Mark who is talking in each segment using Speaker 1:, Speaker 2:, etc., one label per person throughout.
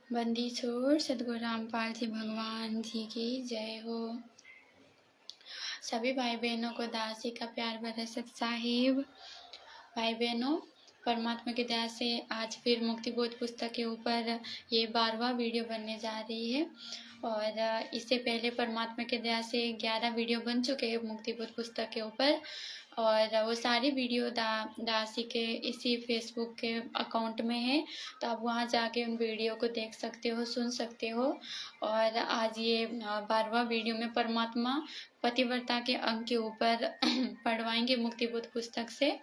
Speaker 1: बंदी छोड़ सदगुरु रामपाल जी भगवान जी की जय हो। सभी भाई बहनों को दासी का प्यार भरा सत साहिब। भाई बहनों, परमात्मा की दया से आज फिर मुक्ति बोध पुस्तक के ऊपर ये 12वां वीडियो बनने जा रही है। और इससे पहले परमात्मा की दया से 11 वीडियो बन चुके हैं मुक्ति बोध पुस्तक के ऊपर। और वो सारी वीडियो दासी के इसी फेसबुक के अकाउंट में है, तो आप वहाँ जाके उन वीडियो को देख सकते हो, सुन सकते हो। और आज ये 12वां वीडियो में परमात्मा पतिव्रता के अंग के ऊपर पढ़वाएंगे मुक्ति बोध पुस्तक से।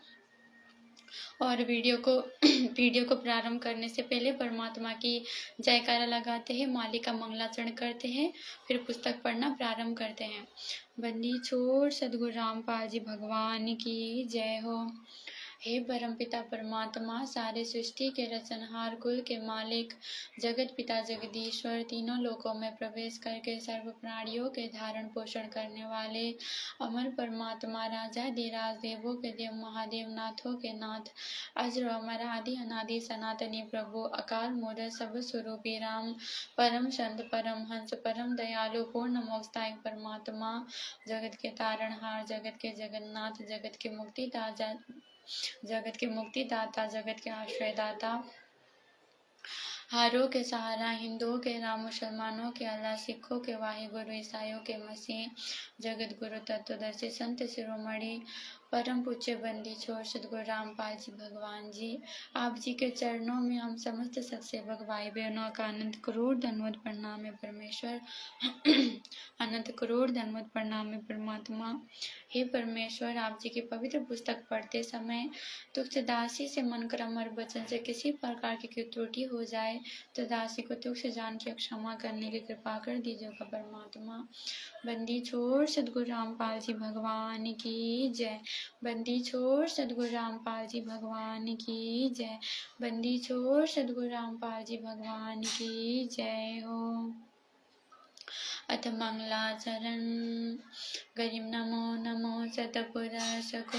Speaker 1: और वीडियो को प्रारंभ करने से पहले परमात्मा की जयकारा लगाते हैं, मालिक का मंगलाचरण करते हैं, फिर पुस्तक पढ़ना प्रारंभ करते हैं। बंदी छोड़ सदगुरु रामपाल जी भगवान की जय हो। हे परमपिता परमात्मा, सारे सृष्टि के रचनहार, कुल के मालिक, जगत पिता जगदीश्वर, तीनों लोकों में प्रवेश करके सर्व प्राणियों के धारण पोषण करने वाले अमर परमात्मा, राजा धीराज, देवों के देव, महादेव, नाथों के नाथ, अजर अमर आदि अनादि सनातनी प्रभु, अकाल मूर्त सब स्वरूपी राम, परम संत परम हंस परम दयालु पूर्ण मोक्षदायक परमात्मा, जगत के तारणहार, जगत के जगन्नाथ, जगत के मुक्तिदाता, जगत के आश्रयदाता, हारों के सहारा, हिंदुओं के राम, मुसलमानों के अल्लाह, सिखों के वाहिगुरु, ईसाइयों के मसीह, जगत गुरु तत्वदर्शी संत शिरोमणि परम पूज्य बंदी छोड़ सदगुरु रामपाल जी भगवान जी, आप जी के चरणों में हम समस्त सत्सेवक भाई बहनों का अनंत करोड़ धन्यवाद प्रणाम है परमेश्वर। अनंत करोड़ धन्यवाद प्रणाम है परमात्मा। हे परमेश्वर, आप जी की पवित्र पुस्तक पढ़ते समय तुक्ष दासी से मन क्रम और वचन से किसी प्रकार की त्रुटि हो जाए तो दासी को तुक्ष जान के क्षमा करने की कृपा कर दीजिएगा परमात्मा। बंदी छोड़ सदगुरु रामपाल जी भगवान की जय। बंदी छोड़ सदगुरु रामपाल जी भगवान की जय। बंदी छोड़ सदगुरु रामपाल जी भगवान की जय हो। अथ मंगलाचरण। गरिम नमो नमो सतपुरसको,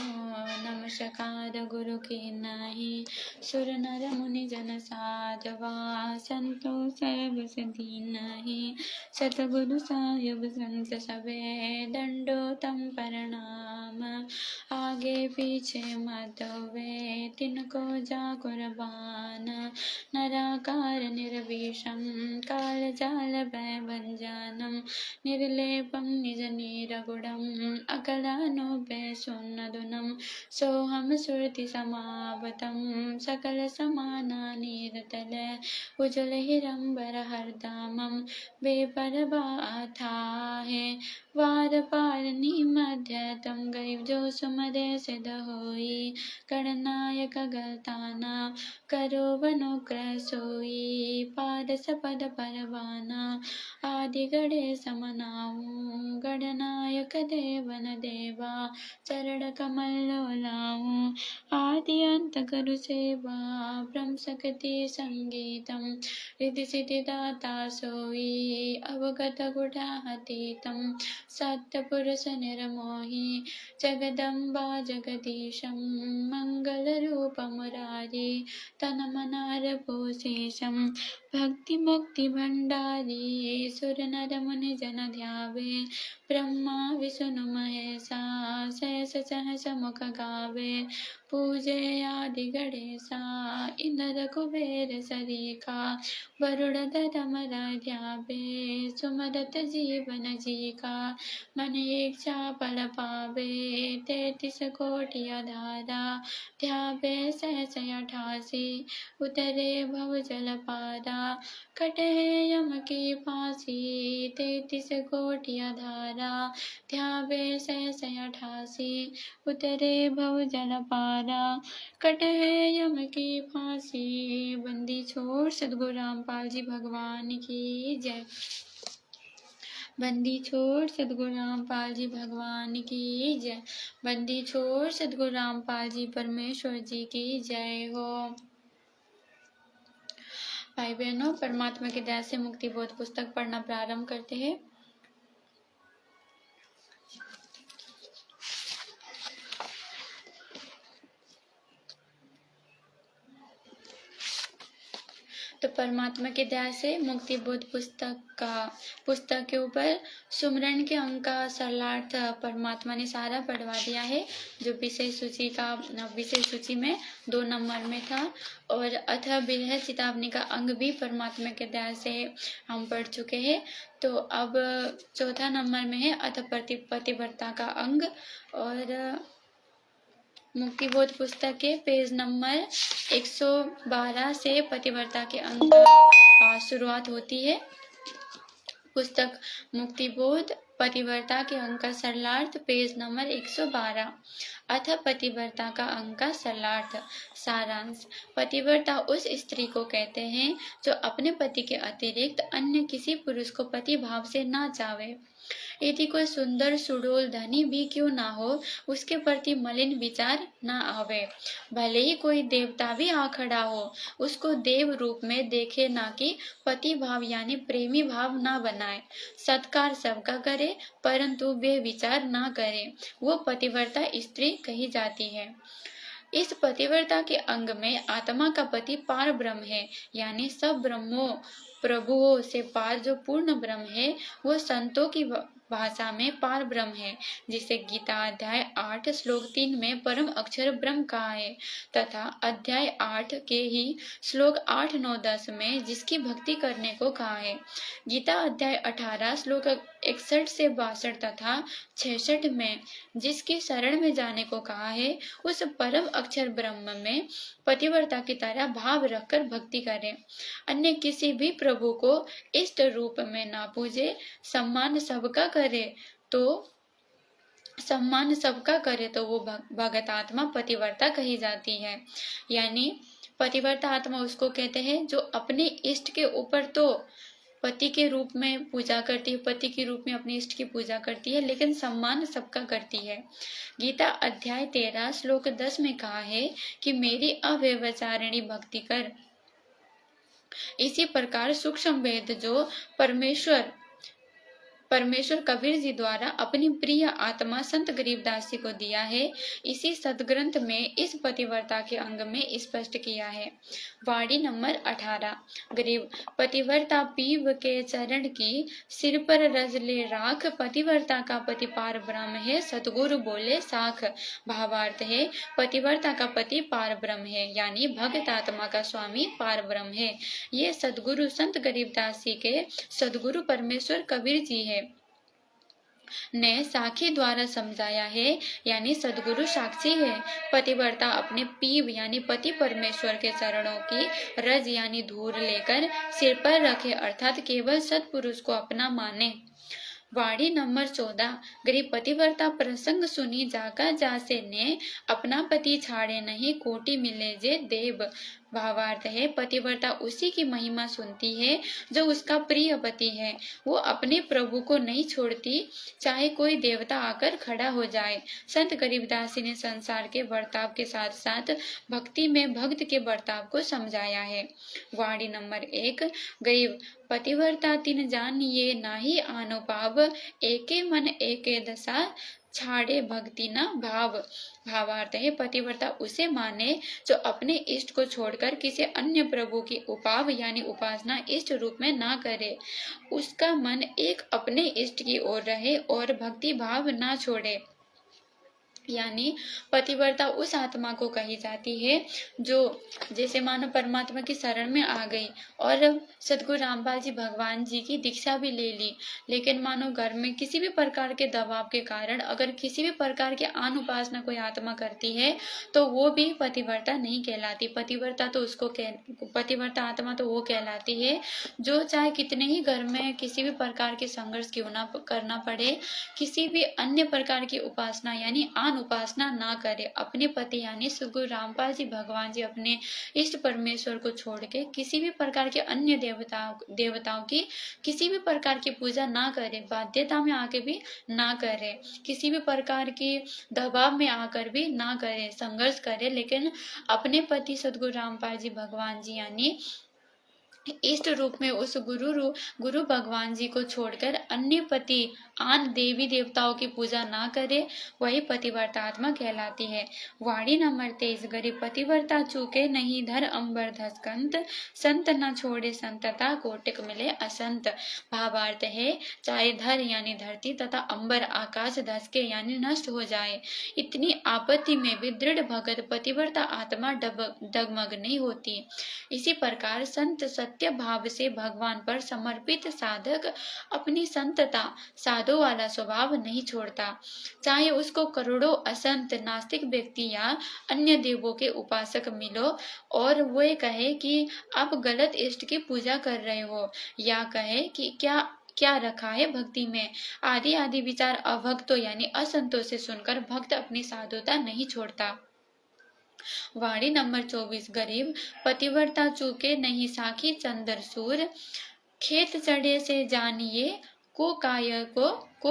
Speaker 1: नमस्कार गुरु की नाही, सुर नर मुनि जन साधवा, संतो सब सदी नहीं, सतगुरु साहिब संत सबे, दंडोतम प्रणाम, आगे पीछे मत वे, तिनको जा कुर्बान, नराकार निर्विषम, काल जाल भय भंजनम, निर्लेपम निज नीरगुणम, अकलानोपैशोन्नदुनम, सोहम सुरति समावतम, सकल समाना नीरतल, उज्ज्वल हिरंबर हरदामम, बेपरवाथा है, वार पारनी मध्यतम, गरीब जो सुमरे सिद्ध होई, गणनायक गलताना, करो वनुग्रह सोई, पाद सपद परवाना, आदि गणे समनाऊं, गणनायक देवन देवा, चरण कमल लोलाऊं, आदि अंत करु सेवा, ब्रह्म शक्ति संगीतम, रिद्धि सिद्धि दाता सोई, अवगत गुणातीतम, सत्य पुरुष निर्मोही, जगदम्बा जगदीशम, मंगल रूप मुरारी, तन मनार पोषेशम, भक्ति मुक्ति भंडारी, सुर नर मुनि जन ध्यावे, ब्रह्मा विष्णु महेशा, शेष सहस मुख गावे, पूजे आदि गणेशा, इंद्र कुबेर सरीखा, वरुण धर्म ध्यावे, सुमरत जीवन जी का, मन इच्छा फल पावे, 33 कोटि अधारा, ध्यावे सहस 88, उतरे भव जल पारा, कटे यम की फांसी, 33 कोटि अधारा, ध्यावे सहस 88, उतरे भव जल पारा, कटे यम की फांसी। बंदी छोड़ सदगुरु रामपाल जी भगवान की जय। बंदी छोड़ सदगुरु रामपाल जी भगवान की जय। बंदी छोड़ सदगुरु रामपाल जी परमेश्वर जी की जय हो। भाई बहनों, परमात्मा की दया से मुक्ति बोध पुस्तक पढ़ना प्रारंभ करते हैं। तो परमात्मा की दया से मुक्ति बोध पुस्तक के ऊपर सुमरन के अंक का सरलार्थ परमात्मा ने सारा पढ़वा दिया है, जो विषय सूची में 2 नंबर में था। और अथ बिरह चेतावनी का अंग भी परमात्मा के दया से हम पढ़ चुके हैं। तो अब 4था नंबर में है अथ पतिव्रता का अंग। और मुक्ति बोध पुस्तक के पेज नंबर 112 से पतिव्रता के अंग का शुरुआत होती है। पुस्तक मुक्ति बोध पतिव्रता के अंग का सरलार्थ पेज नंबर 112। अथ पतिव्रता का अंग का सरलार्थ सारांश। पतिव्रता उस स्त्री को कहते हैं जो अपने पति के अतिरिक्त अन्य किसी पुरुष को पति भाव से ना चाहे। यदि कोई सुंदर सुडोल धनी भी क्यों ना हो, उसके प्रति मलिन विचार ना आवे। भले ही कोई देवता भी आ खड़ा हो, उसको देव रूप में देखे, ना कि पति भाव यानी प्रेमी भाव ना बनाए। सत्कार सबका करे, परंतु वे विचार ना करे, वो पतिव्रता स्त्री कही जाती है। इस पतिव्रता के अंग में आत्मा का पति पार ब्रह्म है, यानी सब ब्रह्मों प्रभुओं से पार जो पूर्ण ब्रह्म है, वो संतों की भाषा में पार ब्रह्म है, जिसे गीता अध्याय 8 श्लोक 3 में परम अक्षर ब्रह्म कहा है, तथा अध्याय 8 के ही श्लोक 8, 9, 10 में जिसकी भक्ति करने को कहा है। गीता अध्याय 18 श्लोक 61 से 62 तथा 66 में जिसकी शरण में जाने को कहा है, उस परम अक्षर ब्रह्म में पतिव्रता की तरह भाव रखकर भक्ति करें। अन्य किसी भी प्रभु को इष्ट रूप में ना पूजे, सम्मान सबका करे तो वो भगत आत्मा पतिव्रता कही जाती है। यानी पतिव्रता आत्मा उसको कहते हैं जो अपने इष्ट के ऊपर तो पति के रूप में पूजा करती है, पति के रूप में अपने इष्ट की पूजा करती है, लेकिन सम्मान सबका करती है। गीता अध्याय 13 श्लोक 10 में कहा है कि मेरी अव्यभिचारिणी भक्ति कर। इसी प्रकार सूक्ष्म वेद जो परमेश्वर कबीर जी द्वारा अपनी प्रिय आत्मा संत गरीबदास जी को दिया है, इसी सदग्रंथ में इस पतिव्रता के अंग में स्पष्ट किया है। वाणी नंबर 18। गरीब पतिव्रता पीव के चरण की, सिर पर रज ले राख, पतिव्रता का पति पार ब्रह्म है, सतगुरु बोले साख। भावार्थ है पतिव्रता का पति पार ब्रह्म है, यानी भक्त आत्मा का स्वामी पार ब्रह्म है। ये सदगुरु संत गरीबदास जी के सदगुरु परमेश्वर कबीर जी है ने साखी द्वारा समझाया है, यानी सदगुरु साक्षी है। पतिव्रता अपने पीव यानी पति परमेश्वर के चरणों की रज यानी धूल लेकर सिर पर रखे, अर्थात केवल सत्पुरुष को अपना माने। वाणी नंबर 14। गरीब पतिव्रता प्रसंग सुनी जाका जासे ने, अपना पति छाड़े नहीं कोटि मिले जे देव। भावार्थ है पतिव्रता उसी की महिमा सुनती है जो उसका प्रिय पति है। वो अपने प्रभु को नहीं छोड़ती, चाहे कोई देवता आकर खड़ा हो जाए। संत गरीबदास जी ने संसार के बर्ताव के साथ साथ भक्ति में भक्त के बर्ताव को समझाया है। वाणी नंबर 1। गरीब पतिव्रता तिन जानिए नाही आनो पाव, एके मन एके दशा छाड़े भक्ति न भाव। भावार्थ है पतिव्रता उसे माने जो अपने इष्ट को छोड़कर किसी अन्य प्रभु की उपाव यानी उपासना इष्ट रूप में ना करे, उसका मन एक अपने इष्ट की ओर रहे और भक्ति भाव ना छोड़े। यानी पतिव्रता उस आत्मा को कही जाती है जो जैसे मानो परमात्मा की शरण में आ गई और सदगुरु रामपाल जी भगवान जी की दीक्षा भी ले ली, लेकिन मानो घर में किसी भी प्रकार के दबाव के कारण अगर किसी भी प्रकार की आन उपासना कोई आत्मा करती है तो वो भी पतिव्रता नहीं कहलाती। पतिव्रता आत्मा तो वो कहलाती है जो चाहे कितने ही घर में किसी भी प्रकार के संघर्ष क्यों ना करना पड़े, किसी भी अन्य प्रकार की उपासना यानी आन उपासना ना करे, अपने पति यानी सदगुरु रामपाल जी भगवान जी अपने इष्ट परमेश्वर को छोड़ के किसी भी प्रकार के अन्य देवताओं की किसी भी प्रकार की पूजा ना करे, बाध्यता में आके भी ना करे, किसी भी प्रकार की दबाव में आकर भी ना करे, संघर्ष करे, लेकिन अपने पति सदगुरु रामपाल जी भगवान जी यानी इष्ट रूप में उस गुरु भगवान जी को छोड़कर अन्य पति आन देवी देवताओं की पूजा ना करे, वही पतिव्रता आत्मा कहलाती है। वाणी नंबर 23। गरीब पतिव्रता चूके नहीं धर अंबर धसकंत, संत न छोड़े संतता कोटिक मिले असंत। भावार्थ है, चाहे धर यानी धरती तथा अंबर आकाश धसके यानी नष्ट हो जाए, इतनी आपत्ति में भी दृढ़ भगत पतिव्रता आत्मा डगमग नहीं होती। इसी प्रकार संत सत्य भाव से भगवान पर समर्पित साधक अपनी संतता साधो वाला स्वभाव नहीं छोड़ता, चाहे उसको करोड़ों असंत नास्तिक व्यक्ति या अन्य देवों के उपासक मिलो और वे कहे कि आप गलत इष्ट की पूजा कर रहे हो, या कहे कि क्या क्या रखा है भक्ति में, आदि आदि विचार अभक्तों यानी असंतों से सुनकर भक्त अपनी साधुता नहीं छोड़ता। वाणी नंबर 24। गरीब पतिव्रता चूके नहीं साखी चंदर सूर, खेत चढ़े से जानिए को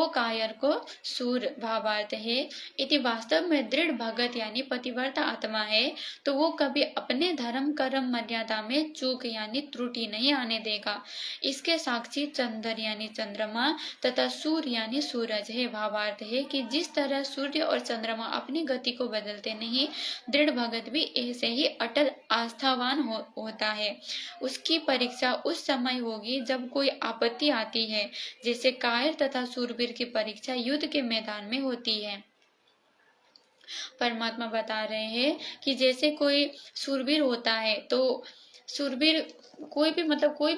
Speaker 1: कायर को सूर। भावार्थ है, यदि वास्तव में दृढ़ भगत यानी पतिव्रता आत्मा है तो वो कभी अपने धर्म कर्म मर्यादा में चूक यानी त्रुटि नहीं आने देगा। इसके साक्षी चंद्र यानी चंद्रमा तथा सूर्य यानी सूरज है। भावार्थ है कि जिस तरह सूर्य और चंद्रमा अपनी गति को बदलते नहीं, दृढ़ भगत भी ऐसे ही अटल आस्थावान होता है। उसकी परीक्षा उस समय होगी जब कोई आपत्ति आती है, जैसे कायर तथा सूरवीर की परीक्षा युद्ध के मैदान में होती है। परमात्मा बता रहे हैं कि जैसे कोई सूरवीर होता है तो सूरवीर कोई भी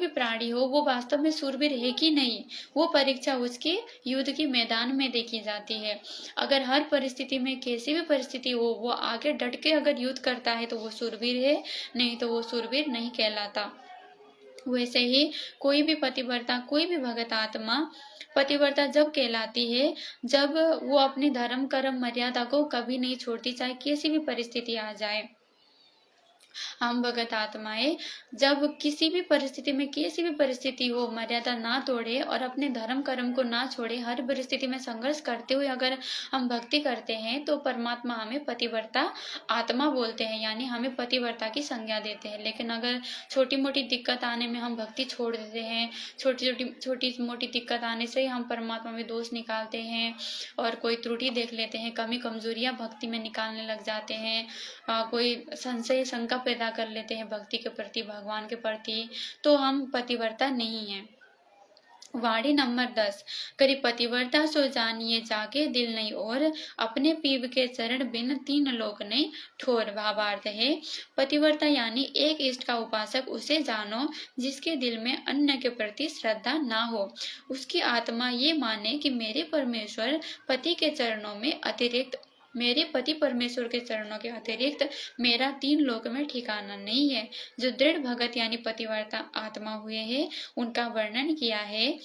Speaker 1: प्राणी हो, वो वास्तव में सूरवीर है कि नहीं, वो परीक्षा उसकी युद्ध के मैदान में देखी जाती है। अगर हर परिस्थिति में कैसी भी परिस्थिति हो वो आगे डट के अगर युद्ध करता है तो वो सूरवीर है, नहीं तो वो सूरवीर नहीं कहलाता। वैसे ही कोई भी पतिव्रता कोई भी भगत आत्मा पतिव्रता जब कहलाती है जब वो अपने धर्म कर्म मर्यादा को कभी नहीं छोड़ती, चाहे कैसी भी परिस्थिति आ जाए। हम भगत आत्माएं जब किसी भी परिस्थिति में कैसी भी परिस्थिति हो मर्यादा ना तोड़े और अपने धर्म कर्म को ना छोड़े, हर परिस्थिति में संघर्ष करते हुए अगर हम भक्ति करते हैं तो परमात्मा हमें पतिव्रता आत्मा बोलते हैं, यानी हमें पतिव्रता की संज्ञा देते हैं। लेकिन अगर छोटी मोटी दिक्कत आने में हम भक्ति छोड़ देते हैं, छोटी मोटी दिक्कत आने से हम परमात्मा में दोष निकालते हैं और कोई त्रुटि देख लेते हैं, कमी कमजोरियां भक्ति में निकालने लग जाते हैं, कोई संशय शंका पैदा कर लेते हैं भक्ति के प्रति भगवान के प्रति, तो हम पतिव्रता नहीं है। वाणी नंबर 10। करीब पतिव्रता सो जानिए जाके दिल नहीं और, अपने पीव के चरण बिन तीन लोक नहीं ठोर। भावार्थ है, पतिव्रता यानी एक इष्ट का उपासक उसे जानो जिसके दिल में अन्य के प्रति श्रद्धा ना हो। उसकी आत्मा ये माने कि मेरे परमेश्वर पति के चरणों में अतिरिक्त मेरे पति परमेश्वर के चरणों के अतिरिक्त मेरा तीन लोक में ठिकाना नहीं है। जो दृढ़ भगत यानी पतिव्रता आत्मा हुए हैं उनका वर्णन किया है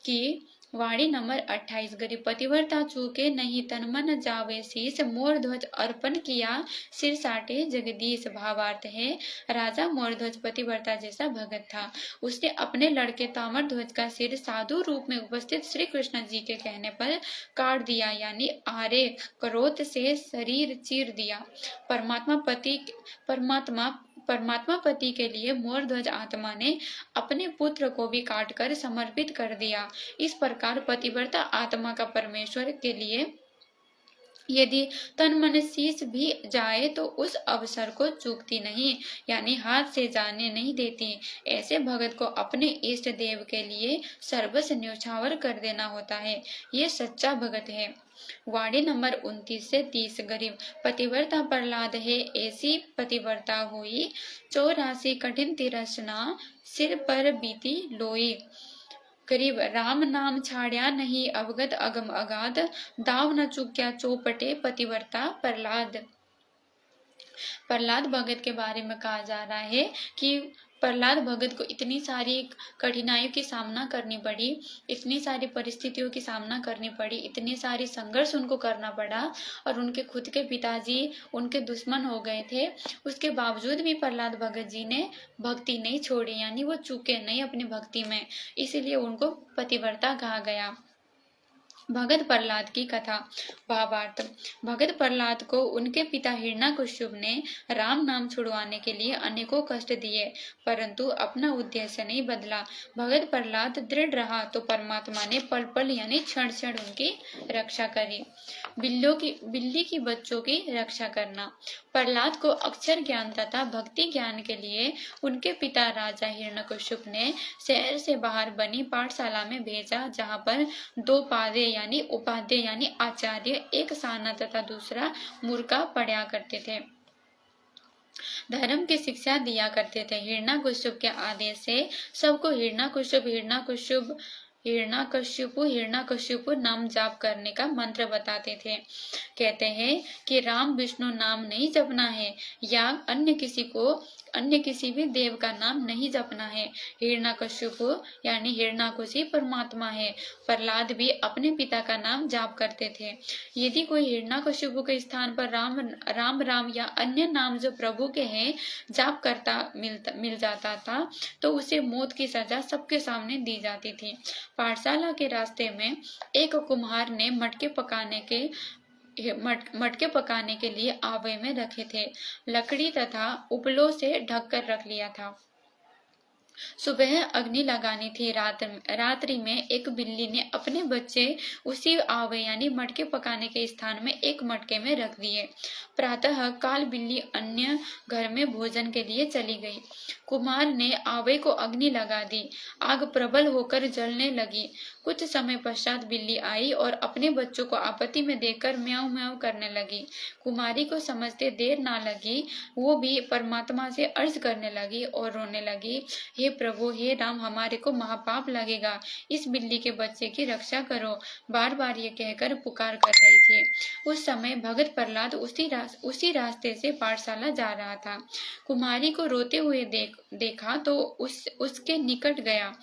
Speaker 1: कि वाणी नंबर 28। गरीब पतिव्रता चूके नहीं तन मन जावे शीस, मोर ध्वज अर्पण किया सिर साटे जगदीश। भावार्थ है, राजा मोर ध्वज पतिव्रता जैसा भगत था। उसने अपने लड़के तामर ध्वज का सिर साधु रूप में उपस्थित श्री कृष्ण जी के कहने पर काट दिया, यानी आरे क्रोध से शरीर चीर दिया। परमात्मा पति के लिए मोर ध्वज आत्मा ने अपने पुत्र को भी काटकर समर्पित कर दिया। इस प्रकार पतिव्रता आत्मा का परमेश्वर के लिए यदि तन मन शीश भी जाए तो उस अवसर को चूकती नहीं, यानी हाथ से जाने नहीं देती। ऐसे भगत को अपने इष्ट देव के लिए सर्वस्व न्यौछावर कर देना होता है। ये सच्चा भगत है। वाणी नंबर 29 से 30। गरीब पतिव्रता प्रहलाद है, ऐसी पतिव्रता हुई 84 कठिन तिरसना सिर पर बीती लोई। गरीब राम नाम छाड़िया नहीं अवगत अगम अगाध, दाव न चुक्या चौपटे पतिव्रता प्रहलाद। प्रहलाद भगत के बारे में कहा जा रहा है कि प्रहलाद भगत को इतनी सारी कठिनाइयों की सामना करनी पड़ी, इतनी सारी परिस्थितियों की सामना करनी पड़ी, इतने सारे संघर्ष उनको करना पड़ा और उनके खुद के पिताजी उनके दुश्मन हो गए थे। उसके बावजूद भी प्रहलाद भगत जी ने भक्ति नहीं छोड़ी, यानी वो चूके नहीं अपनी भक्ति में, इसीलिए उनको पतिव्रता कहा गया। भगत प्रहलाद की कथा। भावार्थ। भगत प्रहलाद को उनके पिता हिरण्यकश्यप ने राम नाम छुड़वाने के लिए अनेकों कष्ट दिए, परंतु अपना उद्देश्य नहीं बदला। भगत प्रहलाद दृढ़ रहा तो परमात्मा ने पल पल यानी क्षण क्षण उनकी रक्षा करी। बिल्ली की बच्चों की रक्षा करना। प्रहलाद को अक्षर ज्ञान तथा भक्ति ज्ञान के लिए उनके पिता राजा हिरण्यकश्यप ने शहर से बाहर बनी पाठशाला में भेजा, जहाँ पर दो पादे यानी उपाध्याय यानी आचार्य, एक साना तथा दूसरा मूर्खा पढ़ा करते थे, धर्म की शिक्षा दिया करते थे। हिरण्यकश्यप के आदेश से सबको हिरण्यकश्यप नाम जाप करने का मंत्र बताते थे। कहते हैं कि राम विष्णु नाम नहीं जपना है या अन्य किसी भी देव का नाम नहीं जपना है। हिरण्यकश्यप यानी हिरण्यकश परमात्मा है। प्रहलाद भी अपने पिता का नाम जाप करते थे। यदि कोई हिरण्यकश्यप के स्थान पर राम या अन्य नाम जो प्रभु के हैं जाप करता मिल जाता था तो उसे मौत की सजा सबके सामने दी जाती थी। पाठशाला के रास्ते में एक कुम्हार ने मटके पकाने के लिए आवे में रखे थे, लकड़ी तथा उपलों से ढककर रख लिया था। सुबह अग्नि लगानी थी। रात्रि में एक बिल्ली ने अपने बच्चे उसी आवे यानी मटके पकाने के स्थान में एक मटके में रख दिए। प्रातः काल बिल्ली अन्य घर में भोजन के लिए चली गई। कुमार ने आवे को अग्नि लगा दी। आग प्रबल होकर जलने लगी। कुछ समय पश्चात बिल्ली आई और अपने बच्चों को आपत्ति में देखकर म्याऊं म्याऊं करने लगी। कुमारी को समझते देर ना लगी, वो भी परमात्मा से अर्ज करने लगी और रोने लगी, हे प्रभु, हे राम, हमारे को महापाप लगेगा, इस बिल्ली के बच्चे की रक्षा करो। बार बार ये कहकर पुकार कर रही थी। उस समय भगत प्रहलाद उसी रास्ते से पाठशाला जा रहा था। कुमारी को रोते हुए देखा तो उसके निकट गया।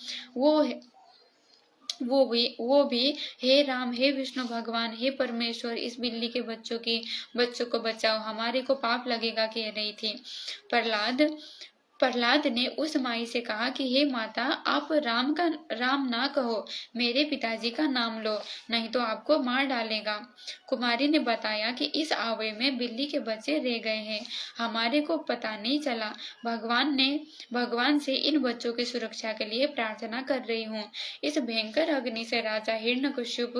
Speaker 1: वो भी हे राम, हे विष्णु भगवान, हे परमेश्वर, इस बिल्ली के बच्चों को बचाओ, हमारे को पाप लगेगा, कह रही थी। प्रहलाद ने उस माई से कहा कि हे माता, आप राम ना कहो, मेरे पिताजी का नाम लो, नहीं तो आपको मार डालेगा। कुमारी ने बताया कि इस आवे में बिल्ली के बच्चे रह गए हैं, हमारे को पता नहीं चला। भगवान से इन बच्चों की सुरक्षा के लिए प्रार्थना कर रही हूँ। इस भयंकर अग्नि से राजा हिरण्यकश्यप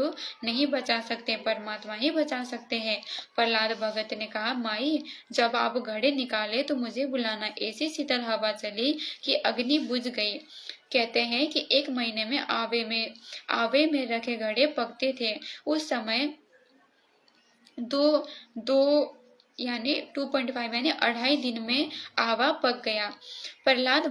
Speaker 1: नहीं बचा सकते, परमात्मा ही बचा सकते हैं। प्रहलाद भगत ने कहा, माई, जब आप घड़े निकाले तो मुझे बुलाना। ऐसी शीतल हवा चली कि अग्नि बुझ गई। कहते हैं कि एक महीने में आवे में रखे घड़े पकते थे। उस समय दो यानी 2.5 यानी 2.5 दिन में आवा पक गया। प्रहलाद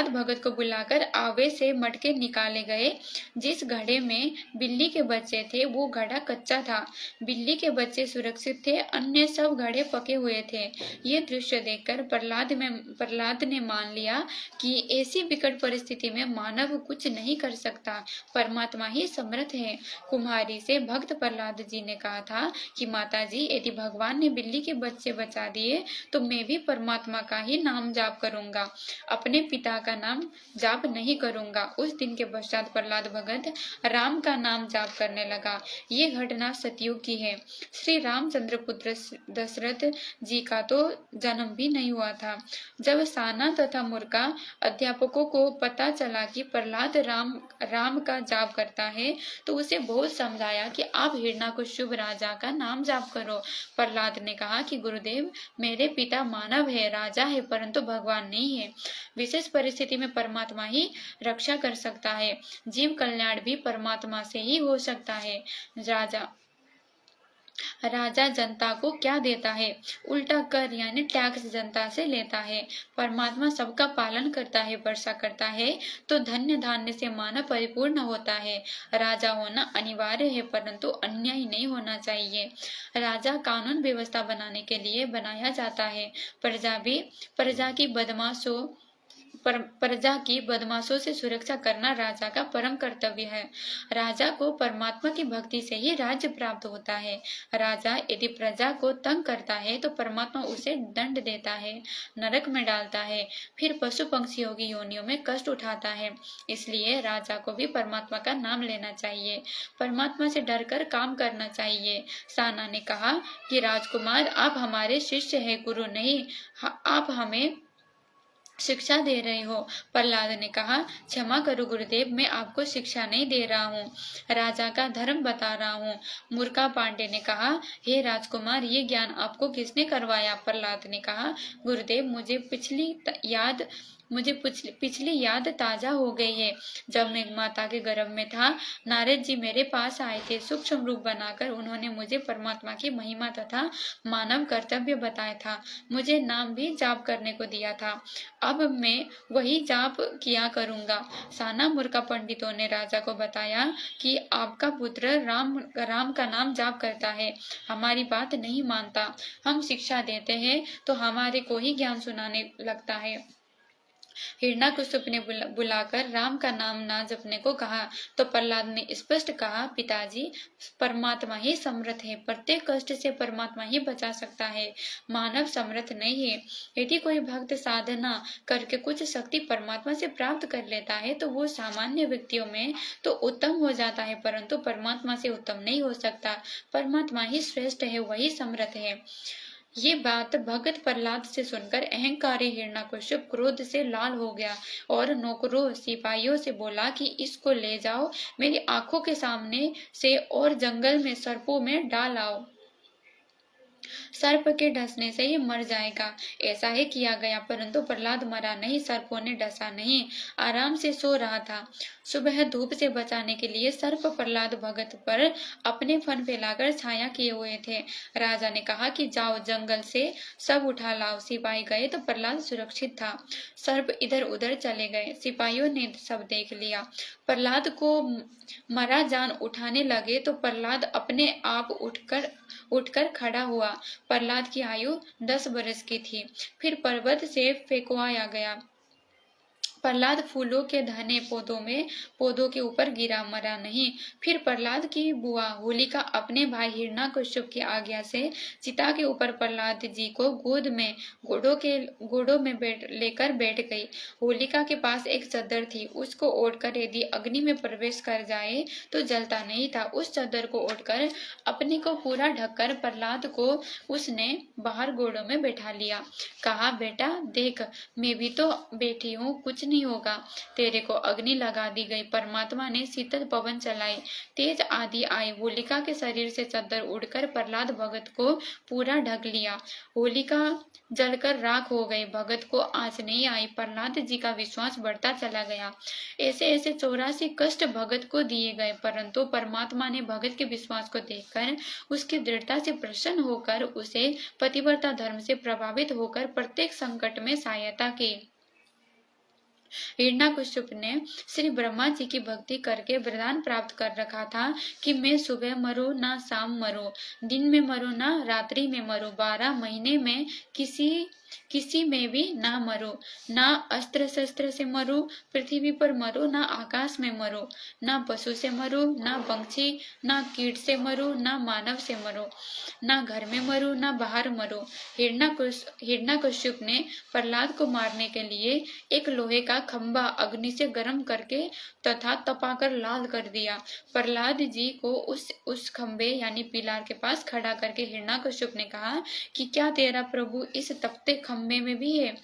Speaker 1: भगत को बुलाकर आवे से मटके निकाले गए। जिस घड़े में बिल्ली के बच्चे थे वो घड़ा कच्चा था। बिल्ली के बच्चे सुरक्षित थे, अन्य सब घड़े पके हुए थे। ये दृश्य देखकर प्रहलाद ने मान लिया कि ऐसी विकट परिस्थिति में मानव कुछ नहीं कर सकता, परमात्मा ही समर्थ है। कुम्हारी से भक्त प्रहलाद जी ने कहा था कि माता जी, यदि भगवान ने बिल्ली के बच्चे बचा दिए तो मैं भी परमात्मा का ही नाम जाप करूंगा, अपने पिता का नाम जाप नहीं करूंगा। उस दिन के पश्चात प्रहलाद भगत राम का नाम जाप करने लगा। ये घटना सतयुग की है। श्री रामचंद्र पुत्र दशरथ जी का तो जन्म भी नहीं हुआ था। जब साना तथा मूर्खा अध्यापकों को पता चला कि प्रहलाद राम का जाप करता है तो उसे बहुत समझाया कि आप हिरण्यकश्यप राजा का नाम जाप करो। प्रहलाद ने कहा कि गुरुदेव, मेरे पिता मानव है, राजा है, परंतु भगवान नहीं है। विशेष परिस्थिति में परमात्मा ही रक्षा कर सकता है। जीव कल्याण भी परमात्मा से ही हो सकता है। राजा जनता को क्या देता है? उल्टा कर यानी टैक्स जनता से लेता है। परमात्मा सबका पालन करता है, वर्षा करता है तो धन्य धान्य से मानव परिपूर्ण होता है। राजा होना अनिवार्य है, परंतु अन्याय नहीं होना चाहिए। राजा कानून व्यवस्था बनाने के लिए बनाया जाता है। प्रजा की प्रजा की बदमाशों से सुरक्षा करना राजा का परम कर्तव्य है। राजा को परमात्मा की भक्ति से ही राज्य प्राप्त होता है। राजा यदि प्रजा को तंग करता है तो परमात्मा उसे दंड देता है, नरक में डालता है, फिर पशु पक्षियों की योनियों में कष्ट उठाता है। इसलिए राजा को भी परमात्मा का नाम लेना चाहिए, परमात्मा से डरकर काम करना चाहिए। साना ने कहा कि राजकुमार, आप हमारे शिष्य हैं, गुरु नहीं। आप हमें शिक्षा दे रहे हो। प्रहलाद ने कहा, क्षमा करो गुरुदेव, मैं आपको शिक्षा नहीं दे रहा हूँ, राजा का धर्म बता रहा हूँ। मूर्खा पांडे ने कहा, हे राजकुमार, ये ज्ञान आपको किसने करवाया? प्रहलाद ने कहा, गुरुदेव, मुझे पिछली याद ताजा हो गई है। जब मैं माता के गर्भ में था, नारद जी मेरे पास आए थे। सूक्ष्म रूप बनाकर उन्होंने मुझे परमात्मा की महिमा तथा मानव कर्तव्य बताया था। मुझे नाम भी जाप करने को दिया था। अब मैं वही जाप किया करूंगा। साना मूर्खा पंडितों ने राजा को बताया कि आपका पुत्र राम का नाम जाप करता है, हमारी बात नहीं मानता। हम शिक्षा देते हैं तो हमारे को ही ज्ञान सुनाने लगता है। हिरण्याकश्यप ने बुलाकर राम का नाम ना जपने को कहा तो प्रहलाद ने स्पष्ट कहा, पिताजी, परमात्मा ही समर्थ है, प्रत्येक कष्ट से परमात्मा ही बचा सकता है, मानव समर्थ नहीं है। यदि कोई भक्त साधना करके कुछ शक्ति परमात्मा से प्राप्त कर लेता है तो वो सामान्य व्यक्तियों में तो उत्तम हो जाता है, परंतु परमात्मा से उत्तम नहीं हो सकता। परमात्मा ही श्रेष्ठ है, वही समर्थ है। ये बात भगत प्रहलाद से सुनकर अहंकारी हिरण्याकश्यप क्रोध से लाल हो गया और नौकरों सिपाहियों से बोला कि इसको ले जाओ, मेरी आंखों के सामने से, और जंगल में सर्पों में डाल आओ। सर्प के डसने से ही मर जाएगा। ऐसा ही किया गया, परंतु प्रहलाद मरा नहीं, सर्पों ने डसा नहीं, आराम से सो रहा था। सुबह धूप से बचाने के लिए सर्प प्रहलाद भगत पर अपने फन फैलाकर छाया किए हुए थे। राजा ने कहा कि जाओ, जंगल से सब उठा लाओ। सिपाही गए तो प्रहलाद सुरक्षित था। सर्प इधर उधर चले गए, सिपाहियों ने सब देख लिया। प्रहलाद को मरा जान उठाने लगे तो प्रहलाद अपने आप उठकर खड़ा हुआ। प्रहलाद की आयु 10 बरस की थी। फिर पर्वत से फेंकवाया गया। प्रहलाद फूलों के घने पौधों के ऊपर गिरा, मरा नहीं। फिर प्रहलाद की बुआ होलिका अपने भाई हिरण्याकश्यप की आज्ञा से चिता के ऊपर प्रहलाद जी को गोद में घोड़ों में लेकर बैठ गई। होलिका के पास एक चादर थी, उसको ओढ़कर यदि अग्नि में प्रवेश कर जाए तो जलता नहीं था। उस चादर को ओढ़कर अपने को पूरा ढककर प्रहलाद को उसने बाहर घोड़ों में बैठा लिया। कहा, बेटा देख, मैं भी तो बैठी हूँ, कुछ नहीं होगा। तेरे को अग्नि लगा दी गई। परमात्मा ने शीतल पवन चलाई, तेज आंधी आई, होलिका के शरीर से चादर उड़कर प्रहलाद भगत को पूरा ढक लिया। होलिका जलकर राख हो गई, भगत को आंच नहीं आई। प्रहलाद जी का विश्वास बढ़ता चला गया। ऐसे ऐसे 84 कष्ट भगत को दिए गए, परंतु परमात्मा ने भगत के विश्वास को देखकर उसकी दृढ़ता से प्रसन्न होकर उसे पतिव्रता धर्म से प्रभावित होकर प्रत्येक संकट में सहायता की। हिरण्याकश्यप ने श्री ब्रह्मा जी की भक्ति करके वरदान प्राप्त कर रखा था कि मैं सुबह मरूं ना शाम मरूं, दिन में मरूं ना रात्रि में मरूं, 12 महीने में किसी में भी ना मरूं, ना अस्त्र शस्त्र से मरूं, पृथ्वी पर मरूं ना आकाश में मरूं, ना पशु से मरूं ना पंछी, ना कीट से मरूं ना मानव से मरूं, ना घर में मरूं ना बाहर मरूं। हिरण्याकश्यप ने प्रहलाद को मारने के लिए एक लोहे का खंभा अग्नि से गर्म करके तथा तपाकर लाल कर दिया। प्रहलाद जी को उस खंभे यानी पिलार के पास खड़ा करके हिरण्याकश्यप ने कहा कि क्या तेरा प्रभु इस तपते खंभे में भी है?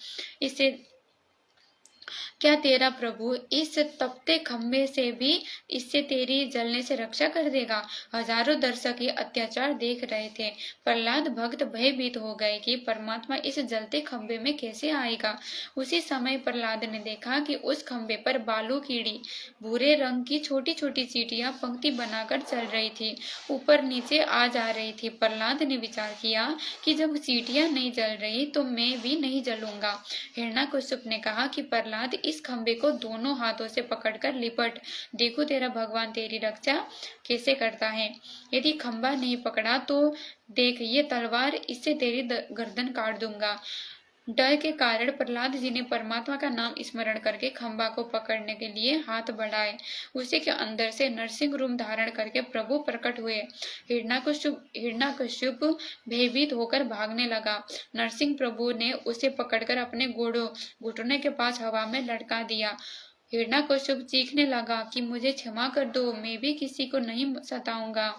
Speaker 1: क्या तेरा प्रभु इस तपते खंभे से भी इससे तेरी जलने से रक्षा कर देगा? हजारों दर्शक ये अत्याचार देख रहे थे। प्रहलाद भक्त भयभीत हो गए कि परमात्मा इस जलते खंभे में कैसे आएगा। उसी समय प्रहलाद ने देखा कि उस खंभे पर बालू कीड़ी भूरे रंग की छोटी छोटी चींटियां पंक्ति बनाकर चल रही थी, ऊपर नीचे आ जा रही थी। प्रहलाद ने विचार किया कि जब चींटियां नहीं जल रही तो मैं भी नहीं जलूंगा। हिरण्याकश्यप ने कहा कि प्रहलाद, इस खंभे को दोनों हाथों से पकड़कर लिपट, देखो तेरा भगवान तेरी रक्षा कैसे करता है। यदि खंभा नहीं पकड़ा तो देख, ये तलवार, इससे तेरी गर्दन काट दूंगा। डर के कारण प्रहलाद जी ने परमात्मा का नाम स्मरण करके खंबा को पकड़ने के लिए हाथ बढ़ाए। उसी के अंदर से नरसिंह रूप धारण करके प्रभु प्रकट हुए। हिरण्यकश्यप भयभीत होकर भागने लगा। नरसिंह प्रभु ने उसे पकड़कर अपने घुटने के पास हवा में लटका दिया। हिरण्यकश्यप चीखने लगा कि मुझे क्षमा कर दो, मैं भी किसी को नहीं सताऊंगा,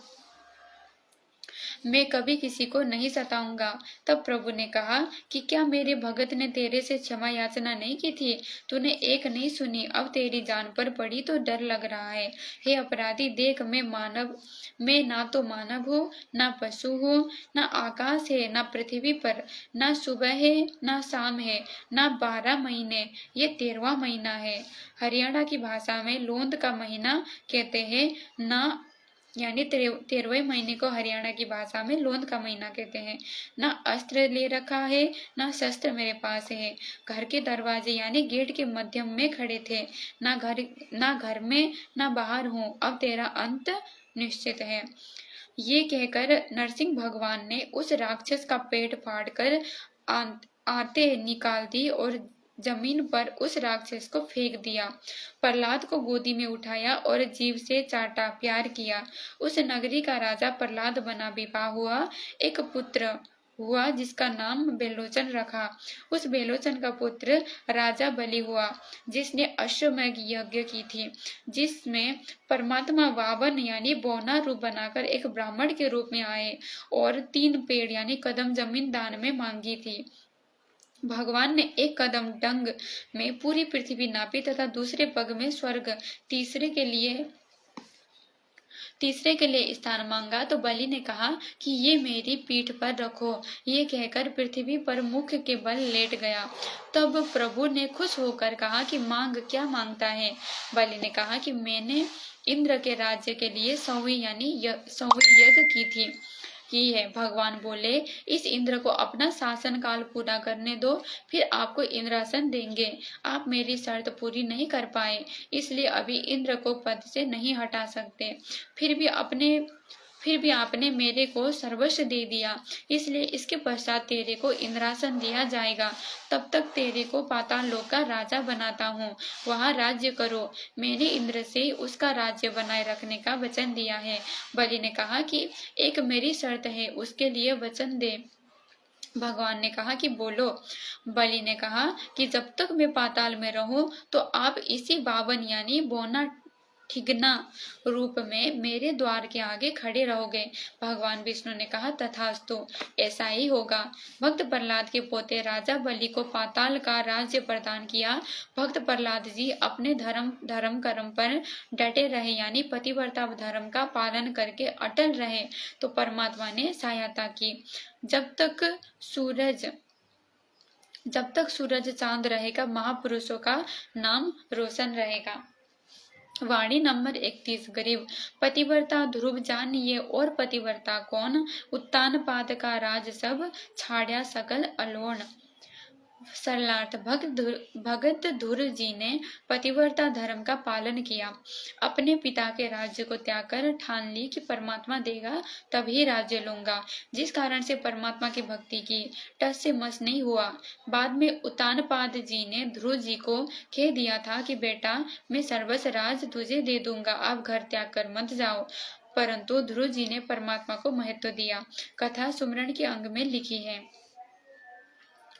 Speaker 1: मैं कभी किसी को नहीं सताऊंगा। तब प्रभु ने कहा कि क्या मेरे भगत ने तेरे से क्षमा याचना नहीं की थी? तूने एक नहीं सुनी, अब तेरी जान पर पड़ी तो डर लग रहा है। हे अपराधी, देख मैं ना तो मानव हूँ, ना पशु हूँ, ना आकाश है, ना पृथ्वी पर, ना सुबह है, ना शाम है, ना 12 महीने, ये 13वां महीना है। हरियाणा की भाषा में लोंद का महीना कहते हैं ना, यानी 13वें महीने को हरियाणा की भाषा में लोंद का महीना कहते हैं। ना अस्त्र ले रखा है, ना शस्त्र मेरे पास है। घर के दरवाजे यानी गेट के मध्यम में खड़े थे। ना घर में ना बाहर हूँ, अब तेरा अंत निश्चित है। ये कहकर नरसिंह भगवान ने उस राक्षस का पेट फाड़कर आते निकाल दी और जमीन पर उस राक्षस को फेंक दिया। प्रहलाद को गोदी में उठाया और जीभ से चाटा, प्यार किया। उस नगरी का राजा प्रहलाद बना। विवाह हुआ, एक पुत्र हुआ जिसका नाम बेलोचन रखा। उस बेलोचन का पुत्र राजा बलि हुआ, जिसने अश्वमेध यज्ञ की थी, जिसमें परमात्मा वावन यानी बौना रूप बनाकर एक ब्राह्मण के रूप में आए और 3 पेड़ यानी कदम जमीन दान में मांगी थी। भगवान ने एक कदम डंग में पूरी पृथ्वी नापी तथा दूसरे पग में स्वर्ग, तीसरे के लिए स्थान मांगा तो बलि ने कहा कि ये मेरी पीठ पर रखो। ये कहकर पृथ्वी पर मुख के बल लेट गया। तब प्रभु ने खुश होकर कहा कि मांग, क्या मांगता है? बलि ने कहा कि मैंने इंद्र के राज्य के लिए 100वीं यज्ञ की है। भगवान बोले, इस इंद्र को अपना शासन काल पूरा करने दो, फिर आपको इंद्रासन देंगे। आप मेरी शर्त पूरी नहीं कर पाए, इसलिए अभी इंद्र को पद से नहीं हटा सकते। फिर भी आपने मेरे को सर्वस्व दे दिया, इसलिए इसके पश्चात तेरे को इंद्रासन दिया जाएगा। तब तक तेरे को पाताल लोक का राजा बनाता हूँ, वहाँ राज्य करो। मैंने इंद्र से उसका राज्य बनाए रखने का वचन दिया है। बलि ने कहा कि एक मेरी शर्त है, उसके लिए वचन दे। भगवान ने कहा कि बोलो। बलि ने कहा कि जब तक मैं पाताल में रहूं तो आप इसी 52 यानी बौना ठिगना रूप में मेरे द्वार के आगे खड़े रहोगे। भगवान विष्णु ने कहा तथास्तु, ऐसा ही होगा। भक्त प्रहलाद के पोते राजा बलि को पाताल का राज्य प्रदान किया। भक्त प्रहलाद जी अपने धर्म कर्म पर डटे रहे, यानी पतिव्रता धर्म का पालन करके अटल रहे, तो परमात्मा ने सहायता की। जब तक सूरज चांद रहेगा, महापुरुषों का नाम रोशन रहेगा। वाणी नंबर 31। गरीब पतिव्रता ध्रुव जानिए और पतिव्रता कौन, उत्तान पाद का राज सब छाड़या सकल अलोन। सरलार्थ भगत धुर जी ने पतिव्रता धर्म का पालन किया। अपने पिता के राज्य को त्याग कर ठान ली कि परमात्मा देगा तभी राज्य लूंगा, जिस कारण से परमात्मा की भक्ति की, टस से मस नहीं हुआ। बाद में उत्तानपाद जी ने ध्रुव जी को कह दिया था कि बेटा, मैं सर्वस्व राज तुझे दे दूंगा, आप घर त्याग कर मत जाओ। परंतु ध्रुव जी ने परमात्मा को महत्व दिया। कथा सुमरण के अंग में लिखी है।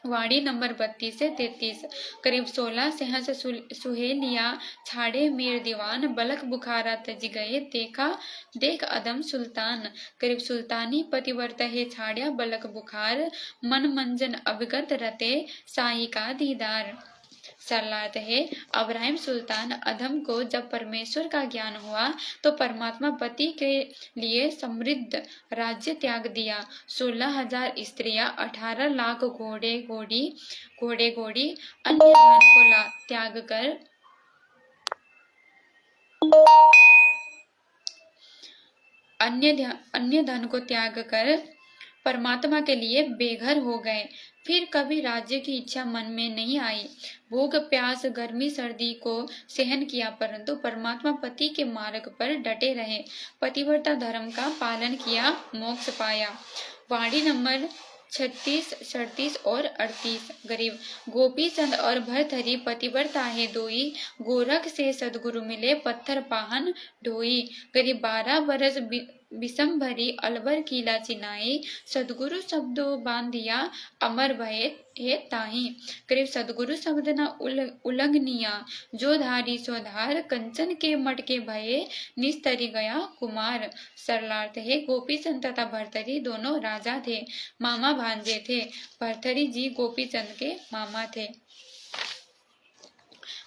Speaker 1: वाणी नंबर 32 से 33। करीब 16 सहस सुहेलिया छाड़े मीर दीवान, बलक बुखारा तज गए देख अदम सुल्तान। करीब सुल्तानी पतिव्रत है छाड़या बलक बुखार, मन मंजन अवगत रते साई का दीदार। सरलार्थ है, अब्राहिम सुल्तान अधम को जब परमेश्वर का ज्ञान हुआ तो परमात्मा पति के लिए समृद्ध राज्य त्याग दिया। 16,000 स्त्रियां, 18 लाख घोड़े घोड़ी अन्य धन को त्याग कर अन्य धन को त्याग कर परमात्मा के लिए बेघर हो गए। फिर कभी राज्य की इच्छा मन में नहीं आई। भूख प्यास गर्मी सर्दी को सहन किया, परंतु परमात्मा पति के मार्ग पर डटे रहे। पतिव्रता धर्म का पालन किया, मोक्ष पाया। वाणी नंबर 36, 37 और 38। गरीब गोपी चंद और भर्तहरि पतिव्रता है दोई, गोरख से सदगुरु मिले पत्थर पाहन ढोई। गरीब 12 बरस विषमभरी अलवर कीला चिनाई, सदगुरु शब्दो बांधिया अमर भये हे ताही। करीब सदगुरु शब्द न उल्लंघनिया, जो धारी सो धार, कंचन के मटके भये निस्तरी गया कुमार। सरलार्थ है गोपीचंद तथा भर्तहरि दोनों राजा थे, मामा भांजे थे। भर्तहरि जी गोपीचंद के मामा थे।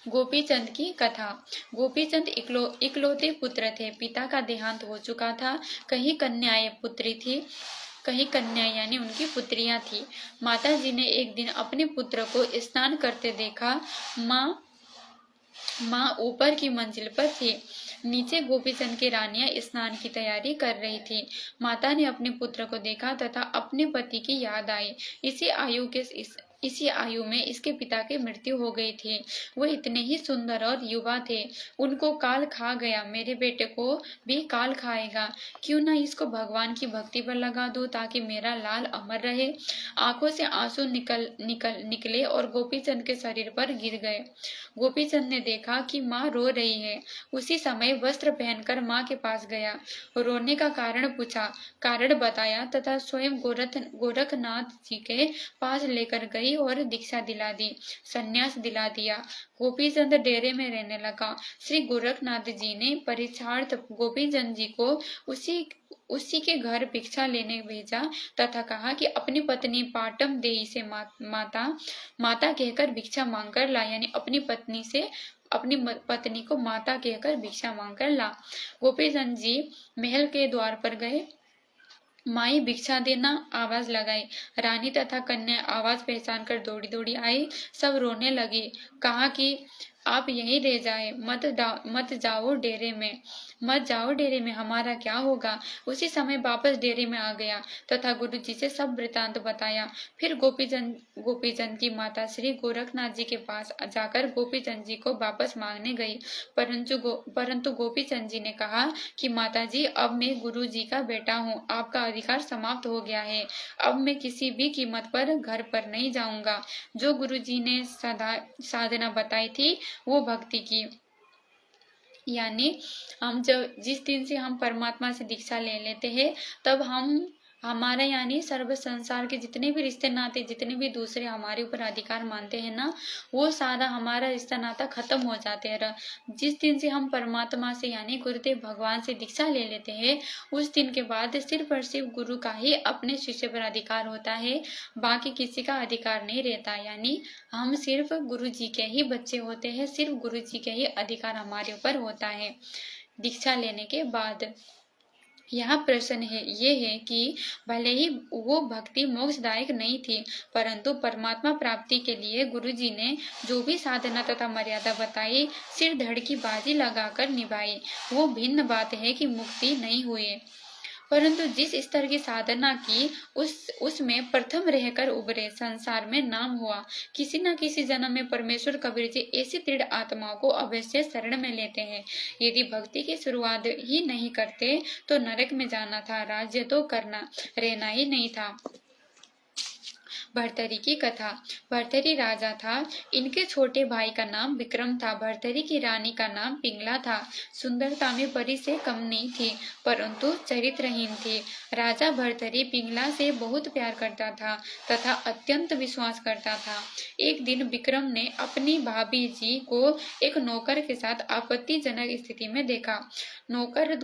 Speaker 1: गोपीचंद की कथा। गोपीचंद इकलौते पुत्र थे। पिता का देहांत हो चुका था। कहीं कन्याएं पुत्री थी, कहीं कन्या यानी उनकी पुत्रियां थी। माता जी ने एक दिन अपने पुत्र को स्नान करते देखा। माँ ऊपर की मंजिल पर थी। नीचे गोपीचंद की रानियां स्नान की तैयारी कर रही थी। माता ने अपने पुत्र को देखा तथा अपने पति की याद आई। इसी आयु में इसके पिता की मृत्यु हो गई थी। वो इतने ही सुंदर और युवा थे। उनको काल खा गया, मेरे बेटे को भी काल खाएगा। क्यों ना इसको भगवान की भक्ति पर लगा दूं ताकि मेरा लाल अमर रहे। आंखों से आंसू निकले और गोपीचंद के शरीर पर गिर गए। गोपीचंद ने देखा कि माँ रो रही है। उसी समय वस्त्र पहनकर माँ के पास गया। रोने का कारण पूछा, कारण बताया तथा स्वयं गोरखनाथ जी के पास लेकर गई और दीक्षा दिला दी, संन्यास दिला दिया। गोपीचंद डेरे में रहने लगा। श्री गोरखनाथ जी ने परीक्षार्थ गोपीचंद जी को उसी के घर भिक्षा लेने भेजा तथा कहा कि अपनी पत्नी पाटम देई से माता कहकर भिक्षा मांगकर ला, यानी अपनी पत्नी को माता कहकर भिक्षा मांगकर ला। गोपीचंद जी महल के द्वार पर गए। माई भिक्षा देना आवाज लगाई। रानी तथा कन्या आवाज पहचान कर दौड़ी दौड़ी आई। सब रोने लगी। कहा कि आप यहीं रह जाए, मत जाओ डेरे में, हमारा क्या होगा। उसी समय वापस डेरे में आ गया तथा गुरु जी से सब वृतांत बताया। फिर गोपीचंद की माता श्री गोरखनाथ जी के पास जाकर गोपीचंद जी को वापस मांगने गई, परंतु गोपीचंद जी ने कहा कि माता जी, अब मैं गुरु जी का बेटा हूँ, आपका अधिकार समाप्त हो गया है। अब मैं किसी भी कीमत पर घर पर नहीं जाऊंगा। जो गुरु जी ने साधना बताई थी वो भक्ति की, यानी जिस दिन से हम परमात्मा से दीक्षा ले लेते हैं तब हमारे यानी सर्व संसार के जितने भी रिश्ते नाते, जितने भी दूसरे हमारे ऊपर अधिकार मानते हैं ना, वो सारा हमारा रिश्ता नाता खत्म हो जाते हैं। जिस दिन से हम परमात्मा से यानी गुरुदेव भगवान से दीक्षा ले लेते हैं, उस दिन के बाद सिर्फ और सिर्फ गुरु का ही अपने शिष्य पर अधिकार होता है, बाकी किसी का अधिकार नहीं रहता। यानी हम सिर्फ गुरु जी के ही बच्चे होते हैं, सिर्फ गुरु जी के ही अधिकार हमारे ऊपर होता है दीक्षा लेने के बाद। यहाँ प्रश्न ये है कि भले ही वो भक्ति मोक्षदायक नहीं थी, परंतु परमात्मा प्राप्ति के लिए गुरु जी ने जो भी साधना तथा मर्यादा बताई, सिर धड़ की बाजी लगाकर निभाई। वो भिन्न बात है कि मुक्ति नहीं हुई, परंतु जिस स्तर की साधना की उसमें प्रथम रहकर उभरे, संसार में नाम हुआ। किसी न किसी जन्म में परमेश्वर कबीर जी ऐसी दृढ़ आत्माओं को अवश्य शरण में लेते हैं। यदि भक्ति की शुरुआत ही नहीं करते तो नरक में जाना था, राज्य तो रहना ही नहीं था। भर्तहरि की कथा। भर्तहरि राजा था। इनके छोटे भाई का नाम विक्रम था। भर्तहरि की रानी का नाम पिंगला था। सुंदरता में परी से कम नहीं थी, परंतु चरित्रहीन थी। राजा भर्तहरि पिंगला से बहुत प्यार करता था तथा अत्यंत विश्वास करता था। एक दिन विक्रम ने अपनी भाभी जी को एक नौकर के साथ आपत्तिजनक स्थिति में देखा। नौकर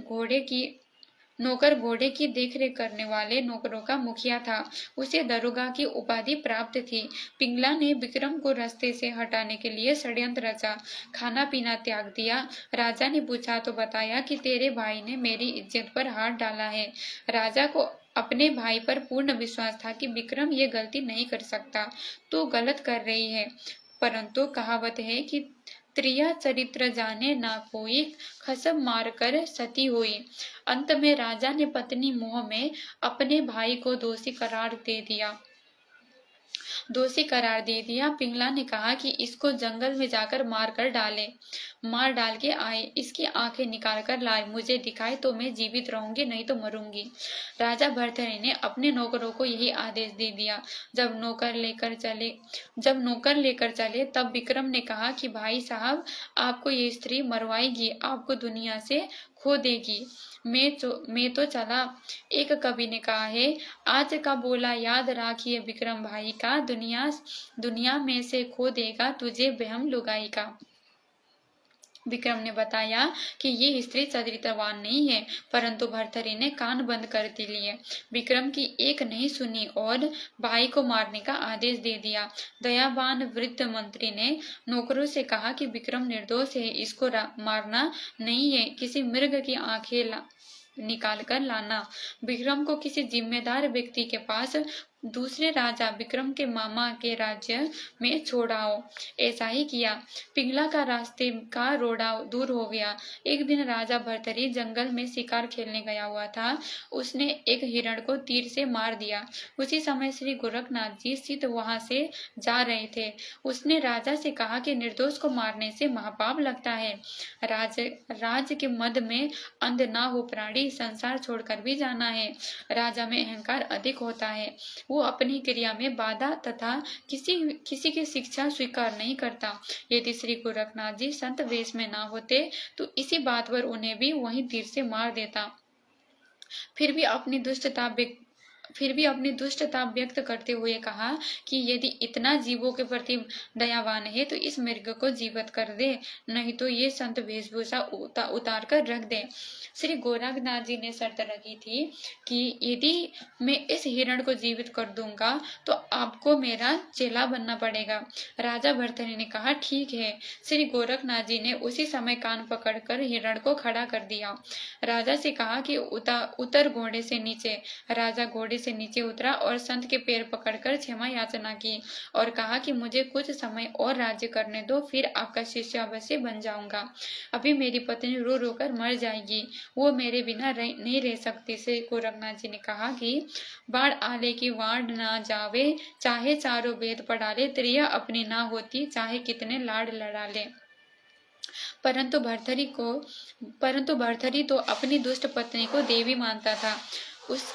Speaker 1: घोड़े की देखरेख करने वाले नौकरों का मुखिया था। उसे दरोगा की उपाधि प्राप्त थी। पिंगला ने विक्रम को रास्ते से हटाने के लिए षड्यंत्र रचा, खाना पीना त्याग दिया। राजा ने पूछा तो बताया कि तेरे भाई ने मेरी इज्जत पर हाथ डाला है। राजा को अपने भाई पर पूर्ण विश्वास था कि विक्रम ये गलती नहीं कर सकता, तो गलत कर रही है। परंतु कहावत है कि त्रिया चरित्र जाने ना कोई, खसम मार कर सती हुई। अंत में राजा ने पत्नी मोह में अपने भाई को दोषी करार दे दिया। दोषी करार दे दिया। पिंगला ने कहा कि इसको जंगल में जाकर मार डाल के आए, इसकी आंखें निकाल कर लाए, मुझे दिखाए तो मैं जीवित रहूंगी, नहीं तो मरूंगी। राजा भर्तृहरि ने अपने नौकरों को यही आदेश दे दिया। जब नौकर लेकर चले तब विक्रम ने कहा कि भाई साहब, आपको ये स्त्री मरवाएगी, आपको दुनिया से खो देगी। मैं तो चला। एक कवि ने कहा है, आज का बोला याद राखिए विक्रम भाई का, दुनिया में से खो देगा तुझे बहम लुगाई का। विक्रम ने बताया कि ये स्त्री चरित्रवान नहीं है, परंतु भर्तृहरि ने कान बंद कर लिए। विक्रम की एक नहीं सुनी और भाई को मारने का आदेश दे दिया। दयावान वृद्ध मंत्री ने नौकरों से कहा कि विक्रम निर्दोष है, इसको मारना नहीं है, किसी मृग की आंखें निकाल कर लाना। विक्रम को किसी जिम्मेदार व्यक्ति के पास दूसरे राजा विक्रम के मामा के राज्य में छोड़ाओ। ऐसा ही किया। पिंगला का रास्ते का रोड़ा दूर हो गया। एक दिन राजा भर्तृहरि जंगल में शिकार खेलने गया हुआ था। उसने एक हिरण को तीर से मार दिया। उसी समय श्री गोरखनाथ जी सिद्ध वहां से जा रहे थे। उसने राजा से कहा कि निर्दोष को मारने से महापाप लगता है। राज के मद में अंध ना हो प्राणी, संसार छोड़कर भी जाना है। राजा में अहंकार अधिक होता है, वो अपनी क्रिया में बाधा तथा किसी की शिक्षा स्वीकार नहीं करता। यदि श्री गोरखनाथ जी संत वेश में ना होते तो इसी बात पर उन्हें भी वहीं तीर से मार देता। फिर भी अपनी दुष्टता व्यक्त करते हुए कहा कि यदि इतना जीवों के प्रति दयावान है तो इस मृग को जीवित कर दे, नहीं तो ये संत वेशभूषा उतार कर रख दे। श्री गोरखनाथ जी ने शर्त रखी थी कि यदि मैं इस हिरण को जीवित कर दूंगा तो आपको मेरा चेला बनना पड़ेगा। राजा भर्तृहरि ने कहा ठीक है। श्री गोरखनाथ जी ने उसी समय कान पकड़कर हिरण को खड़ा कर दिया। राजा से कहा कि उतर घोड़े से नीचे। राजा घोड़े से नीचे उतरा और संत के पैर पकड़कर क्षमा याचना की और कहा कि मुझे कुछ समय और राज्य करने दो, फिर आपका शिष्य अवश्य बन जाऊंगा। अभी मेरी पत्नी रो रो कर मर जाएगी, वो मेरे बिना नहीं रह सकती। श्री गोरखनाथ जी ने कहा कि बाढ़ आले की वाड़ ना जावे, चाहे चारों वेद पढ़ा ले, त्रिया अपनी ना होती, चाहे कितने लाड़ लड़ा ले। परंतु भर्तृहरि तो अपनी दुष्ट पत्नी को देवी मानता था।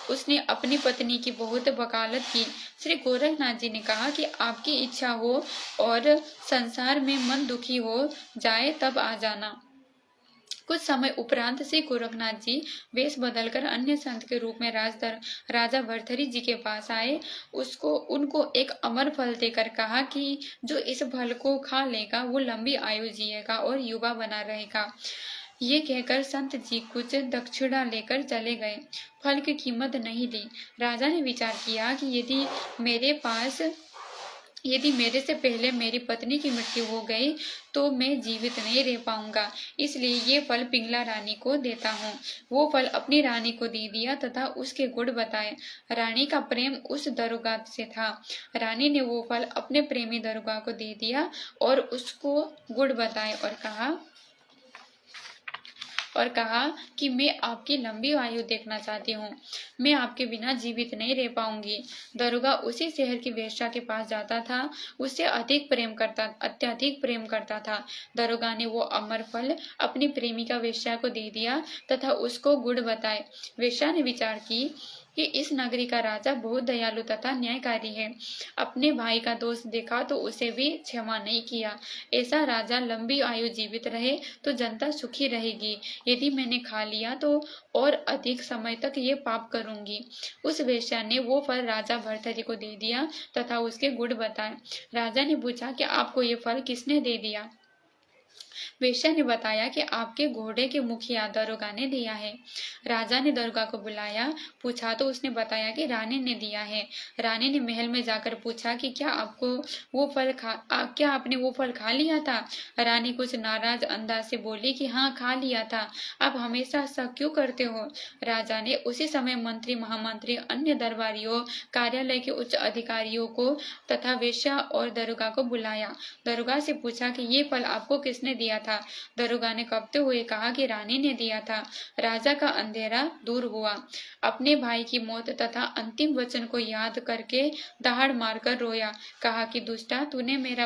Speaker 1: उसने अपनी पत्नी की बहुत वकालत की। श्री गोरखनाथ जी ने कहा कि आपकी इच्छा हो और संसार में मन दुखी हो जाए तब आ जाना। कुछ समय उपरांत श्री गोरखनाथ जी वेश बदलकर अन्य संत के रूप में राजा भर्तृहरि जी के पास आए। उनको एक अमर फल देकर कहा कि जो इस फल को खा लेगा वो लंबी आयु जिएगा और युवा बना रहेगा। ये कहकर संत जी कुछ दक्षिणा लेकर चले गए। फल की कीमत नहीं ली। राजा ने विचार किया कि यदि मेरे से पहले मेरी पत्नी की मृत्यु हो गई तो मैं जीवित नहीं रह पाऊंगा, इसलिए ये फल पिंगला रानी को देता हूँ। वो फल अपनी रानी को दे दिया तथा उसके गुण बताए। रानी का प्रेम उस दरोगा से था। रानी ने वो फल अपने प्रेमी दरोगा को दे दिया और उसको गुण बताए और कहा कि मैं आपकी लंबी आयु देखना चाहती हूँ, मैं आपके बिना जीवित नहीं रह पाऊंगी। दरोगा उसी शहर की वेश्या के पास जाता था, उससे अत्यधिक प्रेम करता था। दरोगा ने वो अमर फल अपनी प्रेमिका वेश्या को दे दिया तथा उसको गुण बताए। वेश्या ने विचार की कि इस नगरी का राजा बहुत दयालु तथा न्यायकारी है, अपने भाई का दोष देखा तो उसे भी क्षमा नहीं किया। ऐसा राजा लंबी आयु जीवित रहे तो जनता सुखी रहेगी। यदि मैंने खा लिया तो और अधिक समय तक ये पाप करूंगी। उस वेश्या ने वो फल राजा भर्तृहरि को दे दिया तथा उसके गुण बताए। राजा ने पूछा कि आपको ये फल किसने दे दिया? वेश्या ने बताया कि आपके घोड़े के मुखिया दरोगा ने दिया है। राजा ने दरोगा को बुलाया, पूछा तो उसने बताया कि रानी ने दिया है। रानी ने महल में जाकर पूछा कि क्या आपने वो फल खा लिया था? रानी कुछ नाराज अंदाज से बोली कि हाँ, खा लिया था। आप हमेशा ऐसा क्यों करते हो? राजा ने उसी समय मंत्री, महामंत्री, अन्य दरबारियों, कार्यालय के उच्च अधिकारियों को तथा वेश्या और दरोगा को बुलाया। दरोगा से पूछा कि ये फल आपको किसने दिया था? था। दरोगा ने कपते हुए कहा कि रानी ने दिया था। राजा का अंधेरा दूर हुआ। अपने भाई की मौत तथा अंतिम वचन को याद करके दहाड़ मारकर रोया। कहा कि दुष्टा, तूने मेरे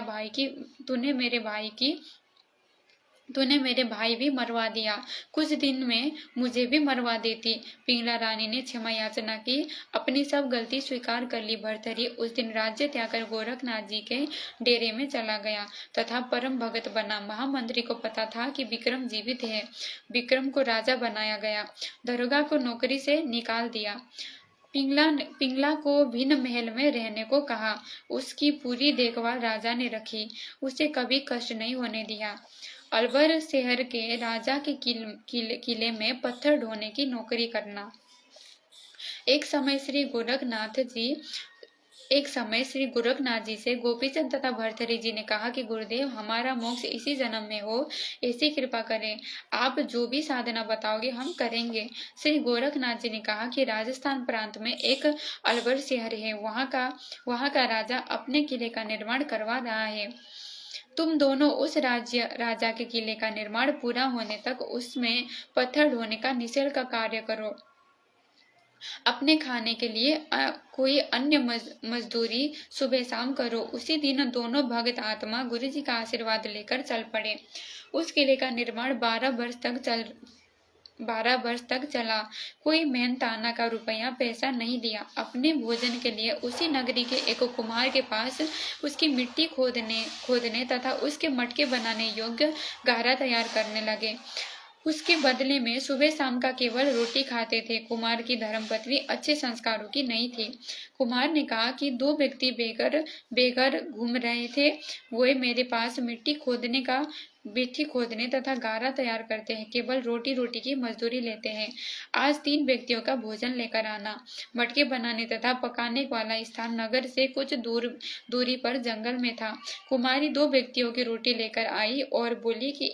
Speaker 1: भाई भी मरवा दिया। कुछ दिन में मुझे भी मरवा देती। पिंगला रानी ने क्षमा याचना की, अपनी सब गलती स्वीकार कर ली। भर्तरी उस दिन राज्य त्याग कर गोरखनाथ जी के डेरे में चला गया तथा परम भगत बना। महामंत्री को पता था कि विक्रम जीवित है। विक्रम को राजा बनाया गया। दरोगा को नौकरी से निकाल दिया। पिंगला को भिन्न महल में रहने को कहा। उसकी पूरी देखभाल राजा ने रखी। उसे कभी कष्ट नहीं होने दिया। अलवर शहर के राजा के किले में पत्थर ढोने की नौकरी करना। एक समय श्री गोरखनाथ जी से गोपीचंद तथा भर्तरी जी ने कहा कि गुरुदेव, हमारा मोक्ष इसी जन्म में हो, ऐसी कृपा करें। आप जो भी साधना बताओगे हम करेंगे। श्री गोरखनाथ जी ने कहा कि राजस्थान प्रांत में एक अलवर शहर है। वहाँ का राजा अपने किले का निर्माण करवा रहा है। तुम दोनों उस राजा के किले का निर्माण पूरा होने तक उसमें पत्थर ढोने का निःशुल्क कार्य करो। अपने खाने के लिए कोई अन्य मजदूरी सुबह शाम करो। उसी दिन दोनों भगत आत्मा गुरु जी का आशीर्वाद लेकर चल पड़े। उस किले का निर्माण 12 वर्ष तक चला। कोई मेहनताना का रुपया पैसा नहीं दिया। अपने भोजन के लिए उसी नगरी के एक कुम्हार के पास उसकी मिट्टी खोदने तथा उसके मटके बनाने योग्य गारा तैयार करने लगे। उसके बदले में सुबह शाम का केवल रोटी खाते थे। कुमार की धर्मपत्नी अच्छे संस्कारों की नहीं थी। कुमार ने कहा कि 2 व्यक्ति बेघर घूम रहे थे। वे मेरे पास मिट्टी खोदने तथा गारा तैयार करते हैं। केवल रोटी की मजदूरी लेते हैं। आज 3 व्यक्तियों का भोजन लेकर आना। मटके बनाने तथा पकाने वाला स्थान नगर से कुछ दूरी पर जंगल में था। कुमारी 2 व्यक्तियों की रोटी लेकर आई और बोली कि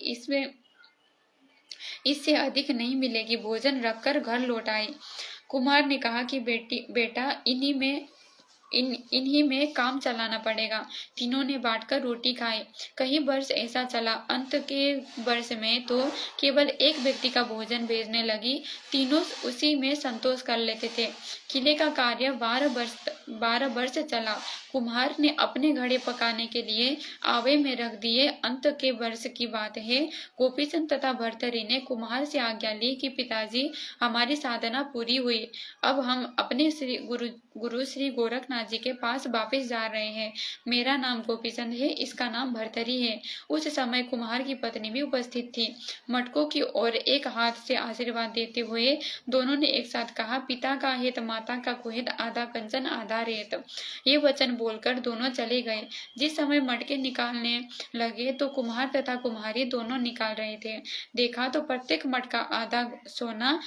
Speaker 1: इससे अधिक नहीं मिलेगी। भोजन रखकर घर लौट आई। कुमार ने कहा कि बेटा, इन्हीं में काम चलाना पड़ेगा। तीनों ने बांटकर रोटी खाई। कई वर्ष ऐसा चला। अंत के वर्ष में तो केवल एक व्यक्ति का भोजन भेजने लगी। तीनों उसी में संतोष कर लेते थे। किले का कार्य 12 वर्ष चला। कुम्हार ने अपने घड़े पकाने के लिए आवे में रख दिए। अंत के वर्ष की बात है। गोपीचंद तथा भर्तरी ने कुम्हार से आज्ञा ली कि पिताजी, हमारी साधना पूरी हुई। अब हम अपने गुरु श्री गोरखनाथ जी के पास वापस जा रहे हैं। मेरा नाम गोपीचंद है, इसका नाम भर्तरी है। उस समय कुम्हार की पत्नी भी उपस्थित थी। मटकों की ओर एक हाथ से आशीर्वाद देते हुए दोनों ने एक साथ कहा, पिता का हित माता का कुहित, आधा कंचन आधा रेत। ये वचन बोलकर दोनों चले गए। जिस समय मटके निकालने लगे तो कुम्हार तथा कुम्हारी दोनों निकाल रहे थे। देखा तो प्रत्येक मटका आधा सोना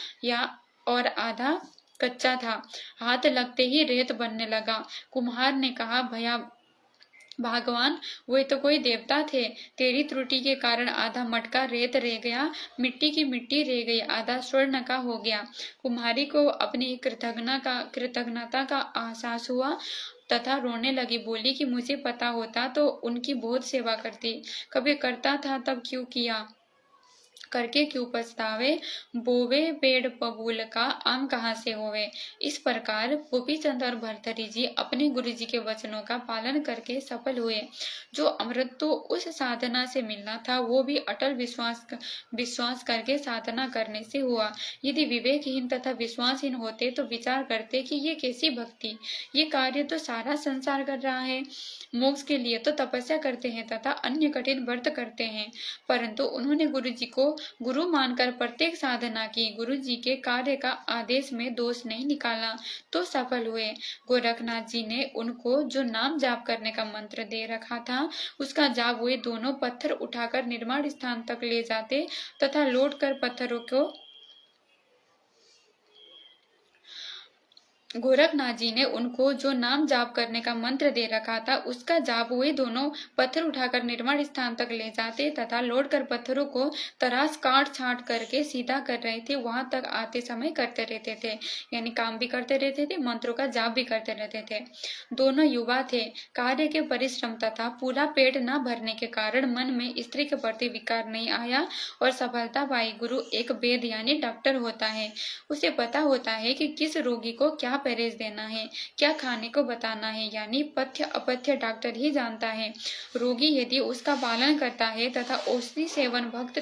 Speaker 1: और आधा कच्चा था। हाथ लगते ही रेत बनने लगा। कुम्हार ने कहा, भैया भगवान, वे तो कोई देवता थे। तेरी त्रुटि के कारण आधा मटका रेत रह गया, मिट्टी की मिट्टी रह गई, आधा स्वर्ण का हो गया। कुम्हारी को अपनी कृतज्ञता का एहसास हुआ तथा रोने लगी। बोली कि मुझे पता होता तो उनकी बहुत सेवा करती। कभी करता था तब क्यों किया, करके क्यों पछतावे। बोवे पेड़ बबूल का आम कहाँ से होवे। इस प्रकार गोपीचंद और भर्तरी जी अपने गुरु जी के वचनों का पालन करके सफल हुए। जो अमृत तो उस साधना से मिलना था, वो भी अटल विश्वास करके साधना करने से हुआ। यदि विवेकहीन तथा विश्वासहीन होते तो विचार करते कि ये कैसी भक्ति, ये कार्य तो सारा संसार कर रहा है। मोक्ष के लिए तो तपस्या करते हैं तथा अन्य कठिन व्रत करते हैं, परंतु उन्होंने गुरु जी को गुरु मानकर प्रत्येक साधना की। गुरु जी के कार्य का आदेश में दोष नहीं निकाला तो सफल हुए। गोरखनाथ जी ने उनको जो नाम जाप करने का मंत्र दे रखा था, उसका जाप वे दोनों पत्थर उठाकर निर्माण स्थान तक ले जाते तथा लौटकर पत्थरों को गोरखनाथ जी ने उनको जो नाम जाप करने का मंत्र दे रखा था उसका जाप हुए दोनों पत्थर उठाकर निर्माण स्थान तक ले जाते तथा लौटकर पत्थरों को तराश काट छाट करके सीधा कर रहे थे, वहां तक आते समय करते रहते थे। यानी काम भी करते रहते थे, मंत्रों का जाप भी करते रहते थे। दोनों युवा थे। कार्य के परिश्रम तथा पूरा पेट न भरने के कारण मन में स्त्री के प्रति विकार नहीं आया और सफलता पाई। गुरु एक वेद यानी डॉक्टर होता है, उसे पता होता है कि किस रोगी को क्या परहेज देना है, क्या खाने को बताना है, यानी पथ्य अपथ्य डॉक्टर ही जानता है। रोगी यदि उसका पालन करता है तथा औषधि सेवन भक्त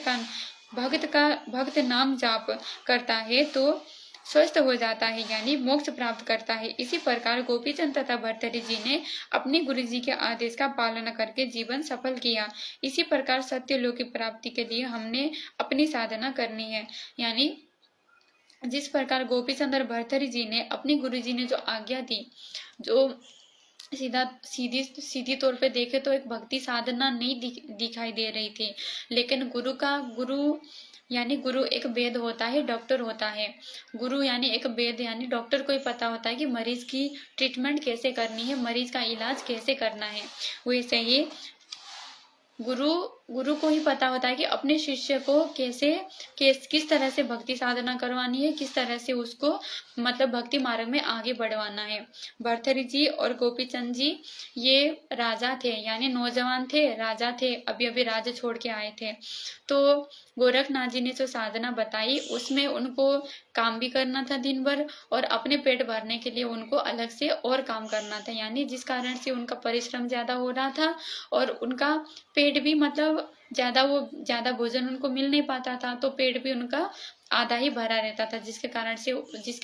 Speaker 1: नाम जाप करता है तो स्वस्थ हो जाता है, यानी मोक्ष प्राप्त करता है। इसी प्रकार गोपीचंद तथा भर्तृहरि जी ने अपने गुरु जी के आदेश का पालन करके जीवन सफल किया। इसी प्रकार सत्य लोक की प्राप्ति के लिए हमने अपनी साधना करनी है। यानी जिस प्रकार गोपीचंद और भर्तृहरि जी ने अपने गुरु जी ने जो आज्ञा दी, जो सीधी तौर पे देखे तो एक भक्ति साधना नहीं दिखाई दे रही थी, लेकिन गुरु एक वेद होता है, डॉक्टर होता है। गुरु यानी एक वेद यानी डॉक्टर को ही पता होता है कि मरीज की ट्रीटमेंट कैसे करनी है, मरीज का इलाज कैसे करना है। वैसे ही गुरु को ही पता होता है कि अपने शिष्य को किस तरह से भक्ति साधना करवानी है, किस तरह से उसको मतलब भक्ति मार्ग में आगे बढ़वाना है। भर्तृहरि जी और गोपीचंद जी ये राजा थे, यानी नौजवान थे, राजा थे, अभी अभी राज्य छोड़ के आए थे। तो गोरखनाथ जी ने जो साधना बताई उसमें उनको काम भी करना था दिन भर और अपने पेट भरने के लिए उनको अलग से और काम करना था, यानी जिस कारण से उनका परिश्रम ज्यादा हो रहा था और उनका पेट भी मतलब ज्यादा भोजन उनको मिल नहीं पाता था, तो पेट भी उनका आधा ही भरा रहता था, जिसके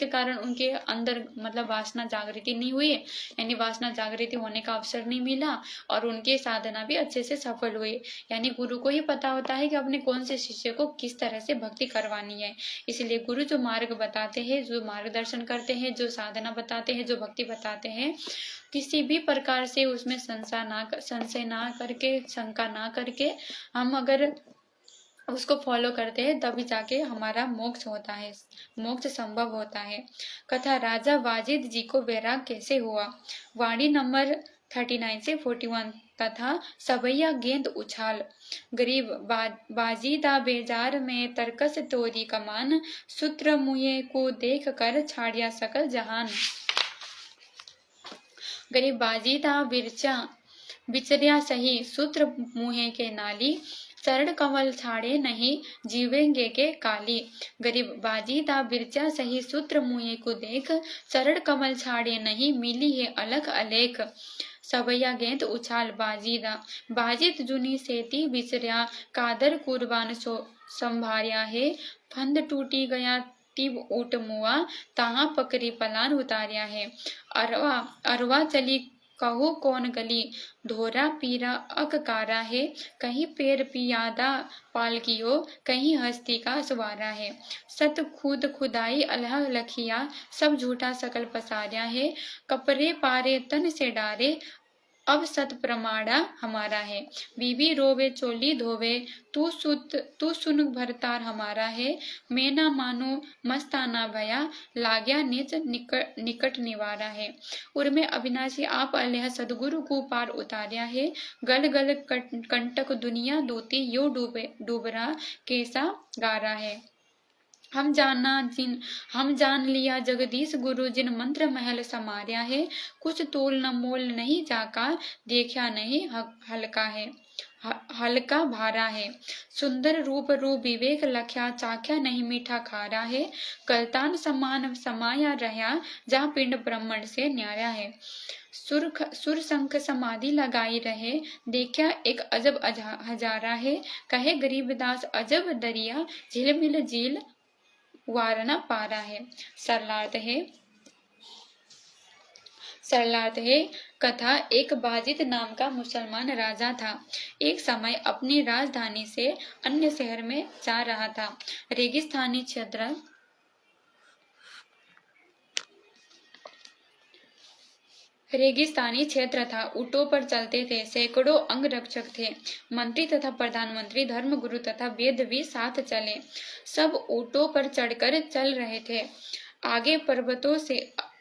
Speaker 1: कारण उनके अंदर मतलब वासना जागृति नहीं हुई, यानी वासना जागृति होने का अवसर नहीं मिला और उनकी साधना भी अच्छे से सफल हुई। यानी गुरु को ही पता होता है कि अपने कौन से शिष्य को किस तरह से भक्ति करवानी है। इसलिए गुरु जो मार्ग बताते हैं, जो मार्गदर्शन करते हैं, जो साधना बताते हैं, जो भक्ति बताते हैं, किसी भी प्रकार से उसमें संशय ना करके, शंका ना करके हम अगर उसको फॉलो करते हैं तभी जाके हमारा मोक्ष होता है, मोक्ष संभव होता है। कथा राजा वाजिद जी को वैराग कैसे हुआ। वाणी नंबर 39 से 41। तथा सबैया गेंद उछाल, गरीब बाजीदा बेजार में तरकस तोरी कमान, सूत्र मुहे को देख कर छाड़िया सकल जहान। गरीब बाजीदा बिचरिया सही, सूत्र मुहे के नाली, चरण कमल छाड़े नहीं, जीवेंगे के काली। गरीब बाजीदा बिरचा सही, सूत्र मुहे को देख, चरण कमल छाड़े नहीं, मिली है अलख अलेख। सबैया गेंद उछाल बाजीद जुनी सेती बिचरिया, कादर कुर्बान संभारिया है, फंद टूटी गया तिब ऊट मुआ, तहाँ पकड़ी पलान उतारिया है। अरवा चली कहू कौन गली, धोरा पीरा अककारा है, कहीं पैर पियादा पालकियो, कहीं हस्ती का सवारा है। सत खुद खुदाई अल्लाह लखिया, सब झूठा सकल पसारिया है, कपरे पारे तन से डारे, अब सत प्रमाणा हमारा है। बीबी रोवे चोली धोवे, तू सुन भरतार हमारा है, मैं ना मानो मस्ताना भया, लाग्या नीच निकट निवारा है। उर्मे अविनाशी आप अल्लाह सदगुरु को पार उतारिया है, गल गल कंटक दुनिया दूती यो डूबरा कैसा गारा है। हम जान लिया जगदीश गुरु, जिन मंत्र महल समारिया है, कुछ तोल न मोल नहीं जाका, देखा नहीं हल्का है, हल्का भारा है। सुंदर रूप विवेक लख्या, चाख्या नहीं मीठा खारा है, कलतान समान समाया रहा, जहाँ पिंड ब्रह्मण से न्यारा है। सुर शंख समाधि लगाई रहे, देखा एक अजब हजारा है, कहे गरीबदास अजब दरिया, झिलमिल झील वारना पारा है। सरलार्थ है। कथा एक बाजिद नाम का मुसलमान राजा था। एक समय अपनी राजधानी से अन्य शहर में जा रहा था। रेगिस्तानी क्षेत्र था। ऊँटों पर चलते थे, सैकड़ों अंगरक्षक थे। मंत्री तथा प्रधानमंत्री, धर्मगुरु तथा वेद भी साथ चले। सब ऊँटों पर चढ़कर चल रहे थे। आगे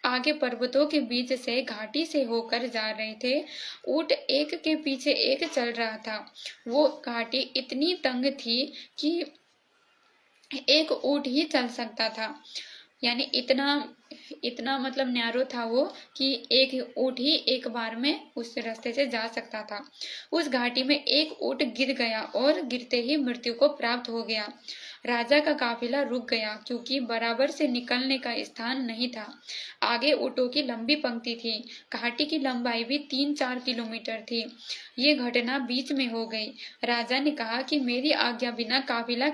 Speaker 1: आगे पर्वतों के बीच से घाटी से होकर जा रहे थे। ऊंट एक के पीछे एक चल रहा था। वो घाटी इतनी तंग थी कि एक ऊंट ही चल सकता था। यानी इतना इतना मतलब नैरो था वो कि एक ऊंट ही एक बार में उस रास्ते से जा सकता था। उस घाटी में एक ऊंट गिर गया और गिरते ही मृत्यु को प्राप्त हो गया। राजा का काफिला रुक गया क्योंकि बराबर से निकलने का स्थान नहीं था। आगे ऊंटों की लंबी पंक्ति थी। घाटी की लंबाई भी 3-4 किलोमीटर थी। ये घटना बीच में हो गई। राजा ने कहा कि मेरी आज्ञा बिना काफिला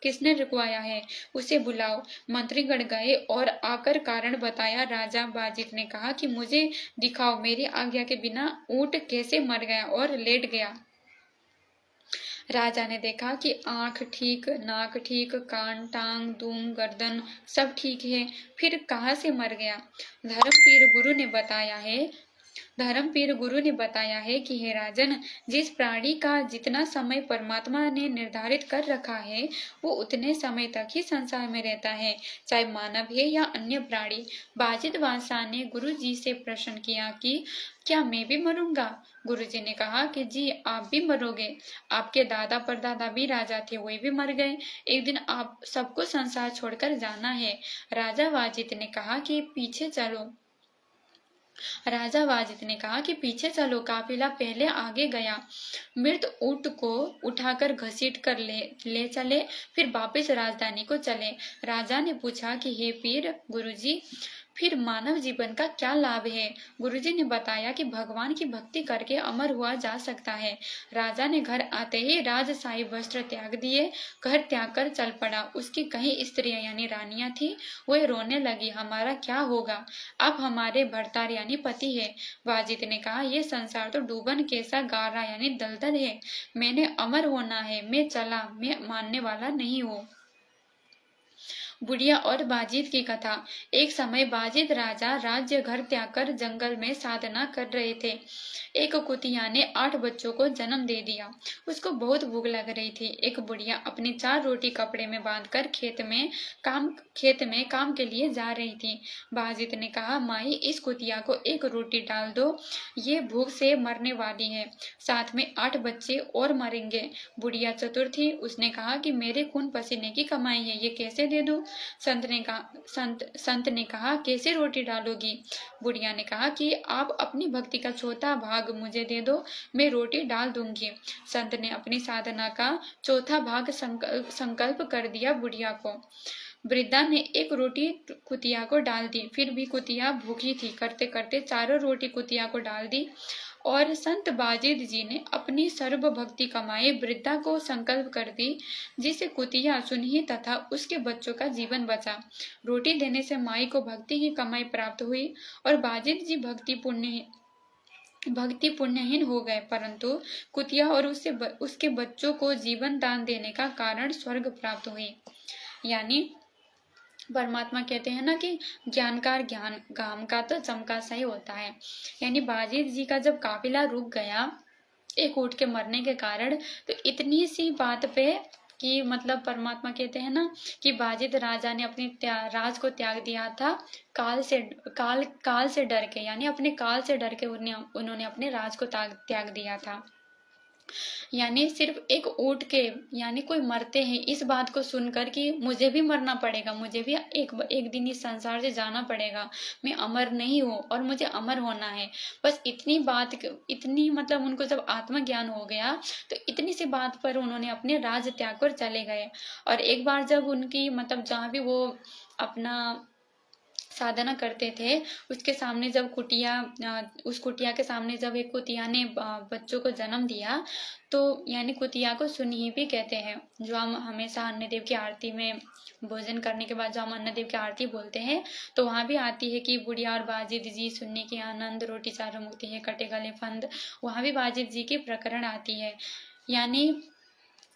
Speaker 1: किसने रुकवाया है, उसे बुलाओ। मंत्रीगण गए और आकर कारण बताया। राजा बाजिद ने कहा कि मुझे दिखाओ मेरी आज्ञा के बिना ऊंट कैसे मर गया और लेट गया। राजा ने देखा कि आंख ठीक, नाक ठीक, कान, टांग, दुम, गर्दन सब ठीक है, फिर कहाँ से मर गया? धर्मपीर गुरु ने बताया है कि हे राजन, जिस प्राणी का जितना समय परमात्मा ने निर्धारित कर रखा है वो उतने समय तक ही संसार में रहता है, चाहे मानव है या अन्य प्राणी। बाजिद बादशाह ने गुरु जी से प्रश्न किया कि क्या मैं भी मरूंगा? गुरु जी ने कहा कि जी आप भी मरोगे। आपके दादा परदादा भी राजा थे, वे भी मर गए। एक दिन आप सबको संसार छोड़कर जाना है। राजा वाजिद ने कहा कि पीछे चलो। पीछे चलो। काफिला पहले आगे गया। मृत ऊंट को उठाकर घसीट कर ले चले, फिर वापस राजधानी को चले। राजा ने पूछा कि हे पीर गुरुजी, फिर मानव जीवन का क्या लाभ है? गुरुजी ने बताया कि भगवान की भक्ति करके अमर हुआ जा सकता है। राजा ने घर आते ही राजशाही वस्त्र त्याग दिए, घर त्याग कर चल पड़ा। उसकी कई स्त्रियां यानी रानियां थी, वे रोने लगी, हमारा क्या होगा? अब हमारे भरतार यानी पति है। वाजिद ने कहा, ये संसार तो डूबन कैसा गारा यानी दलदल है। मैंने अमर होना है, मैं मानने वाला नहीं हूँ। बुढ़िया और बाजिद की कथा। एक समय बाजिद राजा राज्य घर त्याग कर जंगल में साधना कर रहे थे। एक कुतिया ने 8 बच्चों को जन्म दे दिया। उसको बहुत भूख लग रही थी। एक बुढ़िया अपनी 4 रोटी कपड़े में बांधकर खेत में काम के लिए जा रही थी। बाजिद ने कहा, माई इस कुतिया को 1 रोटी डाल दो, ये भूख से मरने वाली है, साथ में 8 बच्चे और मरेंगे। बुढ़िया चतुर थी, उसने कहा कि मेरे खून पसीने की कमाई है, ये कैसे दे दूं? संत ने कहा, कैसे रोटी डालोगी? बुढ़िया ने कहा कि आप अपनी भक्ति का चौथा भाग मुझे दे दो, मैं रोटी डाल दूंगी। संत ने अपनी साधना का चौथा भाग संकल्प कर दिया बुढ़िया को। वृद्धा ने 1 रोटी कुतिया को डाल दी, फिर भी कुतिया भूखी थी। करते करते 4 रोटी कुतिया को डाल दी और संत बाजिद जी ने अपनी सर्व भक्ति कमाए वृद्धा को संकल्प कर दी, जिसे कुतिया सुनी तथा उसके बच्चों का जीवन बचा। रोटी देने से माई को भक्ति की कमाई प्राप्त हुई और बाजिद जी भक्ति पुण्यहीन हो गए, परंतु कुतिया और उसके बच्चों को जीवन दान देने का कारण स्वर्ग प्राप्त हुई। यानी परमात्मा कहते हैं ना कि ज्ञानकार ज्ञान गाम का तो चमका सा ही होता है। यानी बाजिद जी का जब काफिला रुक गया एक ऊंट के मरने के कारण, तो इतनी सी बात पे कि मतलब परमात्मा कहते हैं ना कि बाजिद राजा ने अपने राज को त्याग दिया था काल से डर के, यानी अपने काल से डर के उन्होंने अपने राज को त्याग दिया था। यानी सिर्फ एक ऊंट के यानी कोई मरते हैं इस बात को सुनकर कि मुझे भी मरना पड़ेगा, मुझे भी एक दिन इस संसार से जाना पड़ेगा, मैं अमर नहीं हूँ और मुझे अमर होना है, बस इतनी मतलब उनको जब आत्मज्ञान हो गया तो इतनी सी बात पर उन्होंने अपने राज त्याग कर चले गए। और एक बार जब उनकी मतलब जहाँ भी वो अपना साधना करते थे उसके सामने जब उस कुटिया के सामने जब एक कुतिया ने बच्चों को जन्म दिया, तो यानी कुतिया को सुनी भी कहते हैं, जो हम हमेशा अन्न देव की आरती में भोजन करने के बाद जो हम अन्न देव की आरती बोलते हैं, तो वहाँ भी आती है कि बुढ़िया और बाजिद जी सुनने की आनंद, रोटी चारों मुक्ति है, कटे गले फंद, वहाँ भी बाजिद जी की प्रकरण आती है। यानी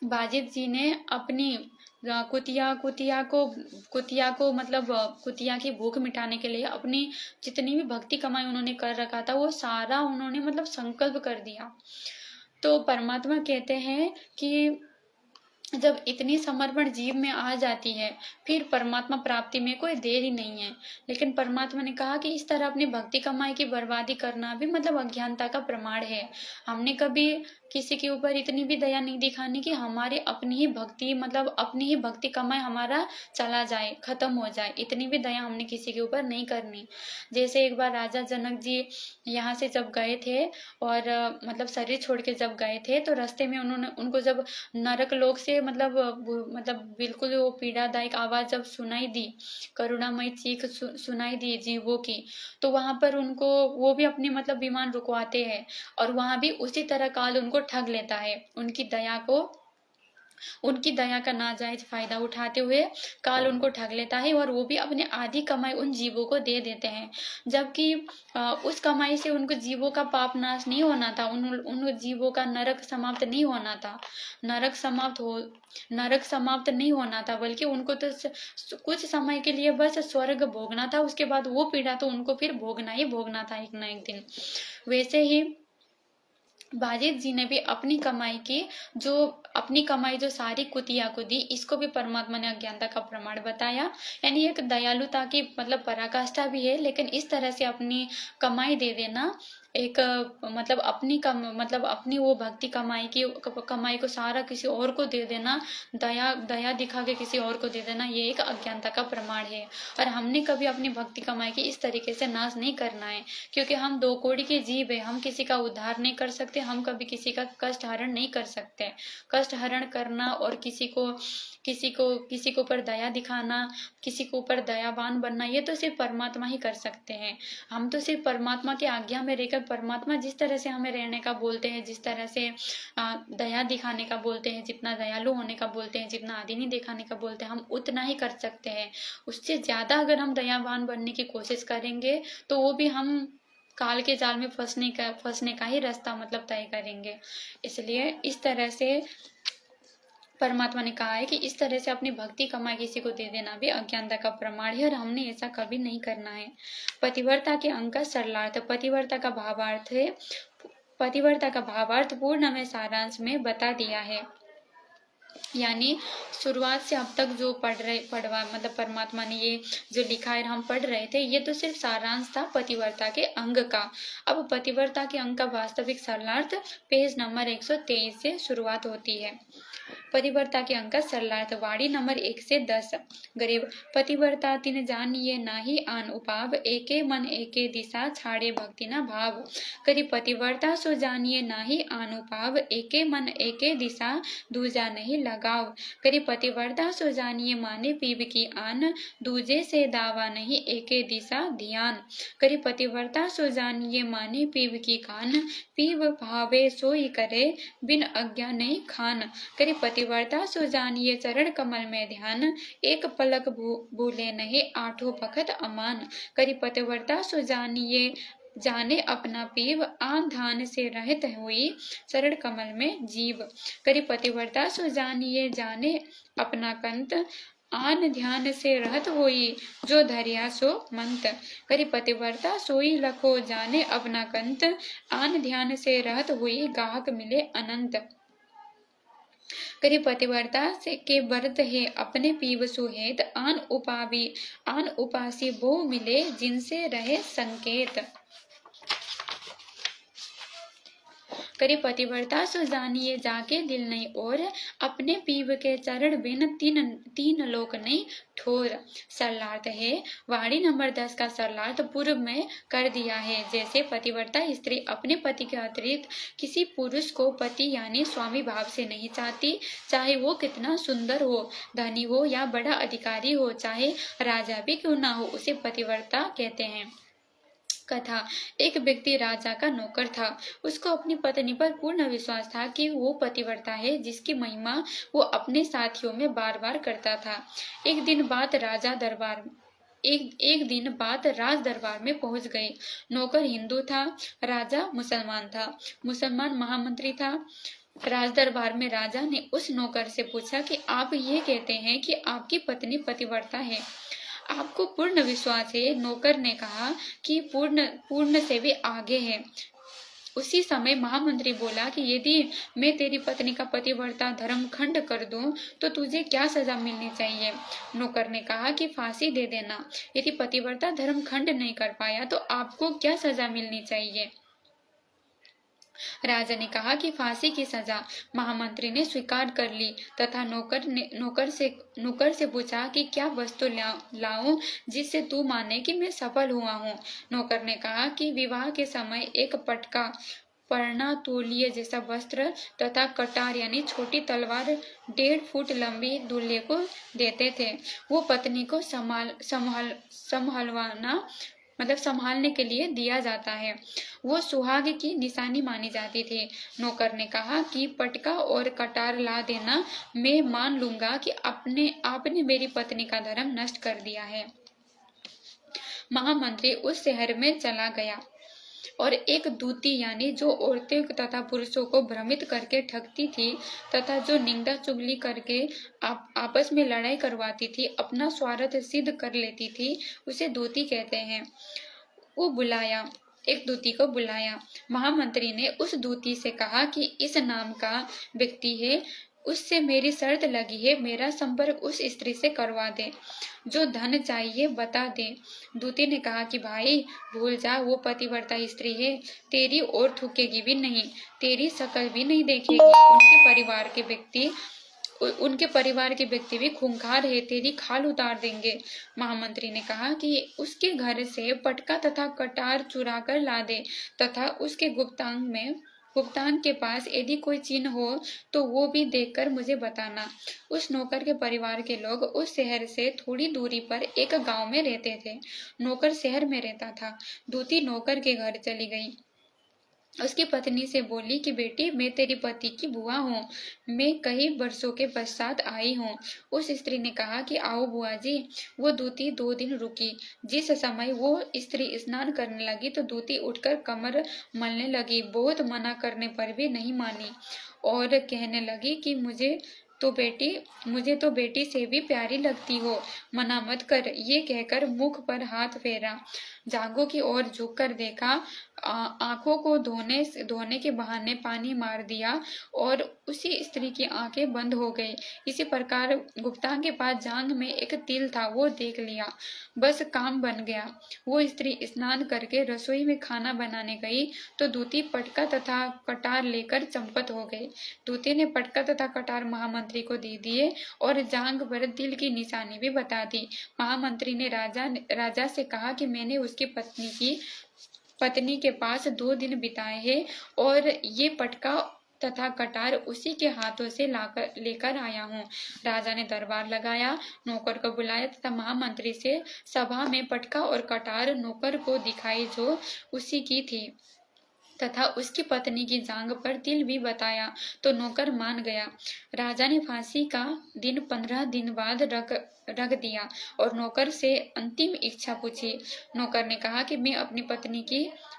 Speaker 1: बाजिद जी ने अपनी कुतिया को मतलब कुतिया की भूख मिटाने के लिए अपनी जितनी भी भक्ति कमाई उन्होंने कर रखा था वो सारा उन्होंने मतलब संकल्प कर दिया। तो परमात्मा कहते हैं कि जब इतनी समर्पण जीव में आ जाती है, फिर परमात्मा प्राप्ति में कोई देर ही नहीं है। लेकिन परमात्मा ने कहा कि इस तरह अपनी भक्ति कमाई की बर्बादी करना भी मतलब अज्ञानता का प्रमाण है। हमने कभी किसी के ऊपर इतनी भी दया नहीं दिखानी कि हमारी अपनी ही भक्ति मतलब अपनी ही भक्ति कमाई हमारा चला जाए, खत्म हो जाए। इतनी भी दया हमने किसी के ऊपर नहीं करनी। जैसे एक बार राजा जनक जी यहाँ से जब गए थे और मतलब शरीर छोड़ के जब गए थे, तो रास्ते में उनको जब नरक लोक से मतलब बिल्कुल वो पीड़ादायक आवाज जब सुनाई दी, करुणामयी चीख सुनाई दी जीवों की, तो वहां पर उनको वो भी अपनी मतलब विमान रुकवाते हैं और वहां भी उसी तरह काल उनको ठग लेता है। उनकी दया का नाजायज फायदा उठाते हुए काल उनको ठग लेता है और वो भी अपने आधी कमाई उन जीवों को दे देते हैं। जबकि उस कमाई से उनको जीवों का पाप नाश नहीं होना था, उन जीवों का नरक समाप्त नहीं होना था। नरक समाप्त नहीं होना था, बल्कि उनको तो कुछ समय के लिए बस स्वर्ग भोगना था। उसके बाद वो पीड़ा तो उनको फिर भोगना ही भोगना था एक ना एक दिन। वैसे ही बाजिद जी ने भी अपनी कमाई जो सारी कुतिया को दी, इसको भी परमात्मा ने अज्ञानता का प्रमाण बताया। यानी एक दयालुता की मतलब पराकाष्ठा भी है। लेकिन इस तरह से अपनी कमाई दे देना एक मतलब अपनी वो भक्ति कमाई को सारा किसी और को दे देना, दया दिखा के किसी और को दे देना, ये एक अज्ञानता का प्रमाण है। और हमने कभी अपनी भक्ति कमाई की इस तरीके से नाश नहीं करना है, क्योंकि हम दो कोड़ी के जीव है। हम किसी का उद्धार नहीं कर सकते, हम कभी किसी का कष्ट हरण नहीं कर सकते। कष्ट हरण करना और किसी को ऊपर दया दिखाना, किसी को ऊपर दयावान बनना, ये तो सिर्फ परमात्मा ही कर सकते हैं। हम तो सिर्फ परमात्मा की आज्ञा में रहकर परमात्मा जिस तरह से हमें रहने का बोलते हैं, जिस तरह से दया दिखाने का बोलते हैं, जितना दयालु होने का बोलते हैं, जितना आदि नहीं दिखाने का बोलते हैं, हम उतना ही कर सकते हैं। उससे ज्यादा अगर हम दयावान बनने की कोशिश करेंगे तो वो भी हम काल के जाल में फंसने का ही रास्ता मतलब तय करेंगे। इसलिए इस तरह से परमात्मा ने कहा है कि इस तरह से अपनी भक्ति कमाई किसी को दे देना भी अज्ञानता का प्रमाण है और हमने ऐसा कभी नहीं करना है। पतिव्रता के अंग का सरलार्थ। पतिव्रता का भावार्थ पूर्ण में सारांश में बता दिया है। यानी शुरुआत से अब तक जो पढ़वा मतलब परमात्मा ने ये जो लिखा है हम पढ़ रहे थे, ये तो सिर्फ सारांश था पतिव्रता के अंग का। अब पतिव्रता के अंग का वास्तविक सरलार्थ पेज नंबर 123 से शुरुआत होती है। पतिव्रता के अंक का सरलार्थ वाणी नंबर 1 से 10। गरीब पतिव्रता तिन जानिए नाही आन उपाव, एके मन एके दिशा छाड़े भक्ति न भाव। करी पतिव्रता सो जानिए नाही आन उपाव, एके मन एके दिशा दूजा नहीं लगाव। करी पतिव्रता सो जानिए माने पीब की आन, दूजे से दावा नहीं एके दिशा ध्यान। करी पतिव्रता सो जानिए माने पीब की कान, पीब भावे सोई करे बिन अज्ञा नहीं खान। करी पतिव्रता सो जानिए चरण कमल में ध्यान, एक पलक भूले नहीं आठों बखत अमान। करी पतिव्रता सो जाने अपना पीव, आन धान से रहित हुई चरण कमल में जीव। करी पतिव्रता सो जाने अपना कंत, आन ध्यान से रहत होई जो धरिया सो मंत। करी पतिव्रता सोई लखो जाने अपना कंत, आन ध्यान से रहत हुई गाहक मिले अनंत। करी पतिव्रता से के व्रत है अपने पीव सुहेत, आन उपासी वो मिले जिनसे रहे संकेत। करी पतिव्रता सो जानिए जाके दिल नहीं और, अपने पीव के चरण बिन तीन लोक नहीं ठोर। सरलार्थ है वाणी नंबर 10 का सरलार्थ पूर्व में कर दिया है। जैसे पतिव्रता स्त्री अपने पति के अतिरिक्त किसी पुरुष को पति यानी स्वामी भाव से नहीं चाहती, चाहे वो कितना सुंदर हो, धनी हो या बड़ा अधिकारी हो, चाहे राजा भी क्यों ना हो, उसे पतिव्रता कहते हैं। कथा। एक व्यक्ति राजा का नौकर था। उसको अपनी पत्नी पर पूर्ण विश्वास था कि वो पतिव्रता है, जिसकी महिमा वो अपने साथियों में बार बार करता था। एक दिन बात राज दरबार में पहुंच गई। नौकर हिंदू था, राजा मुसलमान था। मुसलमान महामंत्री था। राज दरबार में राजा ने उस नौकर से पूछा कि आप ये कहते हैं कि आपकी पत्नी पतिव्रता है, आपको पूर्ण विश्वास है? नौकर ने कहा कि पूर्ण से भी आगे है। उसी समय महामंत्री बोला कि यदि मैं तेरी पत्नी का पतिव्रता धर्म खंड कर दूं तो तुझे क्या सजा मिलनी चाहिए। नौकर ने कहा कि फांसी दे देना। यदि पतिव्रता धर्म खंड नहीं कर पाया तो आपको क्या सजा मिलनी चाहिए। राजा ने कहा कि फांसी की सजा। महामंत्री ने स्वीकार कर ली तथा नौकर से पूछा कि क्या वस्तु लाऊं जिससे तू माने कि मैं सफल हुआ हूँ। नौकर ने कहा कि विवाह के समय एक पटका, परना, तौलिए जैसा वस्त्र तथा कटार यानी छोटी तलवार 1.5 फुट लंबी दूल्हे को देते थे। वो पत्नी को संभालने के लिए दिया जाता है। वो सुहाग की निशानी मानी जाती थी। नौकर ने कहा कि पटका और कटार ला देना। मैं मान लूंगा कि आपने मेरी पत्नी का धर्म नष्ट कर दिया है। महामंत्री उस शहर में चला गया और एक दूती यानी जो औरतें तथा पुरुषों को भ्रमित करके ठगती थी तथा जो निंदा चुगली करके आपस में लड़ाई करवाती थी, अपना स्वार्थ सिद्ध कर लेती थी, उसे दूती कहते हैं। एक दूती को बुलाया। महामंत्री ने उस दूती से कहा कि इस नाम का व्यक्ति है, उससे मेरी शर्त लगी है, मेरा संपर्क उस स्त्री से करवा दे, जो धन चाहिए बता दे। दूती ने कहा कि भाई भूल जा, वो पतिव्रता स्त्री है, तेरी ओर थूकेगी भी नहीं, तेरी शक्ल भी नहीं देखेगी। उनके परिवार के व्यक्ति भी खूंखार है, तेरी खाल उतार देंगे। महामंत्री ने कहा कि उसके घर से पटका तथा कटार चुरा कर ला दे तथा उसके गुप्तांग के पास यदि कोई चिन्ह हो तो वो भी देखकर मुझे बताना। उस नौकर के परिवार के लोग उस शहर से थोड़ी दूरी पर एक गांव में रहते थे। नौकर शहर में रहता था। दूती नौकर के घर चली गई। उसकी पत्नी से बोली कि बेटी, मैं तेरी पति की बुआ हूँ, मैं कई वर्षों के पश्चात आई हूँ। उस स्त्री ने कहा कि आओ बुआ जी। वो दूती 2 दिन रुकी। जिस समय वो स्त्री स्नान करने लगी तो दूती उठकर कमर मलने लगी। बहुत मना करने पर भी नहीं मानी और कहने लगी कि मुझे तो बेटी से भी प्यारी लगती हो, मना मत कर। ये कहकर मुख पर हाथ फेरा, जांघों की ओर झुककर देखा, आंखों को धोने के बहाने पानी मार दिया और उसी स्त्री की आंखें बंद हो गई। इसी प्रकार गुप्तांग के पास जांघ में एक तिल था, वो देख लिया, बस काम बन गया। वो स्त्री स्नान करके रसोई में खाना बनाने गई तो दूती पटका तथा कटार लेकर चंपत हो गई। दूती ने पटका तथा कटार महामंत्री को दे दिए और जांघ पर तिल की निशानी भी बता दी। महामंत्री ने राजा से कहा कि मैंने उसकी पत्नी के पास 2 दिन बिताए हैं और ये पटका तथा कटार उसी के हाथों से लेकर आया हूँ। राजा ने दरबार लगाया, नौकर को बुलाया तथा महामंत्री से सभा में पटका और कटार नौकर को दिखाई जो उसी की थी तथा उसकी पत्नी की जांघ पर तिल भी बताया तो नौकर मान गया। राजा ने फांसी का दिन 15 दिन बाद रख दिया और नौकर से अंतिम इच्छा पूछी। नौकर ने कहा कि मैं अपनी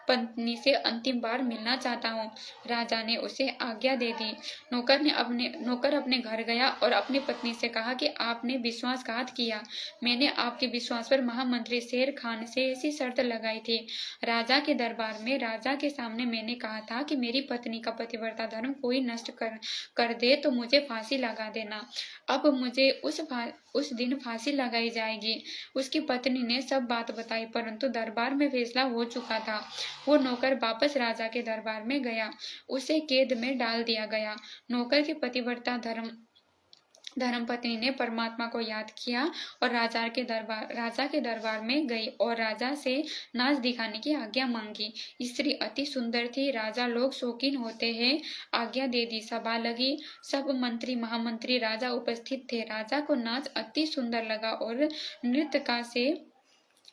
Speaker 1: पत्नी से अंतिम बार मिलना चाहता हूँ। राजा ने उसे आज्ञा दे दी। नौकर अपने घर गया और अपनी पत्नी से कहा कि आपने विश्वासघात किया। मैंने आपके विश्वास पर महामंत्री शेर खान से ऐसी शर्त लगाई थी। राजा के दरबार में राजा के सामने मैंने कहा था कि मेरी पत्नी का पतिव्रता धर्म कोई नष्ट कर दे तो मुझे फांसी लगा देना। अब मुझे उस दिन फांसी लगाई जाएगी। उसकी पत्नी ने सब बात बताई, परंतु दरबार में फैसला हो चुका था। वो नौकर वापस राजा के दरबार में गया, उसे कैद में डाल दिया गया। नौकर की पतिव्रता धर्मपत्नी ने परमात्मा को याद किया और राजा के दरबार में गई और राजा से नाच दिखाने की आज्ञा मांगी। स्त्री अति सुंदर थी। राजा लोग शौकीन होते हैं, आज्ञा दे दी। सभा लगी, सब मंत्री महामंत्री राजा उपस्थित थे। राजा को नाच अति सुंदर लगा और नृत्यका से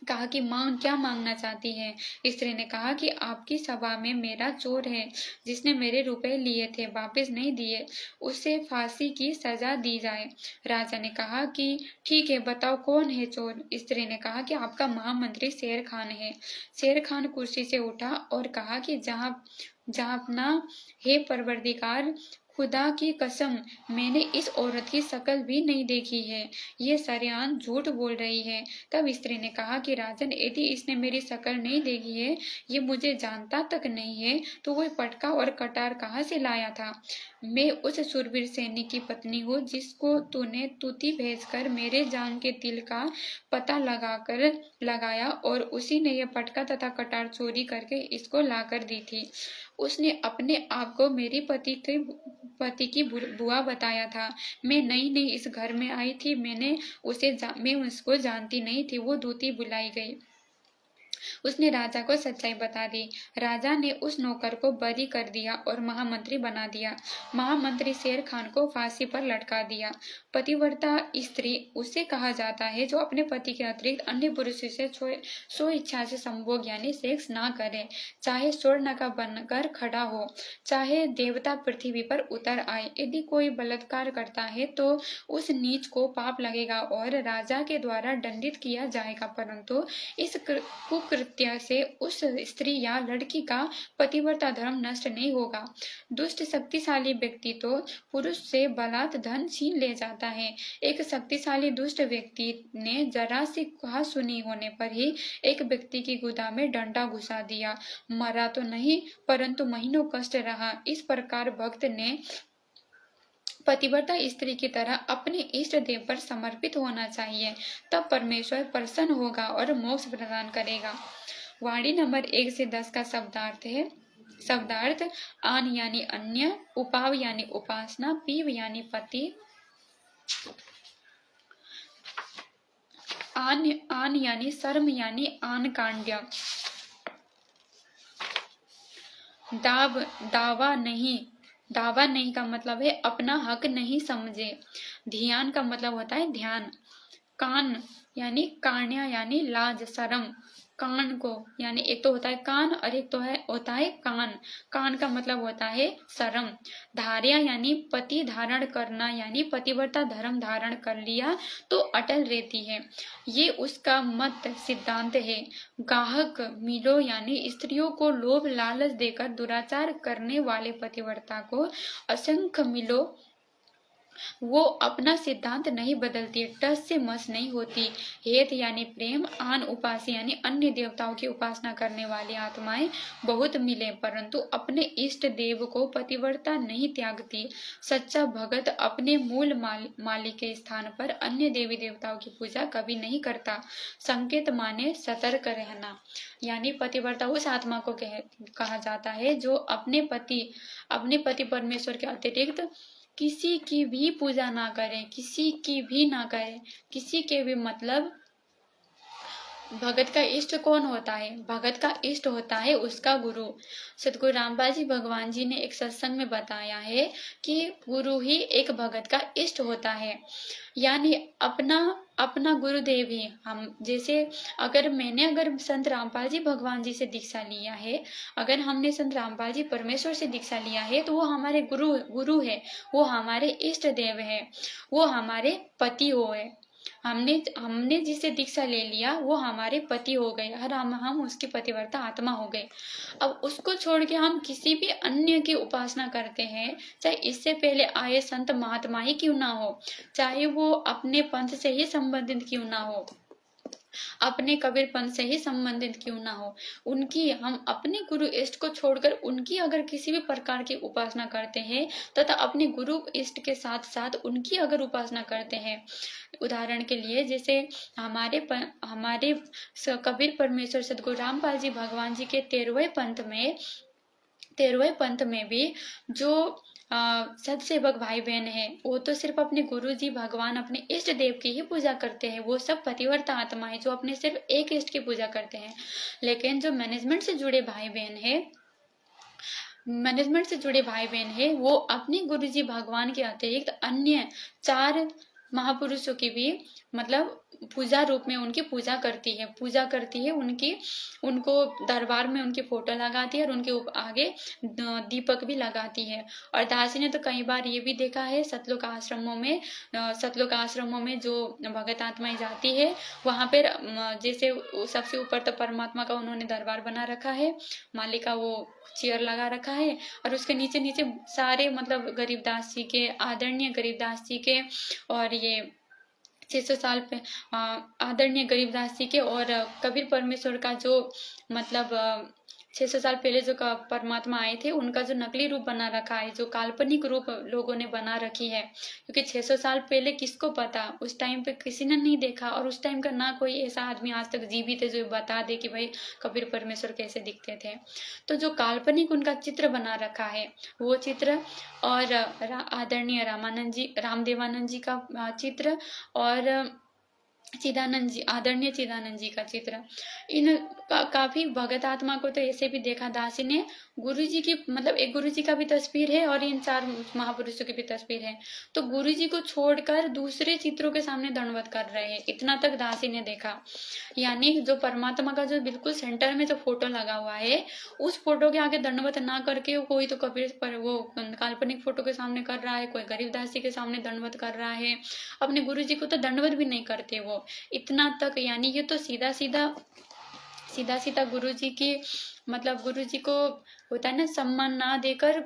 Speaker 1: कहा कि क्या मांगना चाहती है। स्त्री ने कहा कि आपकी सभा में मेरा चोर है, जिसने मेरे रुपए लिए थे वापस नहीं दिए, उसे फांसी की सजा दी जाए। राजा ने कहा कि ठीक है, बताओ कौन है चोर। स्त्री ने कहा कि आपका महामंत्री शेर खान है। शेर खान कुर्सी से उठा और कहा कि जहाँ अपना हे परवरदिगार, खुदा की कसम, मैंने इस औरत की शक्ल भी नहीं देखी है, ये सरेआम झूठ बोल रही है। तब स्त्री ने कहा कि राजन, यदि इसने मेरी शक्ल नहीं देखी है, ये मुझे जानता तक नहीं है, तो वो पटका और कटार कहाँ से लाया था? मैं उस शूरवीर सैनिक की पत्नी हूँ जिसको तूने तूती भेजकर मेरे जान के तिल का पता लगाया, और उसी ने यह पटका तथा कटार चोरी करके इसको लाकर दी थी। उसने अपने आप को मेरी पति की बुआ बताया था। मैं नई नई इस घर में आई थी, मैं उसको जानती नहीं थी। वो दूती बुलाई गई, उसने राजा को सच्चाई बता दी। राजा ने उस नौकर को बरी कर दिया और महामंत्री बना दिया। महामंत्री शेर खान को फांसी पर लटका दिया। पतिव्रता स्त्री उसे कहा जाता है जो अपने पति के अतिरिक्त अन्य पुरुषों से स्व इच्छा से संभोग यानी सेक्स ना करे, चाहे स्वर्ण का बनकर खड़ा हो, चाहे देवता पृथ्वी पर उतर आए। यदि कोई बलात्कार करता है तो उस नीच को पाप लगेगा और राजा के द्वारा दंडित किया जाएगा, परंतु इस कुकृत्य से उस स्त्री या लड़की का पतिव्रता धर्म नष्ट नहीं होगा। दुष्ट शक्तिशाली व्यक्ति तो पुरुष से बलात् धन छीन ले जाता है। एक शक्तिशाली दुष्ट व्यक्ति ने जरा सी कहा सुनी होने पर ही एक व्यक्ति की गुदा में डंडा घुसा दिया। मरा तो नहीं, परंतु महीनों कष्ट रहा। इस प्रकार भक्त ने पतिव्रता स्त्री की तरह अपने इष्ट देव पर समर्पित होना चाहिए, तब परमेश्वर प्रसन्न होगा और मोक्ष प्रदान करेगा। वाणी नंबर 1 से 10 का शब्दार्थ है। शब्दार्थ: आन यानी अन्य, उपाव यानी उपासना, पीव यानी पति, आन यानी शर्म यानी आन कांड्य, दावा नहीं का मतलब है अपना हक नहीं समझे। ध्यान का मतलब होता है ध्यान। कान यानी कान्या यानी लाज शर्म। कान को यानी एक तो होता है कान और एक तो होता है कान। कान का मतलब होता है शर्म। धार्या यानी पति धारण करना, यानी पतिव्रता धर्म धारण कर लिया तो अटल रहती है, ये उसका मत सिद्धांत है। गाहक मिलो यानी स्त्रियों को लोभ लालच देकर दुराचार करने वाले पतिव्रता को असंख्य मिलो, वो अपना सिद्धांत नहीं बदलती, टस से मस नहीं होती। हेत यानी प्रेम। आन उपासी यानी अन्य देवताओं की उपासना करने वाली आत्माएं बहुत मिले, परंतु अपने इष्ट देव को पतिव्रता नहीं त्यागती। सच्चा भगत अपने मूल मालिक के स्थान पर अन्य देवी देवताओं की पूजा कभी नहीं करता। संकेत माने सतर्क रहना, यानी पतिव्रता उस आत्मा को कहा जाता है जो अपने पति परमेश्वर के अतिरिक्त किसी की भी पूजा ना करे, किसी की भी ना करे, किसी के भी मतलब भगत का इष्ट कौन होता है? भगत का इष्ट होता है उसका गुरु। सतगुरु रामपाल जी भगवान जी ने एक सत्संग में बताया है कि गुरु ही एक भगत का इष्ट होता है, यानी अपना गुरुदेव ही। हम जैसे अगर संत रामपाल जी भगवान जी से दीक्षा लिया है, अगर हमने संत रामपाल जी परमेश्वर से दीक्षा लिया है, तो वो हमारे गुरु है, वो हमारे इष्ट देव है, वो हमारे पति है। हमने जिसे दीक्षा ले लिया वो हमारे पति हो गए, हम उसकी पतिव्रता आत्मा हो गए। अब उसको छोड़ के हम किसी भी अन्य की उपासना करते हैं, चाहे इससे पहले आए संत महात्मा ही क्यों ना हो, चाहे वो अपने पंथ से ही संबंधित क्यों ना हो, अपने कबीर पंथ से ही संबंधित क्यों ना हो, उनकी हम अपने गुरु इष्ट को छोड़कर उनकी अगर किसी भी प्रकार की उपासना करते हैं तथा अपने गुरु इष्ट के साथ साथ उनकी अगर उपासना करते हैं, उदाहरण के लिए जैसे हमारे कबीर परमेश्वर सतगुरु रामपाल जी भगवान जी के 13वें पंथ में भी जो सत्सेवक भाई बहन है, वो तो सिर्फ अपने गुरु जी भगवान अपने इष्ट देव की ही पूजा करते हैं, वो सब पतिव्रता आत्मा है जो अपने सिर्फ एक इष्ट की पूजा करते हैं। लेकिन जो मैनेजमेंट से जुड़े भाई बहन है वो अपने गुरुजी भगवान के अतिरिक्त अन्य 4 महापुरुषों की भी मतलब पूजा रूप में उनकी पूजा करती है उनको दरबार में उनकी फोटो लगाती है और उनके आगे दीपक भी लगाती है। और दासी ने तो कई बार ये भी देखा है सतलोक आश्रमों में जो भगत आत्माएं जाती है वहां पर जैसे सबसे ऊपर तो परमात्मा का उन्होंने दरबार बना रखा है, मालिक का वो चेयर लगा रखा है और उसके नीचे नीचे सारे मतलब गरीबदास जी के, आदरणीय गरीबदास जी के और ये 600 साल पे आदरणीय गरीबदास जी के और कबीर परमेश्वर का जो मतलब 600 साल पहले जो परमात्मा आए थे उनका जो नकली रूप बना रखा है, जो काल्पनिक रूप लोगों ने बना रखी है। क्योंकि 600 साल पहले किसको पता, उस टाइम पे किसी ने नहीं देखा और उस टाइम का ना कोई ऐसा आदमी आज तक जीवित है जो बता दे कि भाई कबीर परमेश्वर कैसे दिखते थे। तो जो काल्पनिक उनका चित्र बना रखा है वो चित्र और आदरणीय रामदेवानंद जी का चित्र और चिदानंद जी, आदरणीय चिदानंद जी का चित्र, इन काफी भगत आत्मा को तो ऐसे भी देखा दासी ने। गुरु जी की मतलब एक गुरु जी का भी तस्वीर है और इन 4 महापुरुषों की भी तस्वीर है। तो गुरु जी को छोड़कर दूसरे चित्रों के सामने दंडवत कर रहे हैं, इतना तक दासी ने देखा। यानी जो परमात्मा का जो बिल्कुल सेंटर में जो फोटो लगा हुआ है उस फोटो के आगे दंडवत ना करके कोई तो कबीर पर वो काल्पनिक फोटो के सामने कर रहा है, कोई गरीबदास जी के सामने दंडवत कर रहा है, अपने गुरु जी को तो दंडवत भी नहीं करते वो, इतना तक। यानी ये तो सीधा सीधा गुरु जी की मतलब गुरु जी को होता है ना सम्मान ना देकर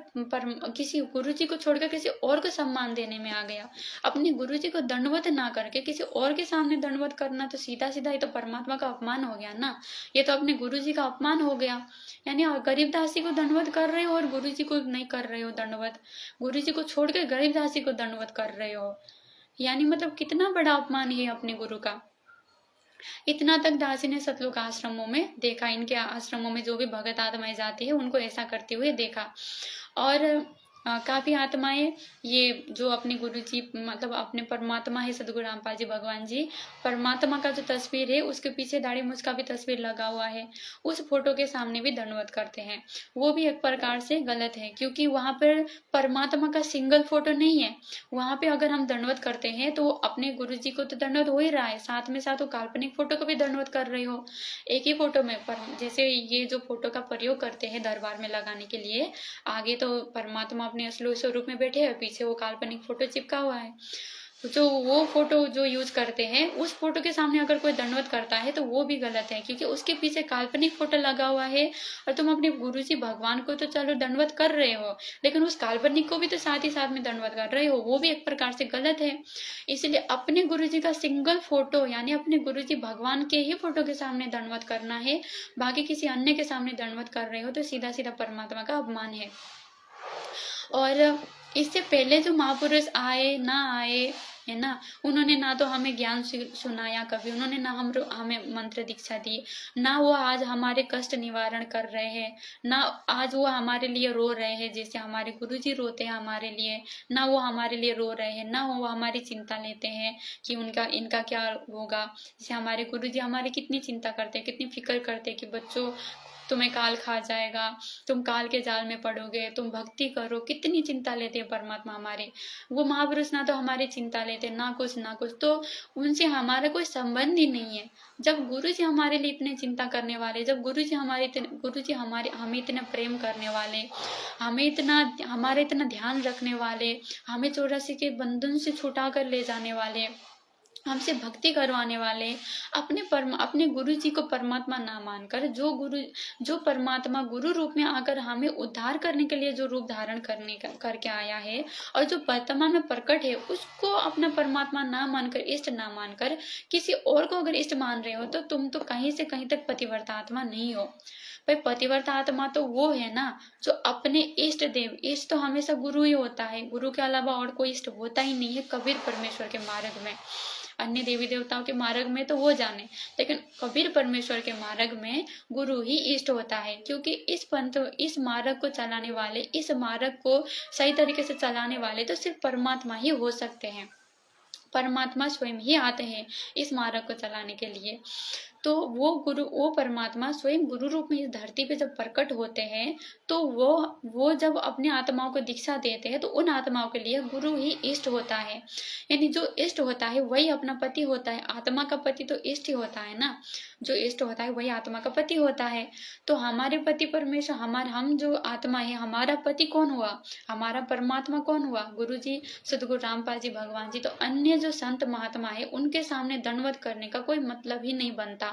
Speaker 1: किसी गुरु जी को छोड़कर किसी और को सम्मान देने में आ गया। अपने गुरु जी को दंडवत ना करके किसी और के सामने दंडवत करना तो सीधा ये तो परमात्मा का अपमान हो गया ना, ये तो अपने गुरु जी का अपमान हो गया। यानी गरीबदासी को दंडवत कर रहे हो और गुरु जी को नहीं कर रहे हो दंडवत, गुरु जी को छोड़ के गरीबदासी को दंडवत कर रहे हो। यानी मतलब कितना बड़ा अपमान है अपने गुरु का। इतना तक दासी ने सतलोक आश्रमों में देखा, इनके आश्रमों में जो भी भगत आत्माएं जाती है उनको ऐसा करते हुए देखा। और काफी आत्माएं ये जो अपने गुरु जी मतलब अपने परमात्मा है सदगुरु रामपाल जी भगवान जी, परमात्मा का जो तस्वीर है उसके पीछे दाढ़ी मूछ का भी तस्वीर लगा हुआ है, उस फोटो के सामने भी दंडवत करते हैं। वो भी एक प्रकार से गलत है क्योंकि वहां पर परमात्मा का सिंगल फोटो नहीं है। वहां पे अगर हम दंडवत करते हैं तो अपने गुरु जी को तो दंडवत हो ही रहा है, साथ में साथ वो काल्पनिक फोटो को भी दंडवत कर रहे हो। एक ही फोटो में जैसे ये जो फोटो का प्रयोग करते हैं दरबार में लगाने के लिए, आगे तो परमात्मा अपने असली स्वरूप में बैठे हैं, पीछे वो काल्पनिक फोटो चिपका हुआ है। जो वो फोटो जो यूज करते हैं उस फोटो के सामने अगर कोई दंडवत करता है तो वो भी गलत है क्योंकि उसके पीछे काल्पनिक फोटो लगा हुआ है और तुम अपने गुरुजी भगवान को तो चलो दंडवत कर रहे हो लेकिन उस काल्पनिक को भी तो साथ ही साथ में दंडवत कर रहे हो, वो भी एक प्रकार से गलत है। इसलिए अपने गुरुजी का सिंगल फोटो यानी अपने गुरुजी भगवान के ही फोटो के सामने दंडवत करना है, बाकी किसी अन्य के सामने दंडवत कर रहे हो तो सीधा सीधा परमात्मा का अपमान है। और इससे पहले जो महापुरुष आए ना आए है ना, उन्होंने ना तो हमें ज्ञान सुनाया कभी, उन्होंने ना हमें मंत्र दीक्षा दी, ना वो आज हमारे कष्ट निवारण कर रहे हैं, ना आज वो हमारे लिए रो रहे हैं जैसे हमारे गुरुजी रोते हैं हमारे लिए, ना वो हमारे लिए रो रहे हैं, ना वो हमारी चिंता लेते हैं कि इनका क्या होगा। जैसे हमारे गुरुजी हमारी कितनी चिंता करते हैं, कितनी फिक्र करते हैं कि बच्चों तुम्हें काल खा जाएगा, तुम काल के जाल में पड़ोगे, तुम भक्ति करो, कितनी चिंता लेते हैं परमात्मा हमारे। वो महापुरुष ना तो हमारी चिंता लेते ना कुछ, तो उनसे हमारा कोई संबंध ही नहीं है। जब गुरु जी हमारे लिए इतने चिंता करने वाले, जब गुरु जी हमारे हमें इतना प्रेम करने वाले, हमारा इतना ध्यान रखने वाले, हमें 84 के बंधन से छुटा कर ले जाने वाले, हमसे भक्ति करवाने वाले, अपने गुरु जी को परमात्मा ना मानकर जो परमात्मा गुरु रूप में आकर हमें उद्धार करने के लिए जो रूप धारण करके आया है और जो वर्तमान में प्रकट है उसको अपना परमात्मा ना मानकर, इष्ट ना मानकर किसी और को अगर इष्ट मान रहे हो तो तुम तो कहीं से कहीं तक पतिव्रता आत्मा नहीं हो। भाई पतिव्रता आत्मा तो वो है ना जो अपने इष्ट देव, इष्ट तो हमेशा गुरु ही होता है, गुरु के अलावा और कोई इष्ट होता ही नहीं है। कबीर परमेश्वर के मार्ग में, अन्य देवी देवताओं के मार्ग में तो वो जाने, लेकिन कबीर परमेश्वर के मार्ग में गुरु ही इष्ट होता है क्योंकि इस मार्ग को चलाने वाले, इस मार्ग को सही तरीके से चलाने वाले तो सिर्फ परमात्मा ही हो सकते हैं। परमात्मा स्वयं ही आते हैं इस मार्ग को चलाने के लिए। तो वो परमात्मा स्वयं गुरु रूप में इस धरती पे जब प्रकट होते हैं, तो वो जब अपने आत्माओं को दीक्षा देते हैं, तो उन आत्माओं के लिए गुरु ही इष्ट होता है। यानी जो इष्ट होता है वही अपना पति होता है। आत्मा का पति तो इष्ट ही होता है ना, जो इष्ट होता है वही आत्मा का पति होता है। तो हमारे पति परमेश्वर, हम जो आत्मा है, हमारा पति कौन हुआ? हमारा परमात्मा कौन हुआ? गुरु जी, सदगुरु रामपाल जी, भगवान जी। तो अन्य जो संत महात्मा है उनके सामने दंडवत करने का कोई मतलब ही नहीं बनता,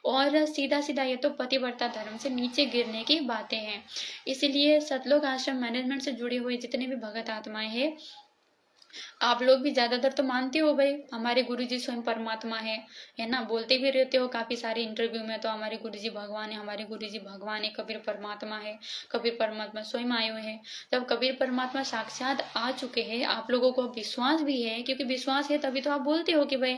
Speaker 1: और सीधा सीधा ये तो पतिव्रता धर्म से नीचे गिरने की बातें हैं। इसलिए सतलोक आश्रम मैनेजमेंट से जुड़े हुए जितने भी भगत आत्माएं हैं, आप लोग भी ज्यादातर तो मानते हो भाई हमारे गुरुजी स्वयं परमात्मा है ना, बोलते भी रहते हो काफी सारे इंटरव्यू में, तो हमारे गुरुजी भगवान है, हमारे गुरुजी भगवान है, कबीर परमात्मा है, कबीर परमात्मा स्वयं आए हुए हैं। जब कबीर परमात्मा साक्षात आ चुके हैं, आप लोगों को विश्वास भी है, क्योंकि विश्वास है तभी तो आप बोलते हो कि भाई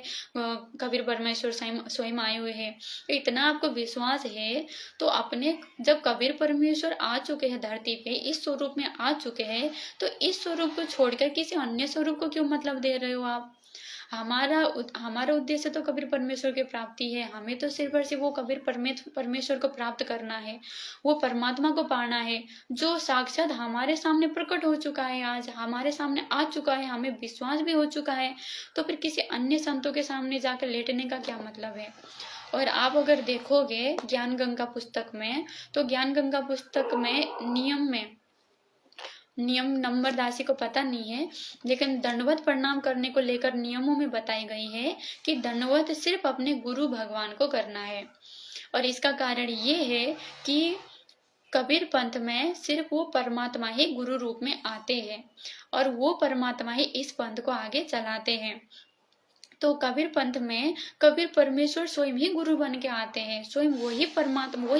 Speaker 1: कबीर परमेश्वर स्वयं आए हुए हैं। तो इतना आपको विश्वास है, तो अपने जब कबीर परमेश्वर आ चुके हैं धरती पे, इस स्वरूप में आ चुके हैं, तो इस स्वरूप को छोड़कर किसी अन्य स्वरूप को क्यों मतलब दे रहे हो आप? हमारा उद्देश्य तो कबीर परमेश्वर की प्राप्ति है। हमें तो सिर्फ और सिर्फ वो कबीर परमेश्वर को प्राप्त करना है, वो परमात्मा को पाना है, जो साक्षात हमारे सामने प्रकट हो चुका है, आज हमारे सामने आ चुका है, हमें विश्वास भी हो चुका है। तो फिर किसी अन्य संतों के सामने जाकर लेटने का क्या मतलब है? और आप अगर देखोगे ज्ञान गंगा पुस्तक में, तो ज्ञान गंगा पुस्तक में नियम नंबर दासी को पता नहीं है, लेकिन दंडवत प्रणाम करने को लेकर नियमों में बताई गई है कि दंडवत सिर्फ अपने गुरु भगवान को करना है। और इसका कारण ये है कि कबीर पंथ में सिर्फ वो परमात्मा ही गुरु रूप में आते हैं, और वो परमात्मा ही इस पंथ को आगे चलाते हैं। तो कबीर पंथ में कबीर परमेश्वर स्वयं ही गुरु बन के आते हैं, स्वयं वही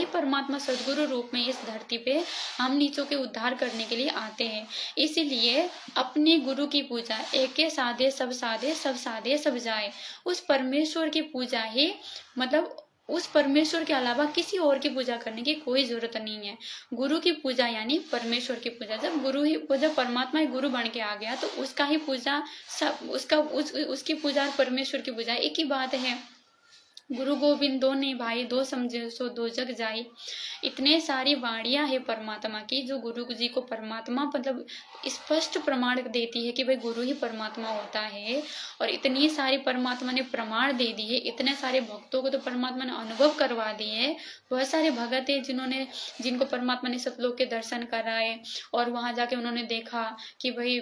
Speaker 1: परमात्मा सदगुरु रूप में इस धरती पे हम नीचों के उद्धार करने के लिए आते हैं। इसीलिए अपने गुरु की पूजा, एके साधे सब साधे, सब साधे सब जाए, उस परमेश्वर की पूजा ही, मतलब उस परमेश्वर के अलावा किसी और की पूजा करने की कोई जरूरत नहीं है। गुरु की पूजा यानी परमेश्वर की पूजा। जब परमात्मा ही गुरु बन के आ गया, तो उसका ही पूजा, सब उसकी पूजा और परमेश्वर की पूजा एक ही बात है। गुरु गोविंद दो नहीं भाई, दो समझे सो दो जग जाई। इतने सारी वाणियां है परमात्मा की, जो गुरु जी को परमात्मा मतलब स्पष्ट प्रमाण देती है कि भाई गुरु ही परमात्मा होता है। और इतनी सारी परमात्मा ने प्रमाण दे दी है, इतने सारे भक्तों को तो परमात्मा ने अनुभव करवा दिए है। बहुत सारे भगत है जिनको परमात्मा ने सतलोक के दर्शन कराए, और वहां जाके उन्होंने देखा कि भाई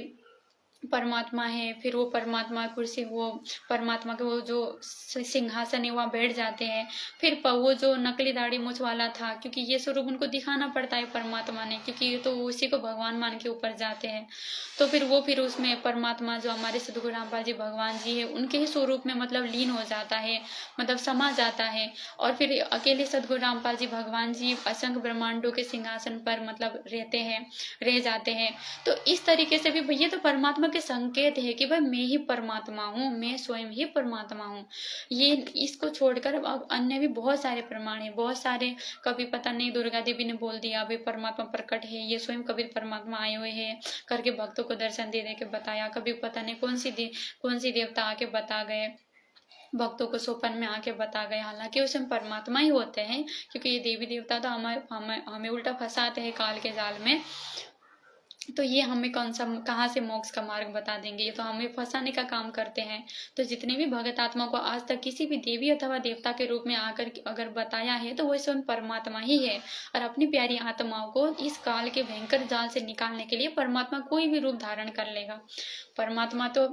Speaker 1: परमात्मा है, फिर वो परमात्मा कुर्सी, वो परमात्मा के वो जो सिंहासन है वहाँ बैठ जाते हैं। फिर वो जो नकली दाढ़ी मूछ वाला था, क्योंकि ये स्वरूप उनको दिखाना पड़ता है परमात्मा ने, क्योंकि ये तो उसी को भगवान मान के ऊपर जाते हैं। तो फिर उसमें परमात्मा जो हमारे सदगुरु रामपाल जी भगवान जी है, उनके ही स्वरूप में मतलब लीन हो जाता है, मतलब समा जाता है। और फिर अकेले सदगुरु रामपाल जी भगवान जी असंख्य ब्रह्मांडों के सिंहासन पर मतलब रह जाते हैं। तो इस तरीके से भी भैया तो परमात्मा के संकेत है कि भाई मैं ही परमात्मा हूँ, मैं स्वयं ही परमात्मा हूँ। ये इसको छोड़कर अब अन्य भी बहुत सारे प्रमाण है, बहुत सारे। कभी पता नहीं दुर्गा देवी ने बोल दिया भाई परमात्मा प्रकट है, ये स्वयं कबीर परमात्मा आए हुए हैं करके भक्तों को दर्शन दे के बताया। कभी पता नहीं कौन सी देवता आके बता गए, भक्तों को सोपन में आके बता गए, हालांकि उसमें परमात्मा ही होते हैं, क्योंकि ये देवी देवता तो हमें उल्टा फंसाते हैं काल के जाल में। तो ये हमें कहाँ से मोक्ष का मार्ग बता देंगे, ये तो हमें फंसाने का काम करते हैं। तो जितने भी भगत आत्मा को आज तक किसी भी देवी अथवा देवता के रूप में आकर अगर बताया है, तो वो स्वयं परमात्मा ही है। और अपनी प्यारी आत्माओं को इस काल के भयंकर जाल से निकालने के लिए परमात्मा कोई भी रूप धारण कर लेगा। परमात्मा तो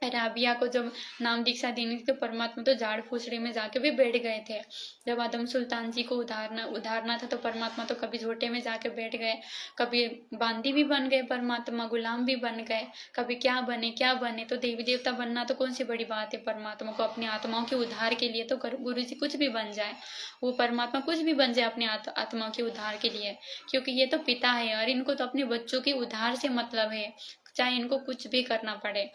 Speaker 1: राबिया को जब नाम दीक्षा देनी थी, तो परमात्मा तो झाड़ फूसड़े में जाके भी बैठ गए थे। जब आदम सुल्तान जी को उधारना था, तो परमात्मा तो कभी झोटे में जाके बैठ गए, कभी बांदी भी बन गए परमात्मा, गुलाम भी बन गए, कभी क्या बने। तो देवी देवता बनना तो कौन सी बड़ी बात है परमात्मा को, अपनी आत्माओं के उद्धार के लिए तो गुरु जी कुछ भी बन जाए, वो परमात्मा कुछ भी बन जाए अपनी आत्मा के उद्धार के लिए, क्योंकि ये तो पिता है और इनको तो अपने बच्चों के उद्धार से मतलब है, चाहे इनको कुछ भी करना पड़े।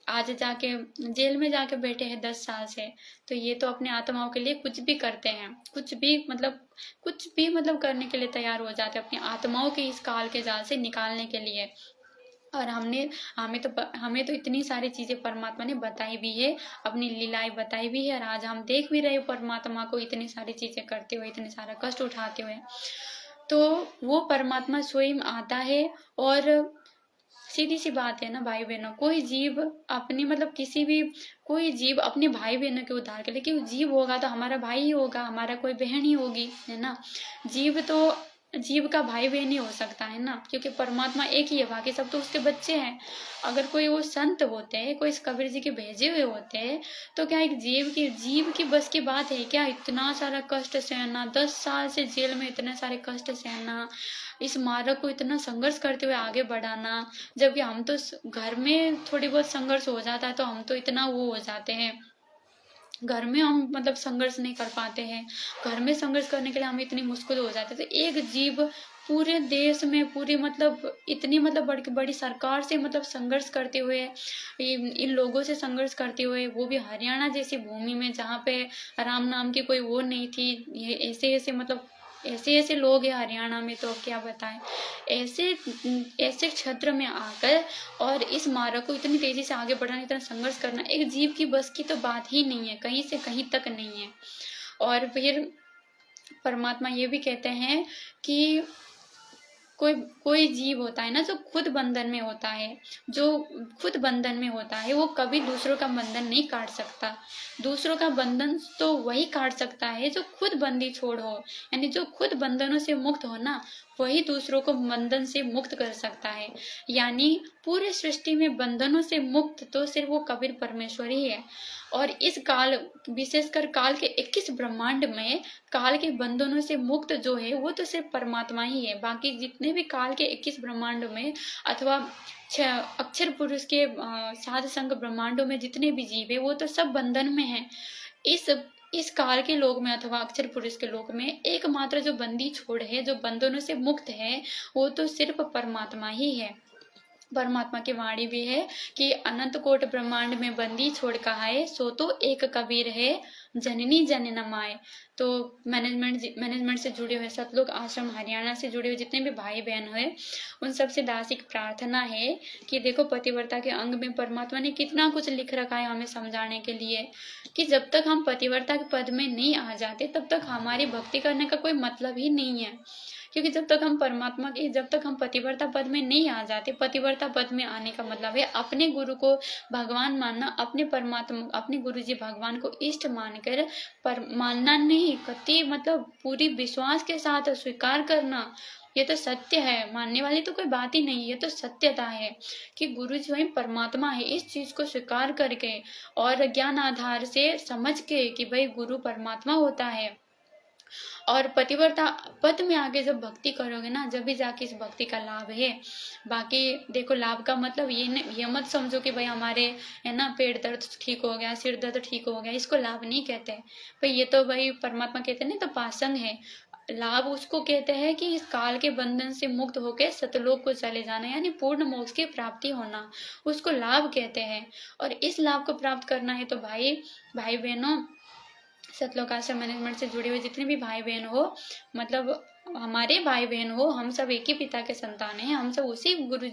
Speaker 1: आज जाके जेल में जाके बैठे हैं 10 साल से, तो ये तो अपनी आत्माओं के लिए कुछ भी करते हैं, कुछ भी मतलब करने के लिए तैयार हो जाते हैं अपनी आत्माओं के इस काल के जाल से निकालने के लिए। और हमें तो इतनी सारी चीजें परमात्मा ने बताई भी है, अपनी लीलाएं बताई भी है, और आज हम देख भी रहे हैं परमात्मा को इतनी सारी चीजें करते हुए, इतने सारा कष्ट उठाते हुए। तो वो परमात्मा स्वयं आता है। और सीधी सी बात है ना भाई बहनों, कोई जीव अपनी मतलब किसी भी कोई जीव अपने भाई बहनों के उद्धार के लिए, कि जीव होगा तो हमारा भाई ही होगा, हमारा कोई बहन ही होगी, है ना। जीव तो जीव का भाई बहन ही हो सकता है ना, क्योंकि परमात्मा एक ही है, बाकी सब तो उसके बच्चे हैं। अगर कोई वो संत होते हैं, कोई कबीर जी के भेजे हुए होते हैं, तो क्या एक जीव की बस की बात है क्या इतना सारा कष्ट सहना, 10 साल से जेल में इतने सारे कष्ट सहना, इस मार्ग को इतना संघर्ष करते हुए आगे बढ़ाना। जबकि हम तो घर में थोड़ी बहुत संघर्ष हो जाता है तो हम तो इतना वो हो जाते हैं, घर में हम मतलब संघर्ष नहीं कर पाते हैं, घर में संघर्ष करने के लिए हमें इतनी मुश्किल हो जाती है। तो एक जीव पूरे देश में पूरी मतलब इतनी मतलब बड़ी सरकार से मतलब संघर्ष करते हुए, इन लोगों से संघर्ष करते हुए, वो भी हरियाणा जैसी भूमि में जहाँ पे राम नाम की कोई वो नहीं थी, ये ऐसे मतलब ऐसे लोग हैं हरियाणा में, तो क्या बताएं। ऐसे क्षेत्र में आकर और इस मार्ग को इतनी तेजी से आगे बढ़ाना, इतना संघर्ष करना एक जीव की बस की तो बात ही नहीं है, कहीं से कहीं तक नहीं है। और फिर परमात्मा ये भी कहते हैं कि कोई जीव होता है ना जो खुद बंधन में होता है, जो खुद बंधन में होता है वो कभी दूसरों का बंधन नहीं काट सकता। दूसरों का बंधन तो वही काट सकता है जो खुद बंदी छोड़ हो, यानी जो खुद बंधनों से मुक्त हो ना, वही दूसरों को बंधन से मुक्त कर सकता है। यानी पूरे सृष्टि में बंधनों से मुक्त तो सिर्फ वो कबीर परमेश्वर ही है। और इस काल, विशेषकर काल के 21 ब्रह्मांड में काल के बंधनों से मुक्त जो है वो तो सिर्फ परमात्मा ही है। बाकी जितने भी काल के 21 ब्रह्मांड में अथवा अक्षर पुरुष के साध संग ब्रह्मांडों में जितने भी जीव है वो तो सब बंधन में है। इस काल के लोक में अथवा अक्षर पुरुष के लोक में एकमात्र जो बंदी छोड़ है, जो बंधनों से मुक्त है, वो तो सिर्फ परमात्मा ही है। परमात्मा की वाणी भी है कि अनंत कोट ब्रह्मांड में बंदी छोड़ कहाए, सो तो एक कबीर है जननी जन न माए। तो मैनेजमेंट से जुड़े हुए सतलोक आश्रम हरियाणा से जुड़े हुए जितने भी भाई बहन हैं, उन सबसे दासिक प्रार्थना है कि देखो पतिव्रता के अंग में परमात्मा ने कितना कुछ लिख रखा है हमें समझाने के लिए, कि जब तक हम पतिव्रता के पद में नहीं आ जाते तब तक हमारी भक्ति करने का कोई मतलब ही नहीं है। क्योंकि जब तक हम पतिव्रता पद में नहीं आ जाते, पतिव्रता पद में आने का मतलब है अपने गुरु को भगवान मानना, अपने गुरु जी भगवान को इष्ट मानकर, पर मानना नहीं, कति मतलब पूरी विश्वास के साथ स्वीकार करना। ये तो सत्य है, मानने वाली तो कोई बात ही नहीं, ये तो सत्यता है कि गुरु जी स्वयं परमात्मा है। इस चीज को स्वीकार करके और ज्ञान आधार से समझ के कि भाई गुरु परमात्मा होता है, और पतिव्रता पद में आगे जब भक्ति करोगे ना, जब भी जाके इस भक्ति का लाभ है। बाकी देखो लाभ का मतलब ये मत समझो कि भाई हमारे है ना पेट दर्द ठीक हो गया, सिर दर्द ठीक हो गया, इसको लाभ नहीं कहते भाई। ये तो भाई परमात्मा कहते हैं ना, तो पासंग है। लाभ उसको कहते हैं कि इस काल के बंधन से मुक्त होकर सतलोक को चले जाना, यानी पूर्ण मोक्ष की प्राप्ति होना, उसको लाभ कहते हैं। और इस लाभ को प्राप्त करना है तो भाई बहनों, सतलोक आश्रम मैनेजमेंट से जुड़े हुए जितने भी भाई बहन हो, मतलब हमारे भाई बहन हो, हम सब एक ही पिता के संतान हैं, हम सब उसी गुरु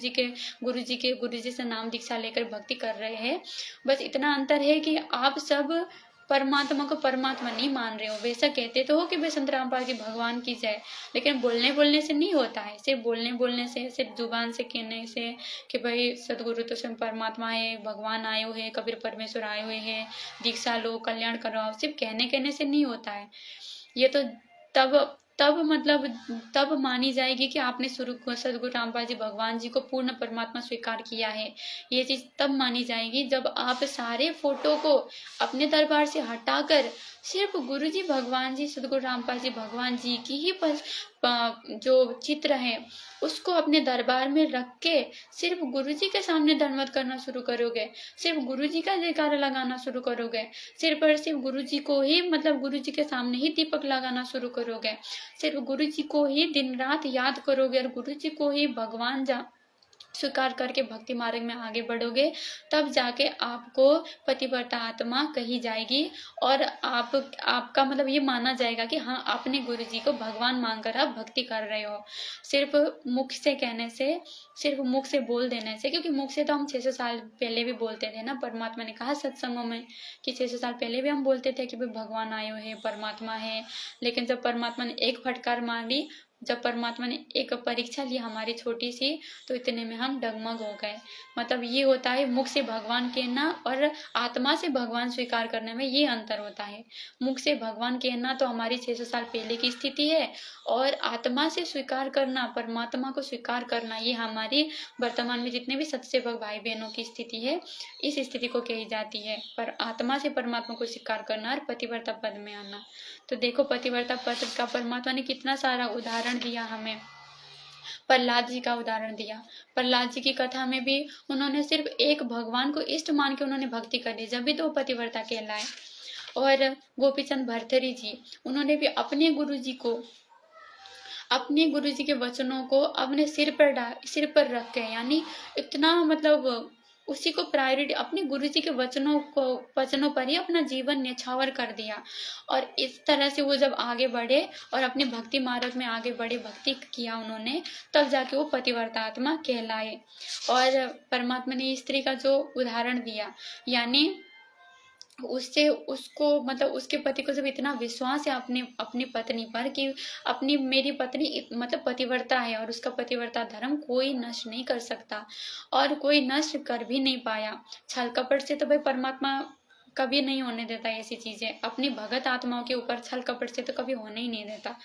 Speaker 1: जी से नाम दीक्षा लेकर भक्ति कर रहे हैं। बस इतना अंतर है कि आप सब परमात्मा को परमात्मा नहीं मान रहे हो। बेशक कहते तो हो कि भाई संत रामपाल जी भगवान की जय, लेकिन बोलने से नहीं होता है। सिर्फ बोलने से, सिर्फ जुबान से कहने से कि भाई सदगुरु तो स्वयं परमात्मा है, भगवान आए हुए हैं, कबीर परमेश्वर आए हुए हैं, दीक्षा लो, कल्याण करवाओ, सिर्फ कहने से नहीं होता है। ये तो तब मानी जाएगी कि आपने सदगुरु रामपाल जी भगवान जी को पूर्ण परमात्मा स्वीकार किया है। ये चीज तब मानी जाएगी जब आप सारे फोटो को अपने दरबार से हटाकर सिर्फ गुरु जी भगवान जी, सदगुरु रामपाल जी भगवान जी की ही जो चित्र है उसको अपने दरबार में रख के सिर्फ गुरु जी के सामने दंडवत करना शुरू करोगे, सिर्फ गुरु जी का जयकारा लगाना शुरू करोगे, सिर्फ गुरु जी को ही मतलब गुरु जी के सामने ही दीपक लगाना शुरू करोगे, सिर्फ गुरु जी को ही दिन रात याद करोगे और गुरु जी को ही स्वीकार करके भक्ति मार्ग में आगे बढ़ोगे, तब जाके आपको पतिव्रता आत्मा कही जाएगी और आपका मतलब ये माना जाएगा कि हाँ, आपने गुरु जी को भगवान मानकर आप भक्ति कर रहे हो। सिर्फ मुख से कहने से, सिर्फ मुख से बोल देने से, क्योंकि मुख से तो हम 600 साल पहले भी बोलते थे ना। परमात्मा ने कहा सत्संगों में कि 600 साल पहले भी हम बोलते थे कि भाई भगवान आए हुए हैं, परमात्मा है। लेकिन जब परमात्मा ने एक फटकार मारी, जब परमात्मा ने एक परीक्षा ली हमारी छोटी सी, तो इतने में हम डगमग हो गए। मतलब ये होता है मुख से भगवान कहना और आत्मा से भगवान स्वीकार करने में ये अंतर होता है। मुख से भगवान कहना तो हमारी 600 साल पहले की स्थिति है, और आत्मा से स्वीकार करना, परमात्मा को स्वीकार करना, ये हमारी वर्तमान में जितने भी सत्सेवक भाई बहनों की स्थिति है, इस स्थिति को कही जाती है। पर आत्मा से परमात्मा को स्वीकार करना और पतिव्रता पद में आना। तो देखो पतिव्रता पद का परमात्मा ने कितना सारा उदाहरण दिया हमें। प्रहलाद जी का उदाहरण दिया। प्रहलाद जी की कथा में भी उन्होंने सिर्फ एक भगवान को इष्ट मान के उन्होंने भक्ति कर ली, जब भी तो पतिव्रता कहलाए। और गोपीचंद भरथरी जी, उन्होंने भी अपने गुरु जी के वचनों को अपने सिर पर रख के, यानी इतना मतलब उसी को प्रायोरिटी, अपने गुरु जी के वचनों पर ही अपना जीवन न्यौछावर कर दिया। और इस तरह से वो जब आगे बढ़े और अपने भक्ति मार्ग में आगे बढ़े, भक्ति किया उन्होंने, तब जाके वो पतिव्रता आत्मा कहलाए। और परमात्मा ने स्त्री का जो उदाहरण दिया, यानी उससे उसको मतलब उसके पति को जब इतना विश्वास है अपनी पत्नी पर कि मेरी पत्नी मतलब पतिव्रता है और उसका पतिव्रता धर्म कोई नष्ट नहीं कर सकता, और कोई नष्ट कर भी नहीं पाया। छल कपट से तो भाई परमात्मा कभी नहीं होने देता ऐसी चीजें। अपनी भगत आत्माओं के ऊपर छल कपट से तो कभी होने ही नहीं देता।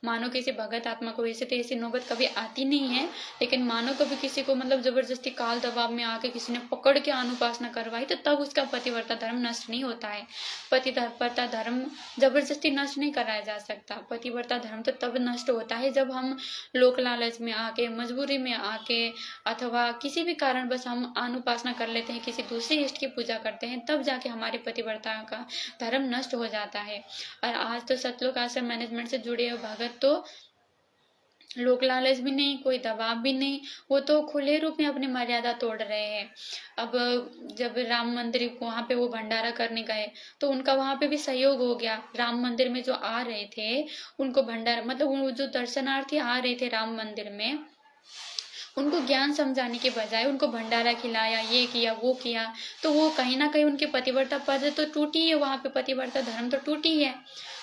Speaker 1: मानो किसी भगत आत्मा को वैसे तो ऐसी नौबत कभी आती नहीं है, लेकिन मानो कभी किसी को मतलब जबरदस्ती काल दबाव में आके किसी ने पकड़ के अनुपासना करवाई, तो तब उसका पतिव्रता धर्म नष्ट नहीं होता है। पतिव्रता धर्म जबरदस्ती नष्ट नहीं कराया जा सकता। पतिव्रता धर्म तो तब नष्ट होता है जब हम लोक लालच में आके, मजबूरी में आके, अथवा किसी भी कारण बस हम अनुपासना कर लेते हैं, किसी दूसरे इष्ट की पूजा करते हैं, तब जाके हमारे पतिव्रता का धर्म नष्ट हो जाता है। और आज तो सतलोक आश्रम मैनेजमेंट से जुड़े हुए भगत तो लोक लालच भी नहीं, कोई दबाव भी नहीं, वो तो खुले रूप में अपनी मर्यादा तोड़ रहे हैं। अब जब राम मंदिर वहां पे वो भंडारा करने गए, तो उनका वहां पे भी सहयोग हो गया। राम मंदिर में जो आ रहे थे उनको भंडारा मतलब वो जो दर्शनार्थी आ रहे थे राम मंदिर में, उनको ज्ञान समझाने के बजाय उनको भंडारा खिलाया, ये किया वो किया, तो वो कहीं ना कहीं उनके पतिव्रता पद तो टूटी है, वहां पे पतिव्रता धर्म तो टूटी है।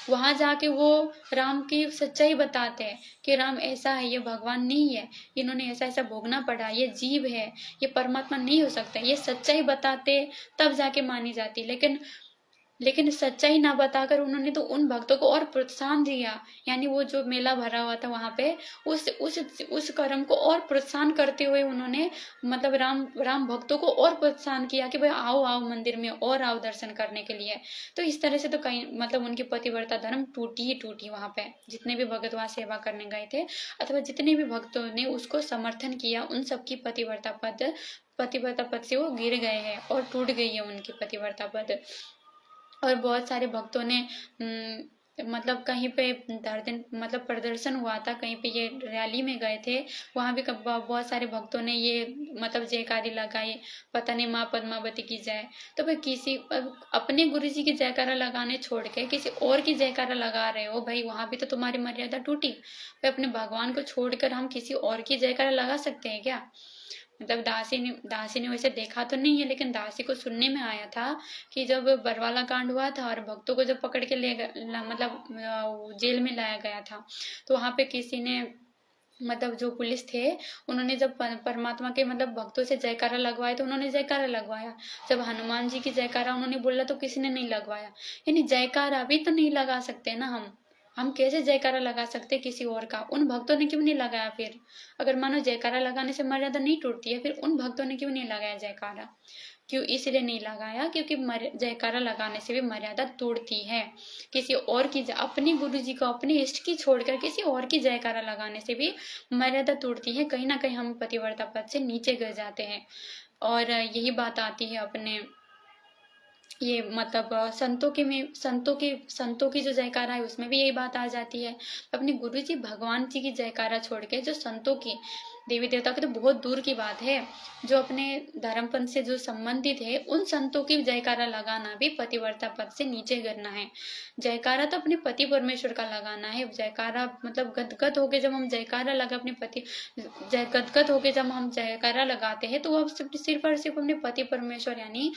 Speaker 1: वहां जाके वो राम की सच्चाई बताते हैं कि राम ऐसा है, ये भगवान नहीं है, इन्होंने ऐसा ऐसा भोगना पड़ा, ये जीव है, ये परमात्मा नहीं हो सकता, ये सच्चाई बताते तब जाके मानी जाती। लेकिन सच्चाई ना बताकर उन्होंने तो उन भक्तों को और प्रोत्साहन दिया। यानी वो जो मेला भरा हुआ था वहां पे, उस कर्म को और प्रोत्साहन करते हुए उन्होंने मतलब राम भक्तों को और प्रोत्साहन किया कि भाई आओ आओ मंदिर में और आओ दर्शन करने के लिए। तो इस तरह से तो कहीं मतलब उनकी पतिव्रता धर्म टूटी ही टूटी। वहां पे जितने भी भगत वहां सेवा करने गए थे अथवा जितने भी भक्तों ने उसको समर्थन किया, उन सबकी पतिव्रता पद से वो गिर गए हैं और टूट गई है उनकी पतिव्रता पद। और बहुत सारे भक्तों ने मतलब कहीं पे मतलब प्रदर्शन हुआ था, कहीं पे ये रैली में गए थे, वहां भी बहुत सारे भक्तों ने ये मतलब जयकारी लगाई, पता नहीं माँ पद्मावती की जय। तो भाई किसी अपने गुरु जी की जयकारा लगाने छोड़ के किसी और की जयकारा लगा रहे हो, भाई वहां भी तो तुम्हारी मर्यादा टूटी। भाई अपने भगवान को छोड़कर हम किसी और की जयकारा लगा सकते हैं क्या? मतलब दासी ने वैसे देखा तो नहीं है, लेकिन दासी को सुनने में आया था कि जब बरवाला कांड हुआ था और भक्तों को जब पकड़ के मतलब जेल में लाया गया था, तो वहां पे किसी ने मतलब जो पुलिस थे उन्होंने जब परमात्मा के मतलब भक्तों से जयकारा लगवाया तो उन्होंने जयकारा लगवाया। जब हनुमान जी की जयकारा उन्होंने बोला तो किसी ने नहीं लगवाया। यानी जयकारा भी तो नहीं लगा सकते ना हम कैसे जयकारा लगा सकते किसी और का? उन भक्तों ने क्यों नहीं लगाया? फिर अगर मानो जयकारा लगाने से मर्यादा नहीं टूटती है, फिर उन भक्तों ने क्यों नहीं लगाया जयकारा? क्यों? इसलिए नहीं लगाया क्योंकि जयकारा लगाने से भी मर्यादा टूटती है। किसी और की अपने गुरु जी को, अपने इष्ट की छोड़कर किसी और की जयकारा लगाने से भी मर्यादा टूटती है। कहीं ना कहीं हम पतिव्रता पद से नीचे गिर जाते हैं। और यही बात आती है अपने ये मतलब संतों की जो जयकारा है उसमें भी यही बात आ जाती है। अपने गुरु जी भगवान जी की जयकारा छोड़ के जो संतों की, देवी देवता की तो बहुत दूर की बात है, जो अपने धर्मपंथ से जो संबंधित है उन संतों की जयकारा लगाना भी पतिव्रता पद से नीचे गिरना है। जयकारा तो अपने पति परमेश्वर का लगाना है। जयकारा मतलब गदगद होके जब हम जयकारा लगा अपने पति, गदगद होके जब हम जयकारा लगाते हैं तो वो सिर्फ और सिर्फ अपने पति परमेश्वर यानी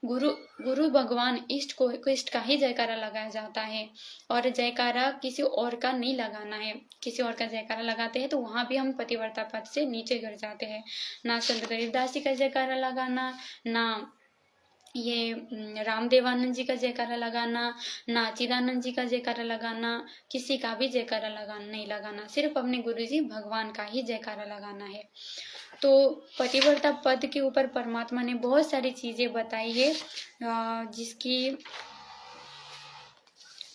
Speaker 1: गुरु गुरु भगवान इष्ट का ही जयकारा लगाया जाता है। और जयकारा किसी और का नहीं लगाना है। किसी और का जयकारा लगाते हैं तो वहां भी हम पतिव्रता पद से नीचे गिर जाते हैं। ना संत गरीबदास जी का जयकारा लगाना, ना ये रामदेवानंद जी का जयकारा लगाना, ना चिदानंद जी का जयकारा लगाना, किसी का भी जयकारा लगाना नहीं लगाना, सिर्फ अपने गुरु जी भगवान का ही जयकारा लगाना है। तो पतिव्रता पद के ऊपर परमात्मा ने बहुत सारी चीजें बताई है,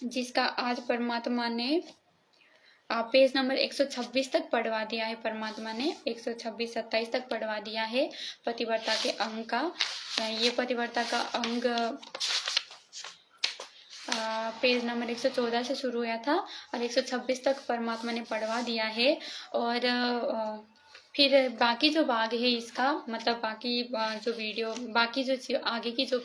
Speaker 1: जिसका आज परमात्मा ने पेज नंबर 126 तक पढ़वा दिया है। परमात्मा ने 126-27 तक पढ़वा दिया है पतिव्रता के अंग का। ये पतिव्रता का अंग पेज नंबर 114 से शुरू हुआ था और 126 तक परमात्मा ने पढ़वा दिया है। और फिर बाकी जो भाग है इसका मतलब बाकी जो वीडियो बाकी जो आगे की जो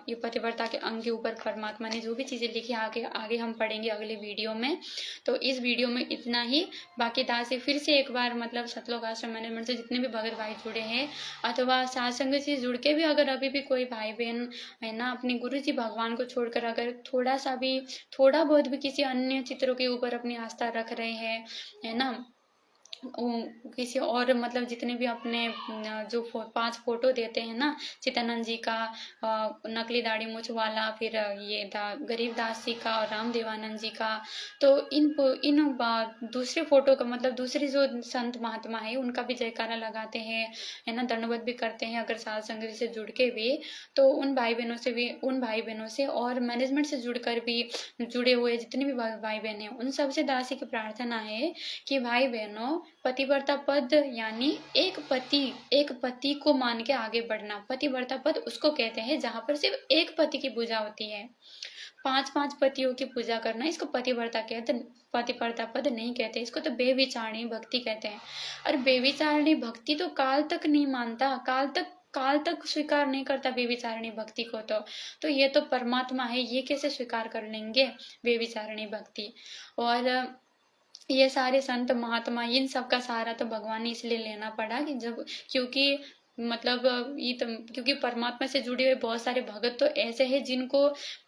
Speaker 1: ये पतिव्रता के अंग के ऊपर परमात्मा ने जो भी चीज़ें लिखी आगे हम पढ़ेंगे अगले वीडियो में। तो इस वीडियो में इतना ही। बाकी दास फिर से एक बार मतलब सतलोक आश्रम मैनेजमेंट से जितने भी भगत भाई जुड़े हैं अथवा सत्संग से जुड़ के भी अगर अभी भी कोई भाई बहन है ना अपने गुरु जी भगवान को छोड़कर अगर थोड़ा बहुत भी किसी अन्य चित्रों के ऊपर अपनी आस्था रख रहे हैं है ना, किसी और मतलब जितने भी अपने जो 5 फोटो देते हैं ना चिदानंद जी का, नकली दाढ़ी मूछ वाला, फिर ये गरीबदास जी का और रामदेवानंद जी का, तो इन दूसरे फोटो का मतलब दूसरे जो संत महात्मा है उनका भी जयकारा लगाते हैं है ना, दंडवत भी करते हैं अगर साध संगत से जुड़ के भी। तो उन भाई बहनों से और मैनेजमेंट से जुड़कर भी जुड़े हुए जितने भी भाई बहन हैं उन सबसे दासी की प्रार्थना है कि भाई बहनों पतिव्रता पद यानी एक पति को मान के आगे बढ़ना। पतिव्रता पद उसको कहते हैं जहां पर सिर्फ एक पति की पूजा होती है। 5 पतियों की पूजा करना इसको पतिव्रता पद नहीं कहते, इसको तो बेविचारणी भक्ति कहते हैं। और बेविचारणी भक्ति तो काल तक नहीं मानता, काल तक स्वीकार नहीं करता बेविचारणी भक्ति को। तो ये तो परमात्मा है, ये कैसे स्वीकार कर लेंगे बेविचारणी भक्ति। और ये सारे संत महात्मा इन सब का सहारा तो भगवान ने इसलिए लेना पड़ा कि जब क्योंकि क्योंकि परमात्मा से जुड़े हुए बहुत सारे भगत तो ऐसे हैं जिनको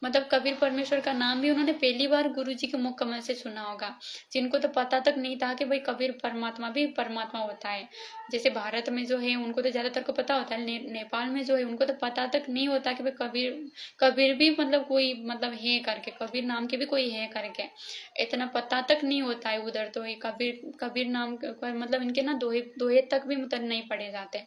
Speaker 1: मतलब कबीर परमेश्वर का नाम भी उन्होंने पहली बार गुरु जी के मुख कमल से सुना होगा, जिनको तो पता तक नहीं था कि भाई कबीर परमात्मा भी परमात्मा होता है। जैसे भारत में जो है उनको तो ज्यादातर को पता होता है, नेपाल में जो है उनको तो पता तक नहीं होता कि भाई कबीर भी मतलब कोई मतलब है करके, कबीर नाम के भी कोई है करके, इतना पता तक नहीं होता है उधर। तो कबीर नाम मतलब इनके ना दोहे तक भी मतलब नहीं पढ़े जाते।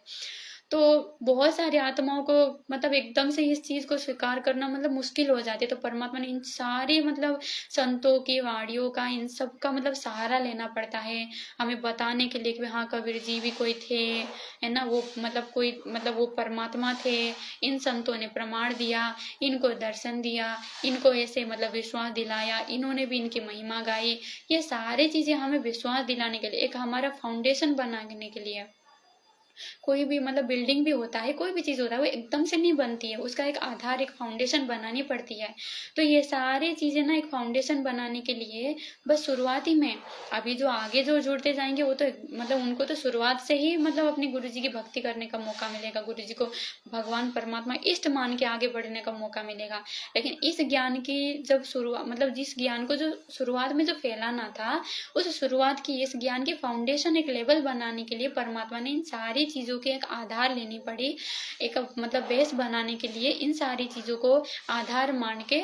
Speaker 1: तो बहुत सारी आत्माओं को मतलब एकदम से इस चीज को स्वीकार करना मतलब मुश्किल हो जाती है। तो परमात्मा ने इन सारे मतलब संतों की वाणियों का इन सब का मतलब सहारा लेना पड़ता है हमें बताने के लिए कि हाँ कबीर जी भी कोई थे है ना, वो मतलब वो परमात्मा थे। इन संतों ने प्रमाण दिया, इनको दर्शन दिया, इनको ऐसे मतलब विश्वास दिलाया, इन्होंने भी इनकी महिमा गाई। ये सारी चीजें हमें विश्वास दिलाने के लिए, एक हमारा फाउंडेशन बनाने के लिए। कोई भी मतलब बिल्डिंग भी होता है, कोई भी चीज होता है वो एकदम से नहीं बनती है, उसका एक आधार एक फाउंडेशन बनानी पड़ती है। तो ये सारी चीजें ना एक फाउंडेशन बनाने के लिए बस शुरुआती में, अभी जो आगे जो जुड़ते जाएंगे वो तो मतलब उनको तो शुरुआत से ही मतलब अपने गुरु जी की भक्ति करने का मौका मिलेगा, गुरु जी को भगवान परमात्मा इष्ट मान के आगे बढ़ने का मौका मिलेगा। लेकिन इस ज्ञान की जब शुरुआत मतलब जिस ज्ञान को जो शुरुआत में जो फैलाना था, उस शुरुआत की इस ज्ञान की फाउंडेशन एक लेवल बनाने के लिए परमात्मा ने इन सारी चीजों के एक आधार लेनी पड़ी। एक मतलब बेस बनाने के लिए इन सारी चीजों को आधार मान के,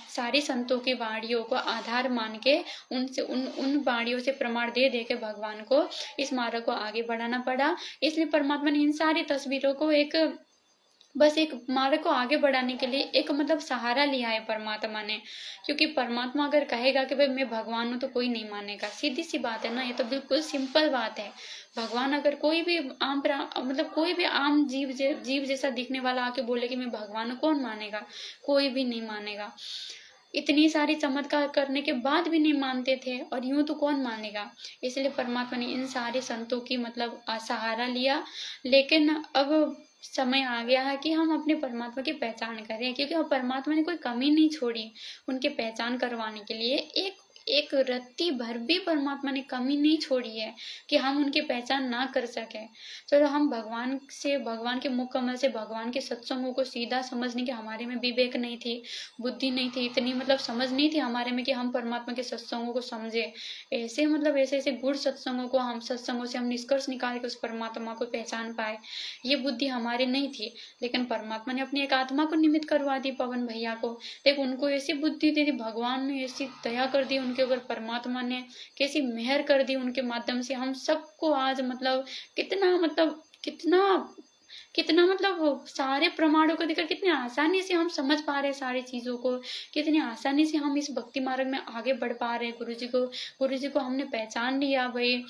Speaker 1: सारी संतों की वाणियों को आधार मान के उनसे उन वाणियों से प्रमाण दे दे के भगवान को इस मार्ग को आगे बढ़ाना पड़ा। इसलिए परमात्मा ने इन सारी तस्वीरों को एक बस एक मार्ग को आगे बढ़ाने के लिए एक मतलब सहारा लिया है परमात्मा ने। क्योंकि परमात्मा अगर कहेगा कि भाई मैं भगवान हूँ तो कोई नहीं मानेगा, सीधी सी बात है ना, ये तो बिल्कुल सिंपल बात है। भगवान अगर कोई भी मतलब कोई भी आम जीव जैसा दिखने वाला आके बोले कि मैं भगवान हूँ, कौन मानेगा? कोई भी नहीं मानेगा। इतनी सारी चमत्कार करने के बाद भी नहीं मानते थे, और यूं तो कौन मानेगा। इसलिए परमात्मा ने इन सारे संतों की मतलब सहारा लिया। लेकिन अब समय आ गया है कि हम अपने परमात्मा की पहचान करें, क्योंकि अब परमात्मा ने कोई कमी नहीं छोड़ी उनके पहचान करवाने के लिए। एक एक रत्ती भर भी परमात्मा ने कमी नहीं छोड़ी है कि हम उनकी पहचान ना कर सके। चलो हम भगवान से, भगवान के मुख कमल से, भगवान के सत्संगों को सीधा समझने की हमारे में विवेक नहीं थी, बुद्धि नहीं थी, इतनी मतलब समझ नहीं थी हमारे में कि हम परमात्मा के सत्संगों को समझे। ऐसे मतलब ऐसे ऐसे गुड़ सत्संगों को, हम सत्संगों से हम निष्कर्ष निकाल के उस परमात्मा को पहचान पाए, ये बुद्धि हमारे नहीं थी। लेकिन परमात्मा ने अपनी एक आत्मा को निमित्त करवा दी, पवन भैया को। देख उनको ऐसी बुद्धि दे दी, भगवान ने ऐसी दया कर दी उनके ऊपर, परमात्मा ने कैसी मेहर कर दी उनके माध्यम से। हम सबको आज मतलब कितना कितना मतलब सारे प्रमाणों को देखकर कितनी आसानी से हम समझ पा रहे हैं सारी चीजों को, कितनी आसानी से हम इस भक्ति मार्ग में आगे बढ़ पा रहे हैं। गुरु जी को हमने पहचान लिया भाई।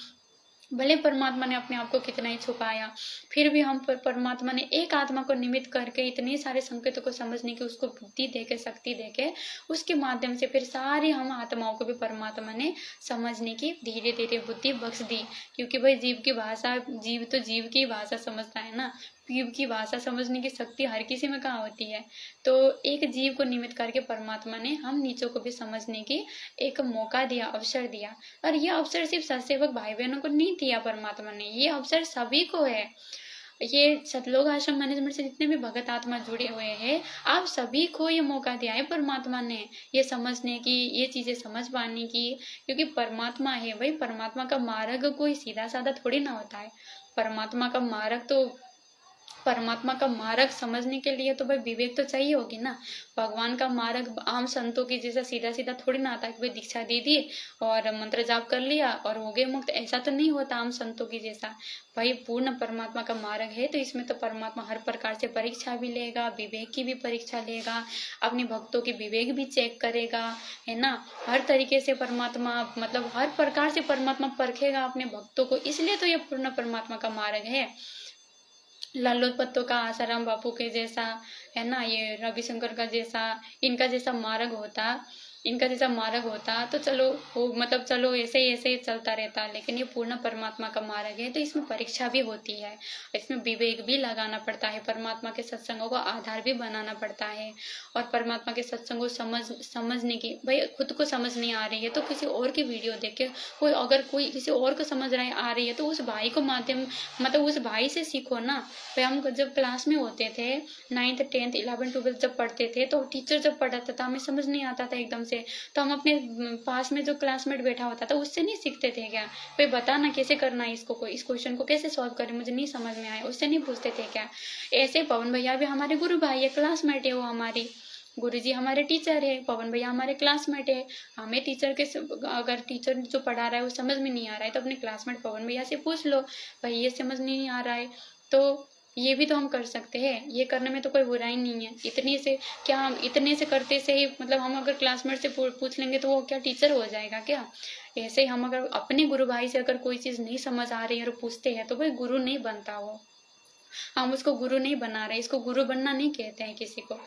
Speaker 1: भले परमात्मा ने अपने आप को कितना ही छुपाया, फिर भी हम परमात्मा ने एक आत्मा को निमित्त करके इतने सारे संकेतों को समझने की उसको बुद्धि देके, शक्ति देके, उसके माध्यम से फिर सारी हम आत्माओं को भी परमात्मा ने समझने की धीरे धीरे बुद्धि बख्श दी। क्योंकि भाई जीव की भाषा, जीव तो जीव की भाषा समझता है ना, जीव की भाषा समझने की शक्ति हर किसी में कहाँ होती है। तो एक जीव को निमित्त करके परमात्मा ने हम नीचों को भी समझने की एक मौका दिया, अवसर दिया। और ये अवसर सिर्फ सत्सेवक भाई बहनों को नहीं दिया परमात्मा ने, ये अवसर सभी को है। ये सतलोक आश्रम मैनेजमेंट से जितने भी भगत आत्मा जुड़े हुए हैं, आप सभी को ये मौका दिया है परमात्मा ने, ये समझने की, ये चीजें समझ पाने की। क्योंकि परमात्मा है भाई, परमात्मा का मार्ग कोई सीधा साधा थोड़ी ना होता है। परमात्मा का मार्ग समझने के लिए तो भाई विवेक तो चाहिए होगी ना। भगवान का मार्ग आम संतों की जैसा सीधा सीधा थोड़ी ना आता है कि भाई दीक्षा दे दी और मंत्र जाप कर लिया और हो गए मुक्त, ऐसा तो नहीं होता आम संतों की जैसा। भाई पूर्ण परमात्मा का मार्ग है, तो इसमें तो परमात्मा हर प्रकार से परीक्षा भी लेगा, विवेक की भी परीक्षा लेगा, अपने भक्तों की विवेक भी चेक करेगा, है ना। हर तरीके से परमात्मा मतलब हर प्रकार से परमात्मा परखेगा अपने भक्तों को। इसलिए तो ये पूर्ण परमात्मा का मार्ग है। लालूत पत्तों का आसाराम बापू के जैसा, है ना, ये रविशंकर का जैसा, इनका जैसा मार्ग होता तो चलो वो मतलब चलो ऐसे ही चलता रहता। लेकिन ये पूर्ण परमात्मा का मार्ग है, तो इसमें परीक्षा भी होती है, इसमें विवेक भी लगाना पड़ता है, परमात्मा के सत्संगों को आधार भी बनाना पड़ता है। और परमात्मा के सत्संगों समझने की, भाई खुद को समझ नहीं आ रही है तो किसी और की वीडियो देख के, अगर कोई किसी और को समझ आ रही है तो उस भाई को माध्यम मतलब उस भाई से सीखो ना। भाई हम जब क्लास में होते थे, 9th 10th 11th 12th जब पढ़ते थे, तो टीचर जब पढ़ाता था हमें समझ नहीं आता था एकदम से, तो हम अपने पास में जो क्लासमेट बैठा होता था उससे नहीं सीखते थे क्या, भाई बता ना कैसे करना है इसको, इस क्वेश्चन को कैसे सॉल्व करें, मुझे नहीं समझ में आया, उससे नहीं पूछते थे क्या। ऐसे पवन भैया भी हमारे गुरु भाई है, क्लासमेट है वो हमारी, गुरुजी हमारे टीचर है, पवन भैया हमारे क्लासमेट है। हमें टीचर के अगर टीचर जो पढ़ा रहा है वो समझ में नहीं आ रहा है तो अपने क्लासमेट पवन भैया से पूछ लो, भाई ये समझ नहीं आ रहा है, तो ये भी तो हम कर सकते हैं, ये करने में तो कोई बुराई नहीं है। इतने से क्या, हम इतने से करते से ही मतलब हम अगर क्लासमेट से पूछ लेंगे तो वो क्या टीचर हो जाएगा क्या। ऐसे हम अगर अपने गुरु भाई से अगर कोई चीज नहीं समझ आ रही है और पूछते हैं तो भाई गुरु नहीं बनता वो, हम उसको गुरु नहीं बना रहे, इसको गुरु बनना नहीं कहते हैं किसी को।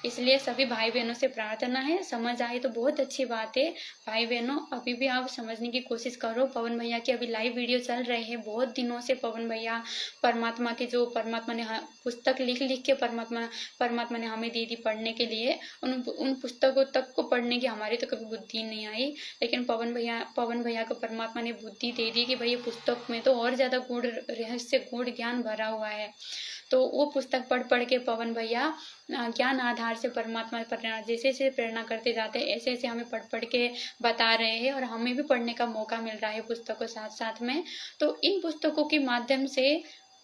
Speaker 1: इसलिए सभी भाई बहनों से प्रार्थना है, समझ आए तो बहुत अच्छी बात है। भाई बहनों अभी भी आप समझने की कोशिश करो। पवन भैया की अभी लाइव वीडियो चल रहे हैं बहुत दिनों से। पवन भैया परमात्मा के जो परमात्मा ने पुस्तक लिख के परमात्मा ने हमें दे दी पढ़ने के लिए, उन पुस्तकों तक को पढ़ने की हमारी तो कभी बुद्धि नहीं आई, लेकिन पवन भैया को परमात्मा ने बुद्धि दे दी कि भाई ये पुस्तक में तो और ज्यादा गूढ़ रहस्य, गूढ़ ज्ञान भरा हुआ है। तो वो पुस्तक पढ़ के पवन भैया ज्ञान आधार से परमात्मा प्रेरणा जैसे प्रेरणा करते जाते हैं, ऐसे हमें पढ़ के बता रहे हैं और हमें भी पढ़ने का मौका मिल रहा है पुस्तकों साथ साथ में। तो इन पुस्तकों के माध्यम से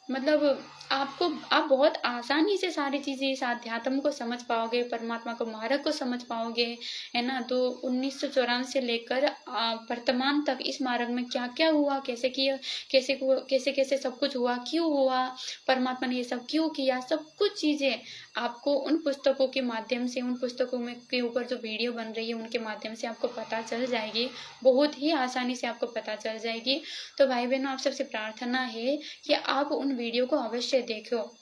Speaker 1: मतलब आप बहुत आसानी से सारी चीजें इस अध्यात्म को समझ पाओगे, परमात्मा को मार्ग को समझ पाओगे, है ना। तो 1994 से लेकर वर्तमान तक इस मार्ग में क्या क्या हुआ, कैसे किया, कैसे कैसे सब कुछ हुआ, क्यों हुआ, परमात्मा ने ये सब क्यों किया, सब कुछ चीज़ें आपको उन पुस्तकों के माध्यम से, उन पुस्तकों में के ऊपर जो वीडियो बन रही है उनके माध्यम से आपको पता चल जाएगी, बहुत ही आसानी से आपको पता चल जाएगी। तो भाई बहनों, आप सबसे प्रार्थना है कि आप उन वीडियो को अवश्य देखो,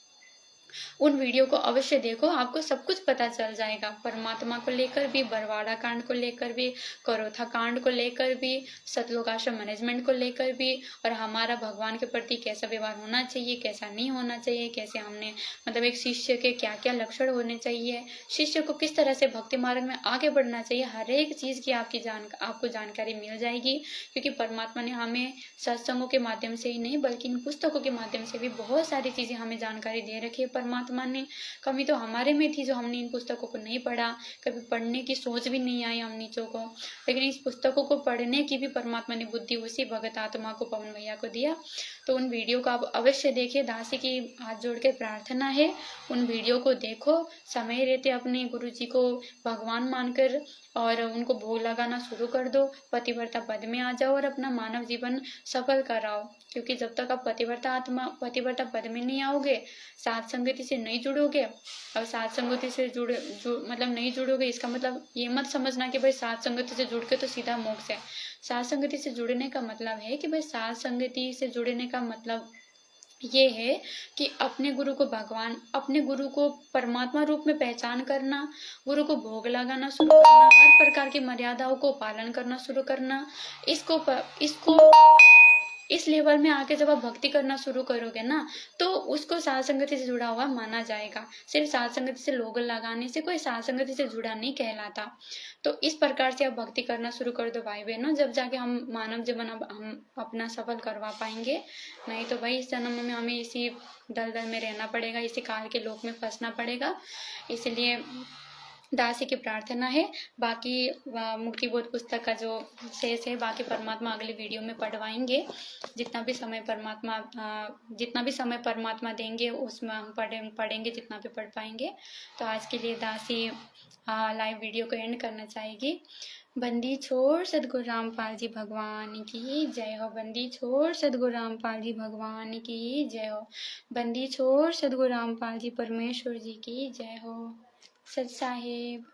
Speaker 1: उन वीडियो को अवश्य देखो, आपको सब कुछ पता चल जाएगा। परमात्मा को लेकर भी, बरवाड़ा कांड को लेकर भी, करोथा कांड को लेकर भी, सतलोक आश्रम मैनेजमेंट को लेकर भी, और हमारा भगवान के प्रति कैसा व्यवहार होना चाहिए, कैसा नहीं होना चाहिए, कैसे हमने मतलब एक शिष्य के क्या क्या लक्षण होने चाहिए, शिष्य को किस तरह से भक्ति मार्ग में आगे बढ़ना चाहिए, हर एक चीज़ की आपको जानकारी मिल जाएगी। क्योंकि परमात्मा ने हमें सत्संगों के माध्यम से ही नहीं बल्कि इन पुस्तकों के माध्यम से भी बहुत सारी चीज़ें हमें जानकारी दे रखी है परमात्मा ने। कमी तो हमारे में थी जो हमने इन पुस्तकों को नहीं पढ़ा, कभी पढ़ने की सोच भी नहीं आई हम नीचों को, लेकिन इस पुस्तकों को पढ़ने की भी परमात्मा ने बुद्धि उसी भगत आत्मा को, पवन भैया को दिया। तो उन वीडियो को आप अवश्य देखिए, दासी की हाथ जोड़ के प्रार्थना है, उन वीडियो को देखो, समय रहते अपने गुरु जी को भगवान मानकर और उनको भोग लगाना शुरू कर दो, पतिव्रता पद में आ जाओ और अपना मानव जीवन सफल कराओ। क्योंकि जब तक आप पतिव्रता पद में नहीं आओगे, साथ संगति से नहीं जुड़ोगे, और साथ संगति से मतलब नहीं जुड़ोगे, इसका मतलब ये मत समझना कि भाई साथ संगति से जुड़ के तो सीधा मोक्ष है। साथ संगति से जुड़ने का मतलब है कि भाई साथ संगति से जुड़ने का मतलब ये है कि अपने गुरु को भगवान, अपने गुरु को परमात्मा रूप में पहचान करना, गुरु को भोग लगाना शुरू करना, हर प्रकार की मर्यादाओं को पालन करना शुरू करना। इसको इस लेवल में आके जब आप भक्ति करना शुरू करोगे ना, तो उसको साथ संगति से जुड़ा हुआ माना जाएगा। सिर्फ साथ संगति से लोग लगाने से कोई साथ संगति से जुड़ा नहीं कहलाता। तो इस प्रकार से आप भक्ति करना शुरू कर दो भाई बहनों, जब जाके हम मानव जीवन हम अपना सफल करवा पाएंगे। नहीं तो भाई इस जन्म में हमें इसी दलदल में रहना पड़ेगा, इसी काल के लोक में फंसना पड़ेगा। इसलिए दासी की प्रार्थना है। बाकी मुक्तिबोध पुस्तक का जो शेष है बाकी परमात्मा अगली वीडियो में पढ़वाएंगे। जितना भी समय परमात्मा देंगे उसमें हम पढ़ेंगे जितना भी पढ़ पाएंगे। तो आज के लिए दासी लाइव वीडियो को एंड करना चाहेगी। बंदी छोड़ सदगुरु रामपाल जी भगवान की जय हो। बंदी छोड़ सदगुरु रामपाल जी भगवान की जय हो। बंदी छोड़ सदगुरु रामपाल जी परमेश्वर जी की जय हो। सत साहिब।